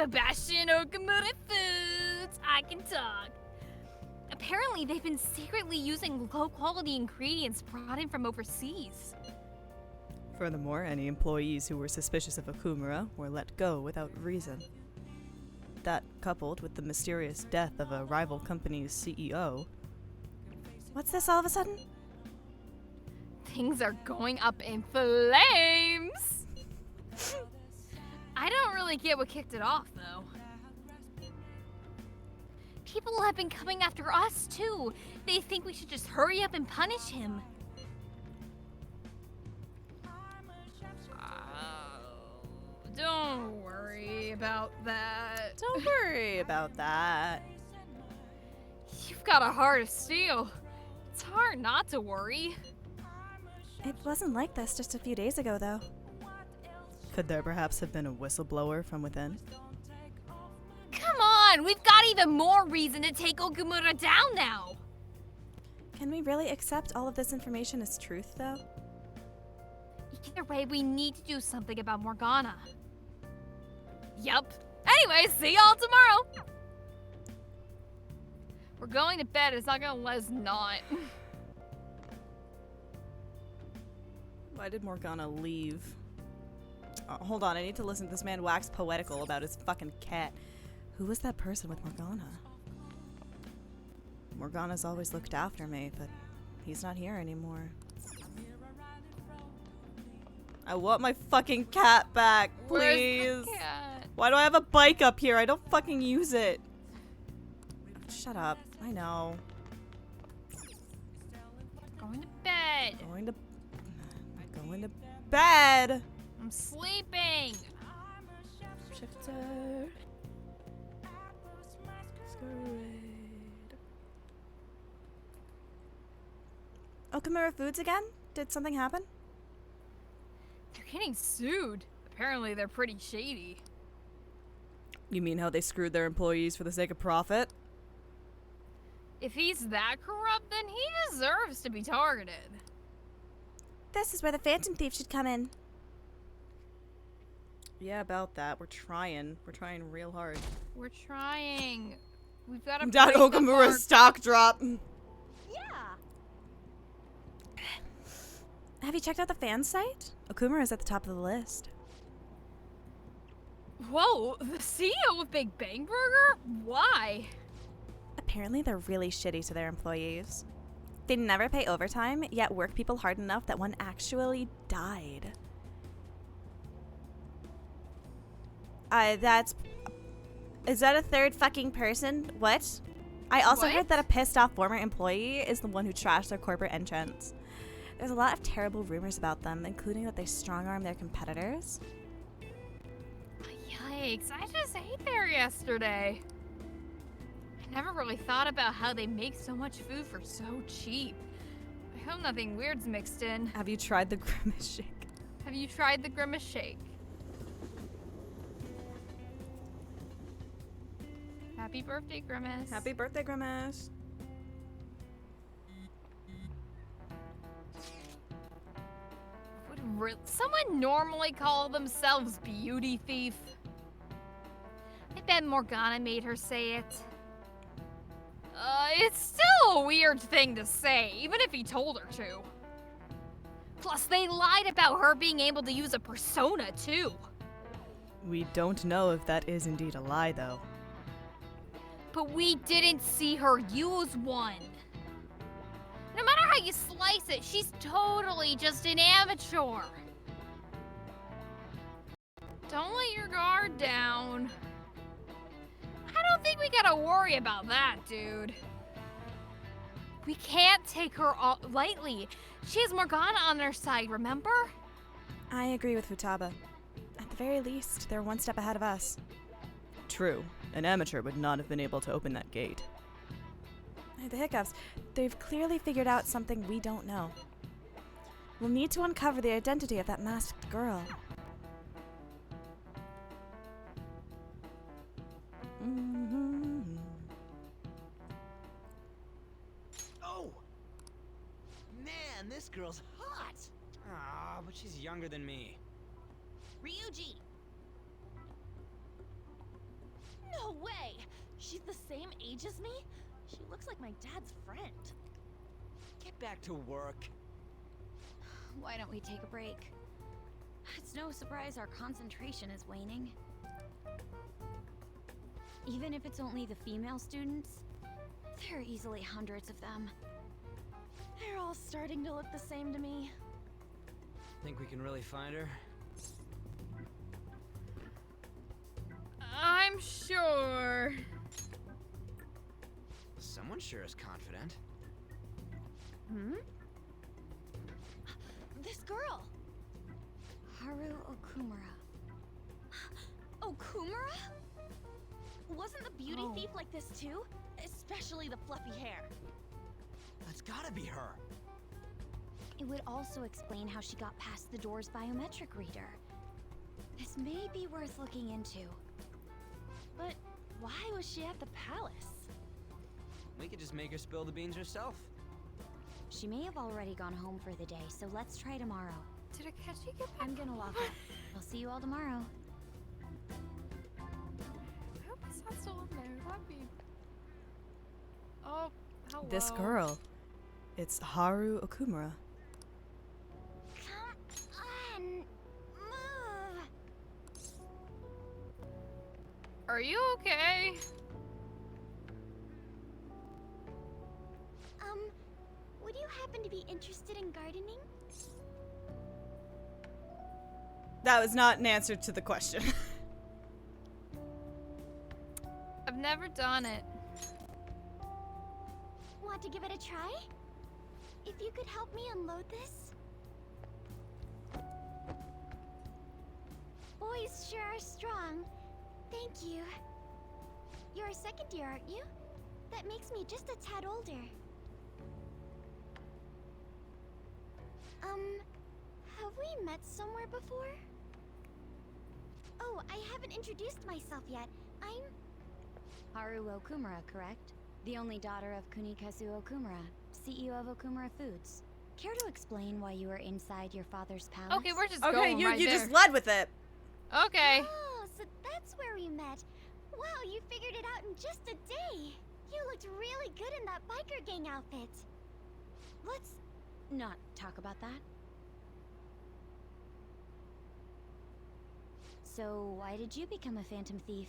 Bastion Okamura foods. I can talk. Apparently, they've been secretly using low-quality ingredients brought in from overseas. Furthermore, any employees who were suspicious of Okumura were let go without reason. That, coupled with the mysterious death of a rival company's CEO. What's this all of a sudden? Things are going up in flames. I don't really get what kicked it off, though. People have been coming after us, too. They think we should just hurry up and punish him. Don't worry about that. Don't worry about that. You've got a heart of steel. It's hard not to worry. It wasn't like this just a few days ago, though. Could there perhaps have been a whistleblower from within? Come on, we've got even more reason to take Okumura down now. Can we really accept all of this information as truth, though? Either way, we need to do something about Morgana. Yup. Anyway, see y'all tomorrow. We're going to bed. It's not gonna let us not. Why did Morgana leave? Hold on, I need to listen to this man wax poetical about his fucking cat. Who was that person with Morgana? Morgana's always looked after me, but he's not here anymore. I want my fucking cat back, please. Where's the cat? Why do I have a bike up here? I don't fucking use it. Shut up. I know. Going to bed. Going to bed. I'm sleeping. Shifter. Okumura Foods again? Did something happen? They're getting sued. Apparently they're pretty shady. You mean how they screwed their employees for the sake of profit? If he's that corrupt, then he deserves to be targeted. This is where the Phantom Thief should come in. Yeah, about that. We're trying. We're trying real hard. We're trying. We've got to That Okumura stock drop. Have you checked out the fan site? Okumura is at the top of the list. Whoa, the CEO of Big Bang Burger? Why? Apparently they're really shitty to their employees. They never pay overtime, yet work people hard enough that one actually died. Is that a third fucking person? What? I also heard that a pissed off former employee is the one who trashed their corporate entrance. There's a lot of terrible rumors about them, including that they strong-arm their competitors. Yikes, I just ate there yesterday. I never really thought about how they make so much food for so cheap. I hope nothing weird's mixed in. Have you tried the Grimace Shake? Have you tried the Grimace Shake? Happy birthday, Grimace. Happy birthday, Grimace. Would someone normally call themselves Beauty Thief? I bet Morgana made her say it. It's still a weird thing to say, even if he told her to. Plus, they lied about her being able to use a persona, too. We don't know if that is indeed a lie, though. But we didn't see her use one. No matter how you slice it, she's totally just an amateur. Don't let your guard down. I don't think we gotta worry about that, dude. We can't take her lightly. She has Morgana on her side, remember? I agree with Futaba. At the very least, they're one step ahead of us. True. An amateur would not have been able to open that gate. The hiccups. They've clearly figured out something we don't know. We'll need to uncover the identity of that masked girl. Oh! This girl's hot! Ah, but she's younger than me. Ryuji! No way! She's the same age as me? She looks like my dad's friend. Get back to work. Why don't we take a break? It's no surprise our concentration is waning. Even if it's only the female students, there are easily hundreds of them. They're all starting to look the same to me. Think we can really find her? I'm sure. Someone sure is confident. Hmm? This girl! Haru Okumura. Okumura? Wasn't the beauty thief like this too? Especially the fluffy hair. That's gotta be her. It would also explain how she got past the door's biometric reader. This may be worth looking into. But why was she at the palace? We could just make her spill the beans herself. She may have already gone home for the day, so let's try tomorrow. Did Akechi get back? I'm gonna lock up. I'll see you all tomorrow. I hope he's not still in there. That'd be... Oh, hello. This girl. It's Haru Okumura. Come on, move. Are you okay? Would you happen to be interested in gardening? That was not an answer to the question. I've never done it. Want to give it a try? If you could help me unload this? Boys sure are strong. Thank you. You're a second year, aren't you? That makes me just a tad older. Have we met somewhere before? Oh, I haven't introduced myself yet. I'm... Haru Okumura, correct? The only daughter of Kunikazu Okumura, CEO of Okumura Foods. Care to explain why you were inside your father's palace? Okay, we're just Okay, going you right you there. just led with it. Okay. Oh, so that's where we met. Wow, you figured it out in just a day. You looked really good in that biker gang outfit. Let's not talk about that. So, why did you become a phantom thief?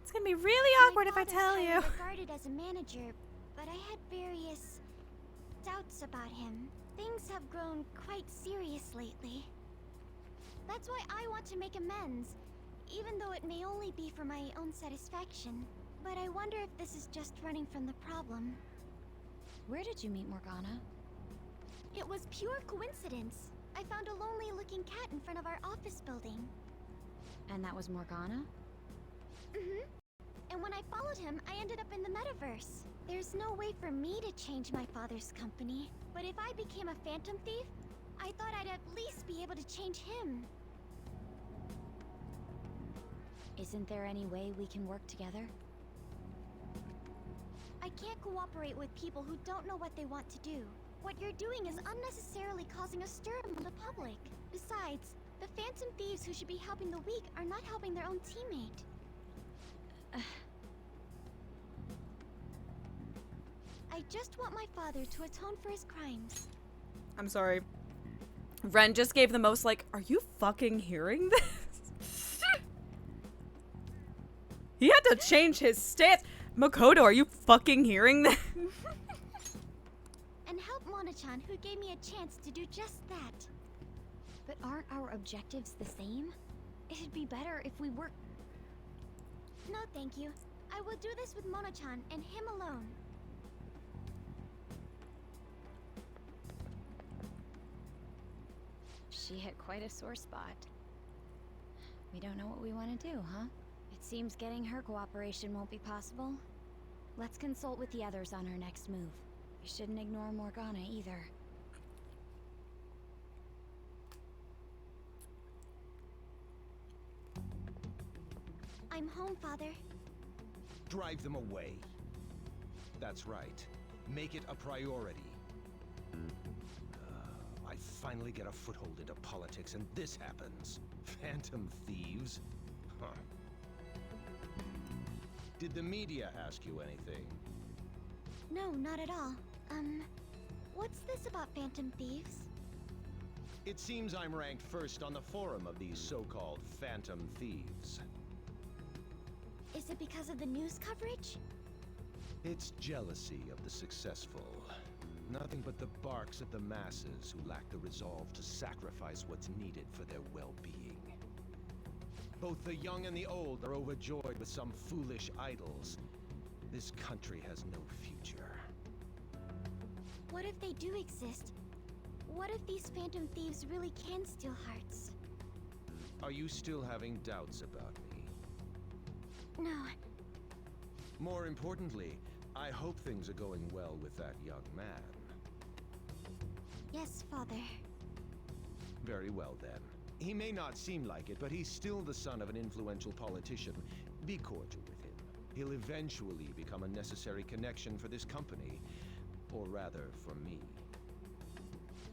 It's gonna be really awkward if I tell you. Regarded as a manager, but I had various doubts about him. Things have grown quite serious lately. That's why I want to make amends, even though it may only be for my own satisfaction. But I wonder if this is just running from the problem. Where did you meet Morgana? It was pure coincidence. I found a lonely-looking cat in front of our office building. And that was Morgana? Mm-hmm. And when I followed him, I ended up in the metaverse. There's no way for me to change my father's company. But if I became a phantom thief, I thought I'd at least be able to change him. Isn't there any way we can work together? I can't cooperate with people who don't know what they want to do. What you're doing is unnecessarily causing a stir among the public. Besides, the phantom thieves who should be helping the weak are not helping their own teammate. I just want my father to atone for his crimes. I'm sorry. Ren just gave the most like, are you fucking hearing this? He had to change his stance. Makoto, are you fucking hearing this? And help Mona-chan, who gave me a chance to do just that. But aren't our objectives the same? It'd be better if we work. No, thank you. I will do this with Mona-chan and him alone. She hit quite a sore spot. We don't know what we want to do, huh? It seems getting her cooperation won't be possible. Let's consult with the others on our next move. We shouldn't ignore Morgana either. I'm home, Father. Drive them away. That's right. Make it a priority. I finally get a foothold into politics, and this happens. Phantom thieves? Huh. Did the media ask you anything? No, not at all. What's this about phantom thieves? It seems I'm ranked first on the forum of these so-called phantom thieves. Is it because of the news coverage? It's jealousy of the successful. Nothing but the barks of the masses who lack the resolve to sacrifice what's needed for their well-being. Both the young and the old are overjoyed with some foolish idols. This country has no future. What if they do exist? What if these phantom thieves really can steal hearts? Are you still having doubts about me? No. More importantly, I hope things are going well with that young man. Yes, Father. Very well then. He may not seem like it, but he's still the son of an influential politician. Be cordial with him. He'll eventually become a necessary connection for this company. Or rather, for me.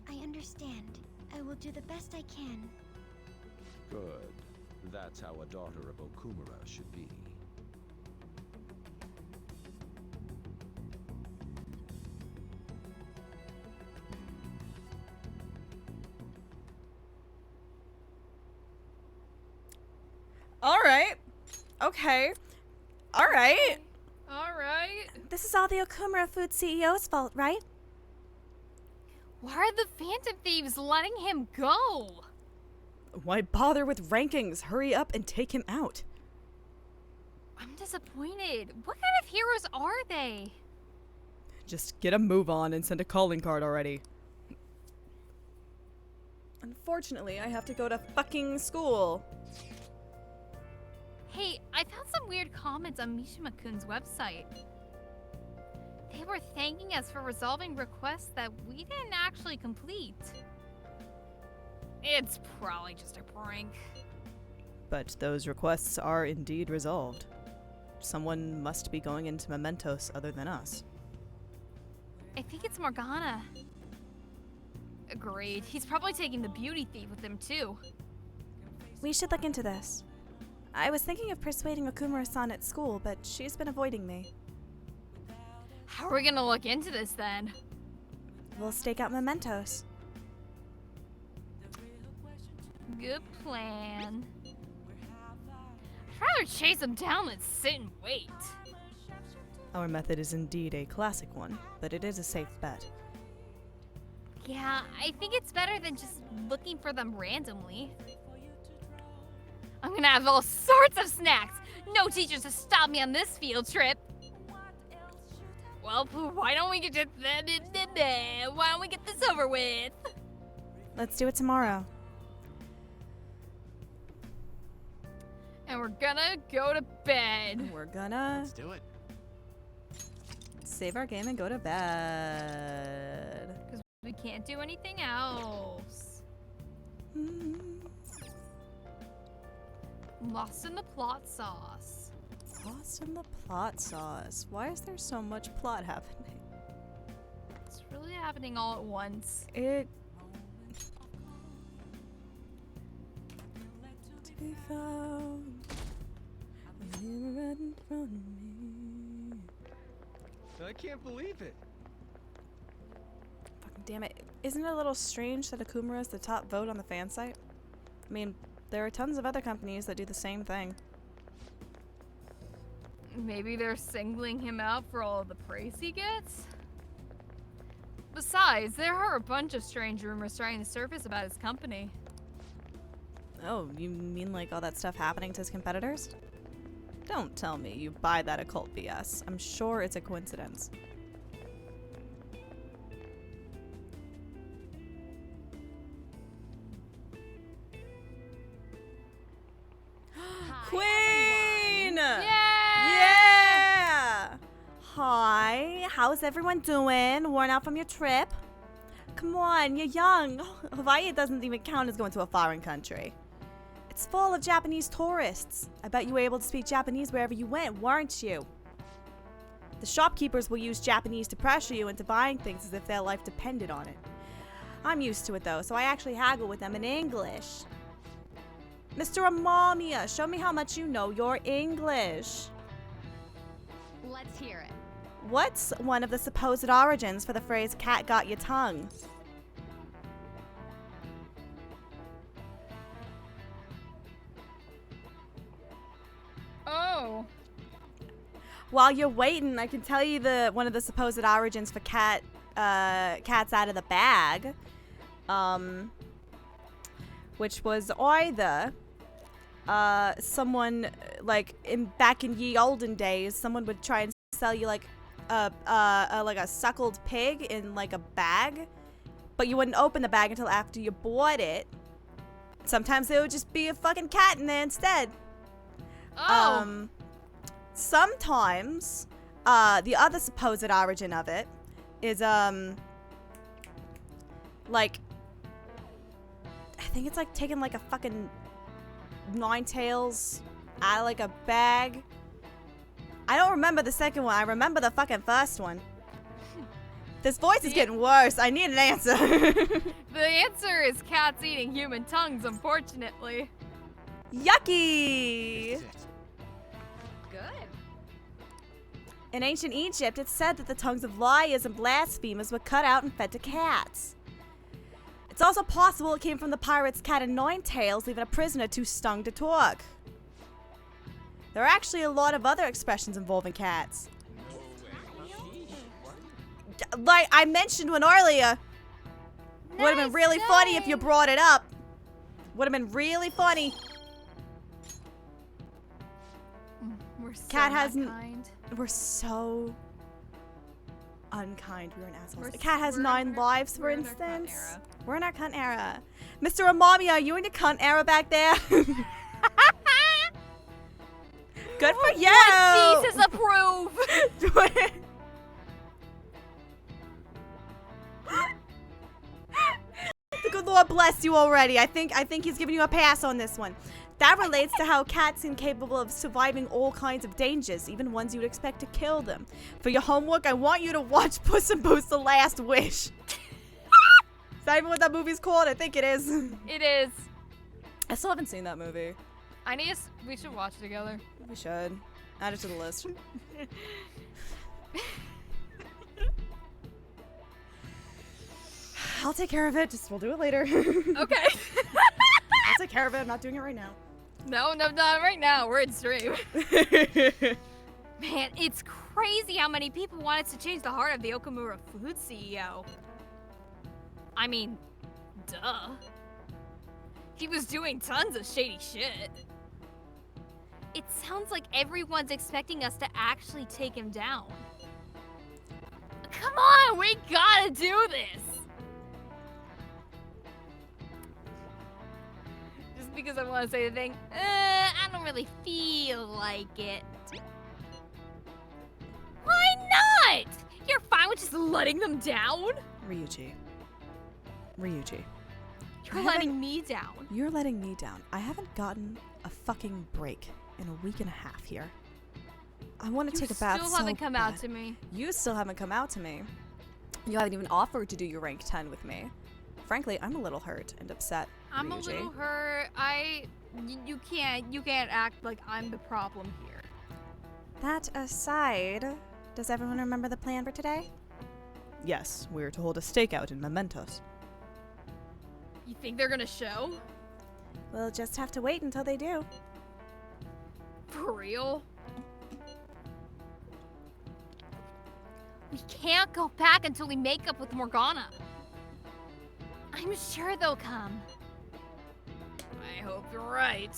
I understand. I will do the best I can. Good. That's how a daughter of Okumura should be. All right. Okay. All right. All right. This is all the Okumura Food CEO's fault, right? Why are the phantom thieves letting him go? Why bother with rankings? Hurry up and take him out. I'm disappointed. What kind of heroes are they? Just get a move on and send a calling card already. Unfortunately, I have to go to fucking school. Hey, I found some weird comments on Mishima-kun's website. They were thanking us for resolving requests that we didn't actually complete. It's probably just a prank. But those requests are indeed resolved. Someone must be going into Mementos other than us. I think it's Morgana. Agreed. He's probably taking the beauty thief with him too. We should look into this. I was thinking of persuading Okumura-san at school, but she's been avoiding me. How are we gonna look into this then? We'll stake out Mementos. Good plan. I'd rather chase him down than sit and wait. Our method is indeed a classic one, but it is a safe bet. Yeah, I think it's better than just looking for them randomly. I'm gonna have all sorts of snacks. No teachers to stop me on this field trip. Well, why don't we get this over with? Let's do it tomorrow. And we're gonna go to bed. We're gonna... Let's do it. Save our game and go to bed. Because we can't do anything else. Lost in the plot sauce. Lost in the plot sauce. Why is there so much plot happening? It's really happening all at once. It... To be found. You were right in front of me. I can't believe it. Fucking damn it. Isn't it a little strange that Okumura is the top vote on the fan site? I mean, there are tons of other companies that do the same thing. Maybe they're singling him out for all of the praise he gets? Besides, there are a bunch of strange rumors starting to surface about his company. Oh, you mean like all that stuff happening to his competitors? Don't tell me you buy that occult BS. I'm sure it's a coincidence. Queen! Yeah! Hi, how's everyone doing? Worn out from your trip? Come on, you're young. Hawaii doesn't even count as going to a foreign country. It's full of Japanese tourists. I bet you were able to speak Japanese wherever you went, weren't you? The shopkeepers will use Japanese to pressure you into buying things as if their life depended on it. I'm used to it though, so I actually haggle with them in English. Mr. Amamiya, show me how much you know your English. Let's hear it. What's one of the supposed origins for the phrase "cat got your tongue"? Oh. While you're waiting, I can tell you one of the supposed origins for cats out of the bag, which was either someone like back in ye olden days, someone would try and sell you like a suckled pig in like a bag, but you wouldn't open the bag until after you bought it. Sometimes there would just be a fucking cat in there instead. Oh. Sometimes, the other supposed origin of it is, like, I think it's like taking like a fucking nine tails out of like a bag. I don't remember the second one. I remember the fucking first one. This voice is getting worse. I need an answer. The answer is cats eating human tongues, unfortunately. Yucky! Good. In ancient Egypt, it's said that the tongues of liars and blasphemers were cut out and fed to cats. It's also possible it came from the pirate's cat and nine tails, leaving a prisoner too stung to talk. There are actually a lot of other expressions involving cats. Like I mentioned one earlier. Would have been really funny if you brought it up. Would have been really funny. We're so Cat has unkind. We're so unkind. We're an asshole. We're A cat has 9 lives, for we're in our cunt instance. era. We're in our cunt era. Mr. Amami, are you in the cunt era back there? Good for you. What Jesus approve? The good Lord bless you already. I think he's giving you a pass on this one. That relates to how cats are incapable of surviving all kinds of dangers, even ones you'd expect to kill them. For your homework, I want you to watch Puss in Boots: The Last Wish. Is that even what that movie's called? I think it is. It is. I still haven't seen that movie. We should watch it together. We should. Add it to the list. I'll take care of it. Just we'll do it later. Okay. I'll take care of it. I'm not doing it right now. No, not right now. We're in stream. Man, it's crazy how many people wanted to change the heart of the Okumura Food CEO. I mean, duh. He was doing tons of shady shit. It sounds like everyone's expecting us to actually take him down. Come on, we gotta do this! Just because I want to say the thing, I don't really feel like it. Why not? You're fine with just letting them down? Ryuji. You're letting me down. You're letting me down. I haven't gotten a fucking break in a week and a half here. I want to take a bath. You so still haven't come bad. out to me. You still haven't come out to me. You haven't even offered to do your rank 10 with me. Frankly, I'm a little hurt and upset. I'm a Ryuji. little hurt. You can't act like I'm the problem here. That aside, does everyone remember the plan for today? Yes, we're to hold a stakeout in Mementos. You think they're gonna show? We'll just have to wait until they do. For real? We can't go back until we make up with Morgana. I'm sure they'll come. I hope you're right.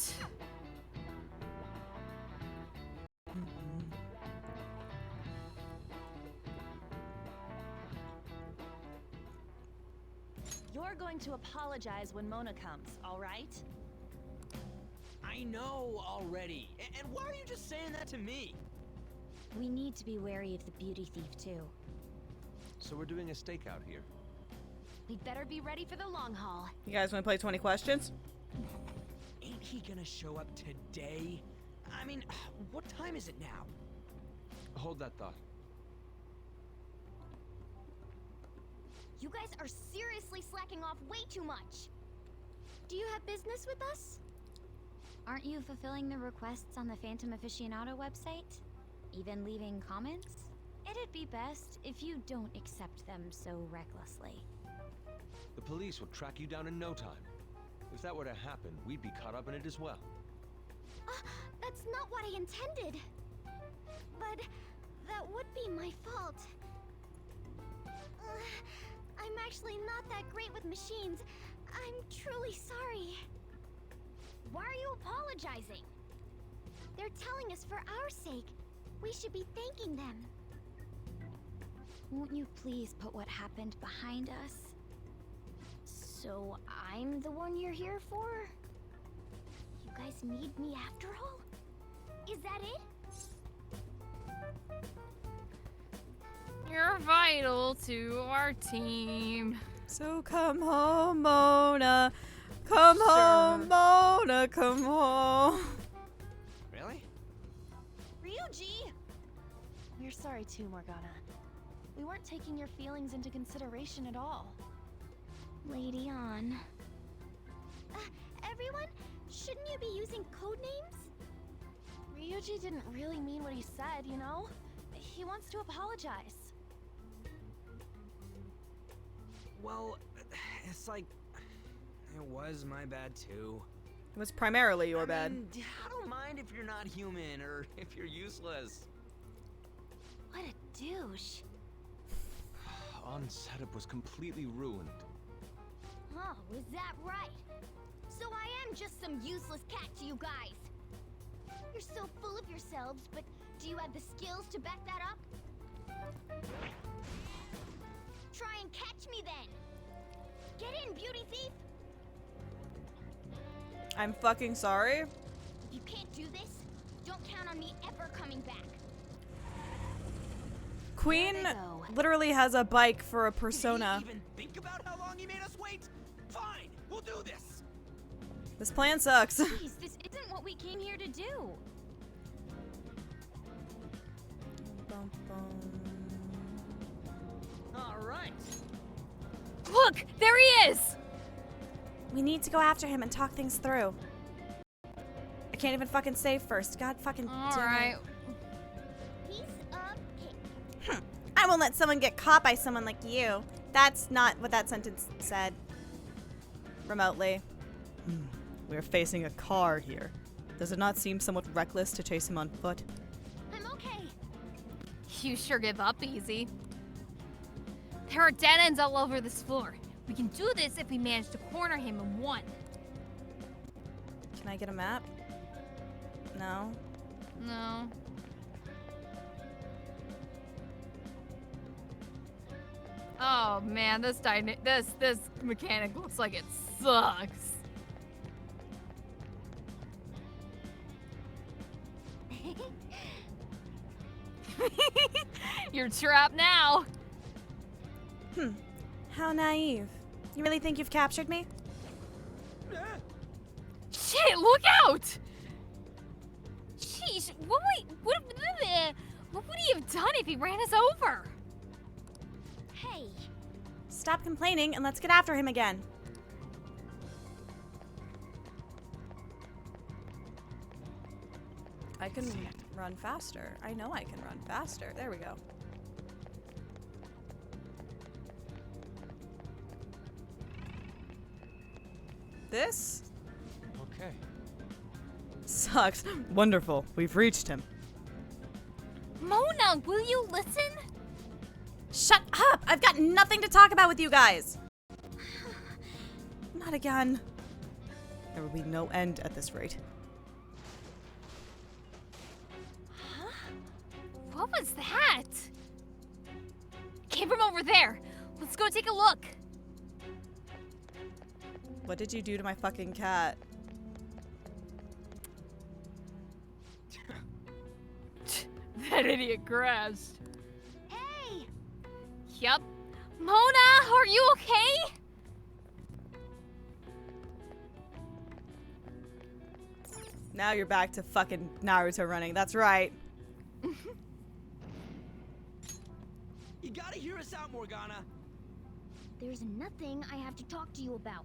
You're going to apologize when Mona comes, all right? I know already. And why are you just saying that to me? We need to be wary of the beauty thief, too. So we're doing a stakeout here. We'd better be ready for the long haul. You guys want to play 20 questions? Ain't he gonna show up today? I mean, what time is it now? Hold that thought. You guys are seriously slacking off way too much. Do you have business with us? Aren't you fulfilling the requests on the Phantom Aficionado website? Even leaving comments? It'd be best if you don't accept them so recklessly. The police will track you down in no time. If that were to happen, we'd be caught up in it as well. That's not what I intended. But that would be my fault. I'm actually not that great with machines. I'm truly sorry. Why are you apologizing? They're telling us for our sake. We should be thanking them. Won't you please put what happened behind us? So I'm the one you're here for? You guys need me after all? Is that it? You're vital to our team. So come home, Mona. Come home, Mona. Come home. Really? Ryuji! We're sorry too, Morgana. We weren't taking your feelings into consideration at all. Lady on. Everyone, shouldn't you be using code names? Ryuji didn't really mean what he said, you know? He wants to apologize. Well, it's like... It was my bad too. It was primarily your bad. I don't mind if you're not human or if you're useless. What a douche. On setup was completely ruined. Oh, is that right? So I am just some useless cat to you guys. You're so full of yourselves, but do you have the skills to back that up? Try and catch me then. Get in, beauty thief. I'm fucking sorry. If you can't do this, don't count on me ever coming back. Queen literally has a bike for a persona. Did he even think about how long he made us wait? Fine, we'll do this. This plan sucks. Jeez, this isn't what we came here to do. All right. Look, there he is. We need to go after him and talk things through. I can't even fucking save first. God fucking damn it. Alright. Piece of cake. I won't let someone get caught by someone like you. That's not what that sentence said. Remotely. We're facing a car here. Does it not seem somewhat reckless to chase him on foot? I'm okay. You sure give up easy. There are dead ends all over this floor. We can do this if we manage to corner him in one. Can I get a map? No. No. Oh man, this mechanic looks like it sucks. You're trapped now. How naive. You really think you've captured me? Shit, look out! Jeez, what would he have done if he ran us over? Hey. Stop complaining and let's get after him again. I can run faster. I know I can run faster. There we go. This Okay. sucks. Wonderful. We've reached him. Mona, will you listen? Shut up! I've got nothing to talk about with you guys! Not again. There will be no end at this rate. Huh? What was that? Came from over there. Let's go take a look. What did you do to my fucking cat? That idiot crashed. Hey! Yup. Mona, are you okay? Now you're back to fucking Naruto running. That's right. You gotta hear us out, Morgana. There's nothing I have to talk to you about.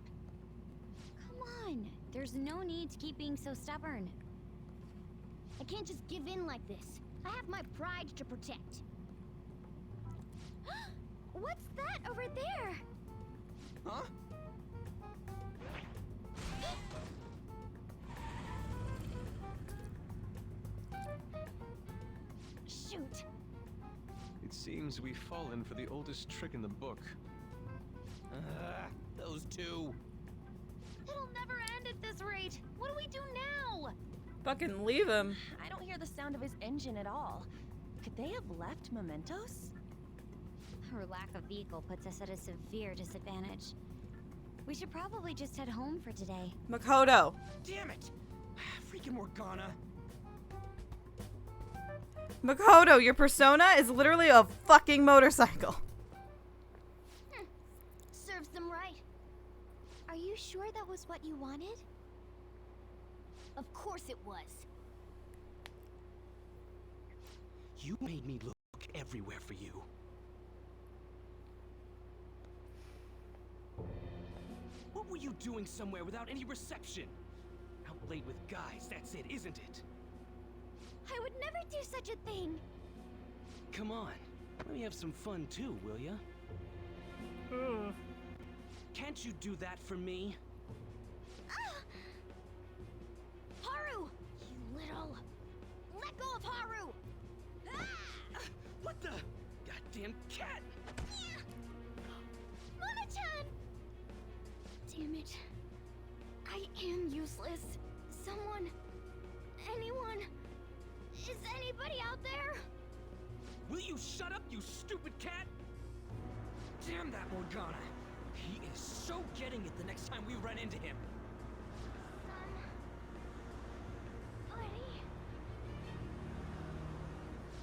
Come on, there's no need to keep being so stubborn. I can't just give in like this. I have my pride to protect. What's that over there? Huh? Shoot. It seems we've fallen for the oldest trick in the book. Those two. It'll never end at this rate. What do we do now? Fucking leave him. I don't hear the sound of his engine at all. Could they have left Mementos? Our lack of vehicle puts us at a severe disadvantage. We should probably just head home for today. Makoto. Damn it! Freaking Morgana. Makoto, your persona is literally a fucking motorcycle. Serves them right. Are you sure that was what you wanted? Of course it was. You made me look everywhere for you. What were you doing somewhere without any reception? Out late with guys, that's it, isn't it? I would never do such a thing. Come on, let me have some fun too, will ya? Can't you do that for me? Haru! You little... Let go of Haru! What the? Goddamn cat! Mona-chan! Damn it. I am useless. Someone... Anyone... Is anybody out there? Will you shut up, you stupid cat? Damn that Morgana. He is so getting it the next time we run into him.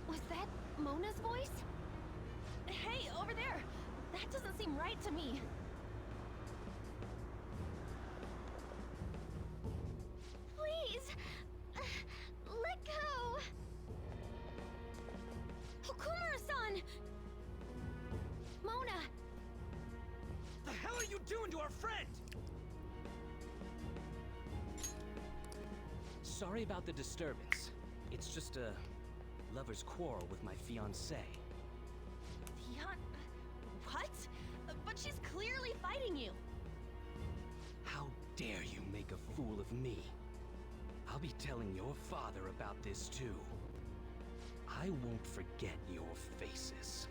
Was that Mona's voice? Hey, over there! That doesn't seem right to me. Please! Let go! Okumura-san! Mona! The hell are you doing to our friend? Sorry about the disturbance. It's just a lover's quarrel with my fiancée. What? But she's clearly fighting you. How dare you make a fool of me? I'll be telling your father about this too. I won't forget your faces.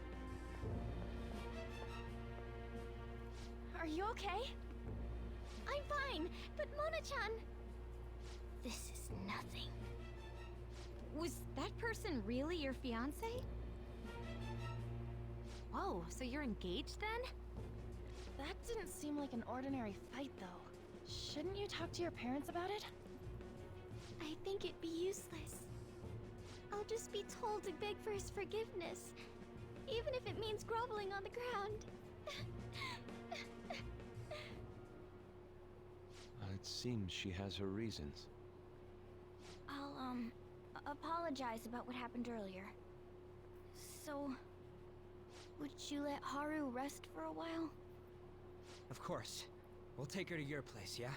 Are you okay? I'm fine, but Mona-chan... This is nothing. Was that person really your fiancé? Whoa, so you're engaged then? That didn't seem like an ordinary fight, though. Shouldn't you talk to your parents about it? I think it'd be useless. I'll just be told to beg for his forgiveness, even if it means groveling on the ground. It seems she has her reasons. I'll, apologize about what happened earlier. So, would you let Haru rest for a while? Of course. We'll take her to your place, yeah?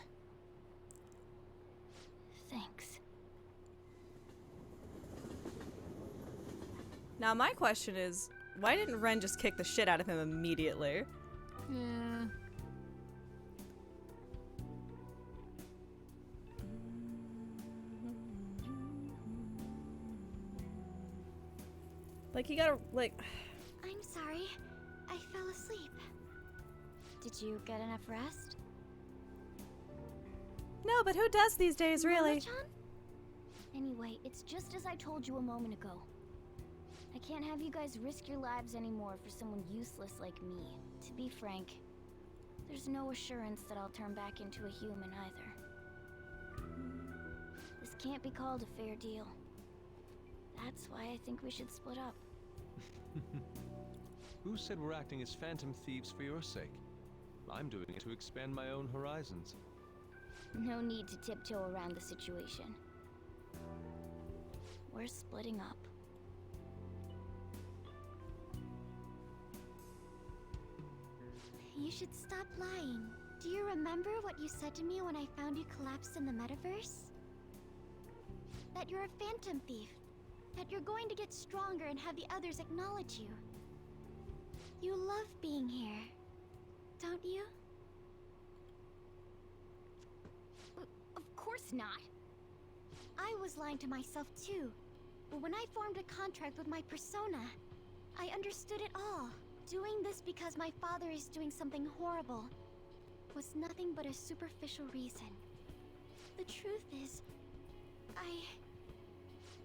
Thanks. Now my question is, why didn't Ren just kick the shit out of him immediately? Yeah. Like, you gotta, like... I'm sorry. I fell asleep. Did you get enough rest? No, but who does these days, really? Mona-chan? Anyway, it's just as I told you a moment ago. I can't have you guys risk your lives anymore for someone useless like me. To be frank, there's no assurance that I'll turn back into a human either. This can't be called a fair deal. That's why I think we should split up. Who said we're acting as phantom thieves for your sake? I'm doing it to expand my own horizons. No need to tiptoe around the situation. We're splitting up. You should stop lying. Do you remember what you said to me when I found you collapsed in the metaverse? That you're a phantom thief. That you're going to get stronger and have the others acknowledge you. You love being here, don't you? Of course not. I was lying to myself too. But when I formed a contract with my persona, I understood it all. Doing this because my father is doing something horrible was nothing but a superficial reason. The truth is, I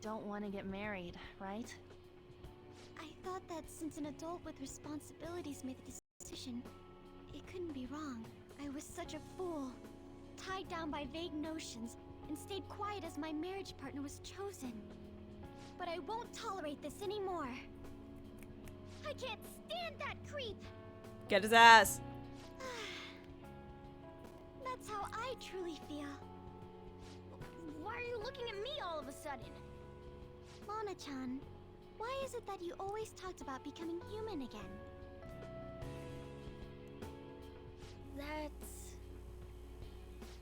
don't want to get married, right? I thought that since an adult with responsibilities made the decision, it couldn't be wrong. I was such a fool, tied down by vague notions, and stayed quiet as my marriage partner was chosen. But I won't tolerate this anymore. I can't stand that creep! Get his ass! That's how I truly feel. Why are you looking at me all of a sudden? Lana-chan, why is it that you always talked about becoming human again?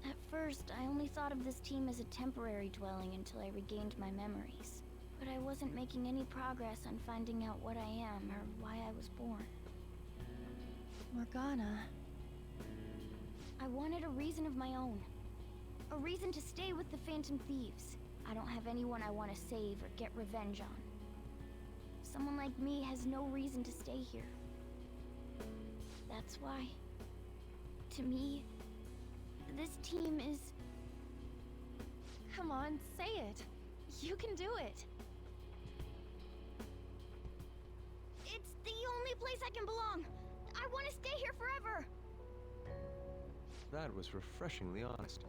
At first, I only thought of this team as a temporary dwelling until I regained my memories. But I wasn't making any progress on finding out what I am or why I was born. Morgana. I wanted a reason of my own. A reason to stay with the Phantom Thieves. I don't have anyone I want to save or get revenge on. Someone like me has no reason to stay here. That's why, to me, this team is... Come on, say it. You can do it. It's the only place I can belong. I want to stay here forever. That was refreshingly honest.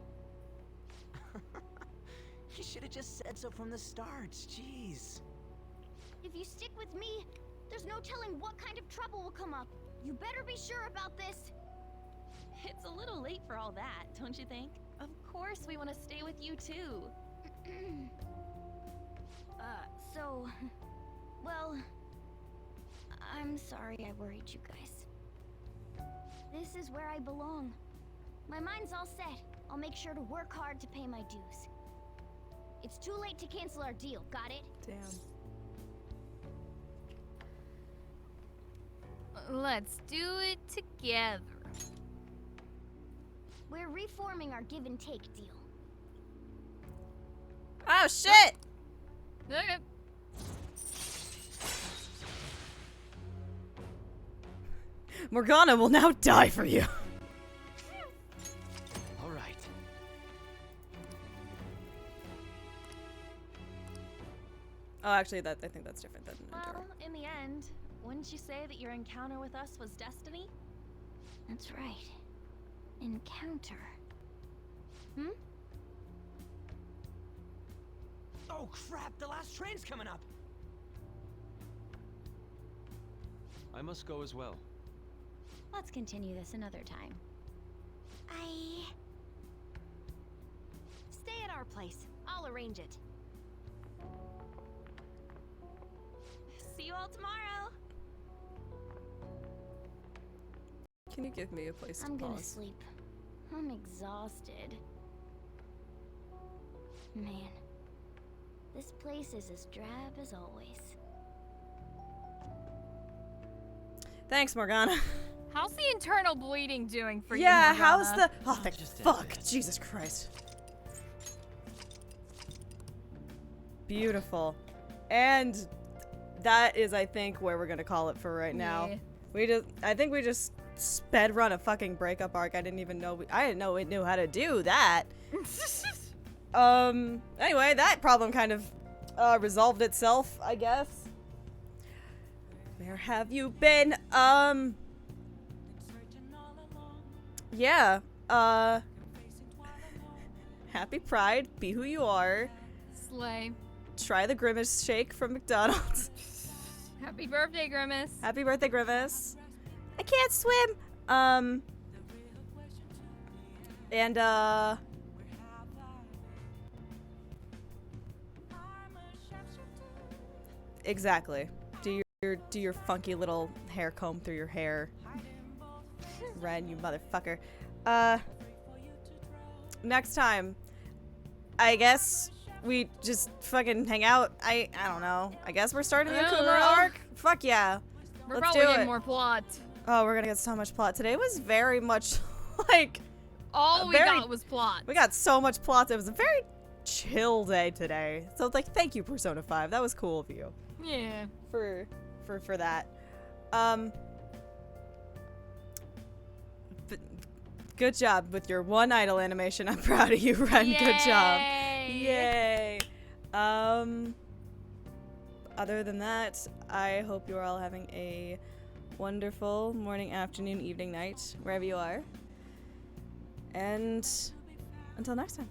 You should have just said so from the start. Jeez. If you stick with me, there's no telling what kind of trouble will come up. You better be sure about this. It's a little late for all that, don't you think? Of course we want to stay with you too. Well, I'm sorry I worried you guys. This is where I belong. My mind's all set. I'll make sure to work hard to pay my dues. It's too late to cancel our deal, got it? Damn. Let's do it together. We're reforming our give and take deal. Oh shit! Okay. Morgana will now die for you. All right. Oh, actually, I think that's different than Well, in the end, wouldn't you say that your encounter with us was destiny? That's right. Encounter. Hmm? Oh crap, the last train's coming up. I must go as well. Let's continue this another time. Stay at our place. I'll arrange it. See you all tomorrow. Can you give me a place to I'm gonna pause? sleep. I'm exhausted. Man, this place is as drab as always. Thanks, Morgana. How's the internal bleeding doing for you, Yeah, Morgana? how's the... Oh, thank fuck. Jesus Christ. Beautiful. And that is, I think, where we're gonna call it for right now. Yeah. I think we just sped run a fucking breakup arc. I didn't even know I didn't know it knew how to do that. Anyway, that problem kind of resolved itself, I guess. Where have you been? Yeah, happy Pride, be who you are. Slay. Try the Grimace shake from McDonald's. Happy birthday, Grimace. Happy birthday, Grimace. I can't swim. Exactly. Do your funky little hair comb through your hair. Ren, you motherfucker. Next time, I guess we just fucking hang out. I don't know. I guess we're starting the Okumura arc. Fuck yeah. We're Let's probably do getting it. more plot. Oh, we're gonna get so much plot. Today was very much like All we got was plot. We got so much plot. It was a very chill day today. So like, thank you, Persona 5. That was cool of you. Yeah. For that. Good job with your one idol animation. I'm proud of you, Ren. Yay. Good job. Yay. Other than that, I hope you're all having a wonderful morning, afternoon, evening, night, wherever you are. And until next time.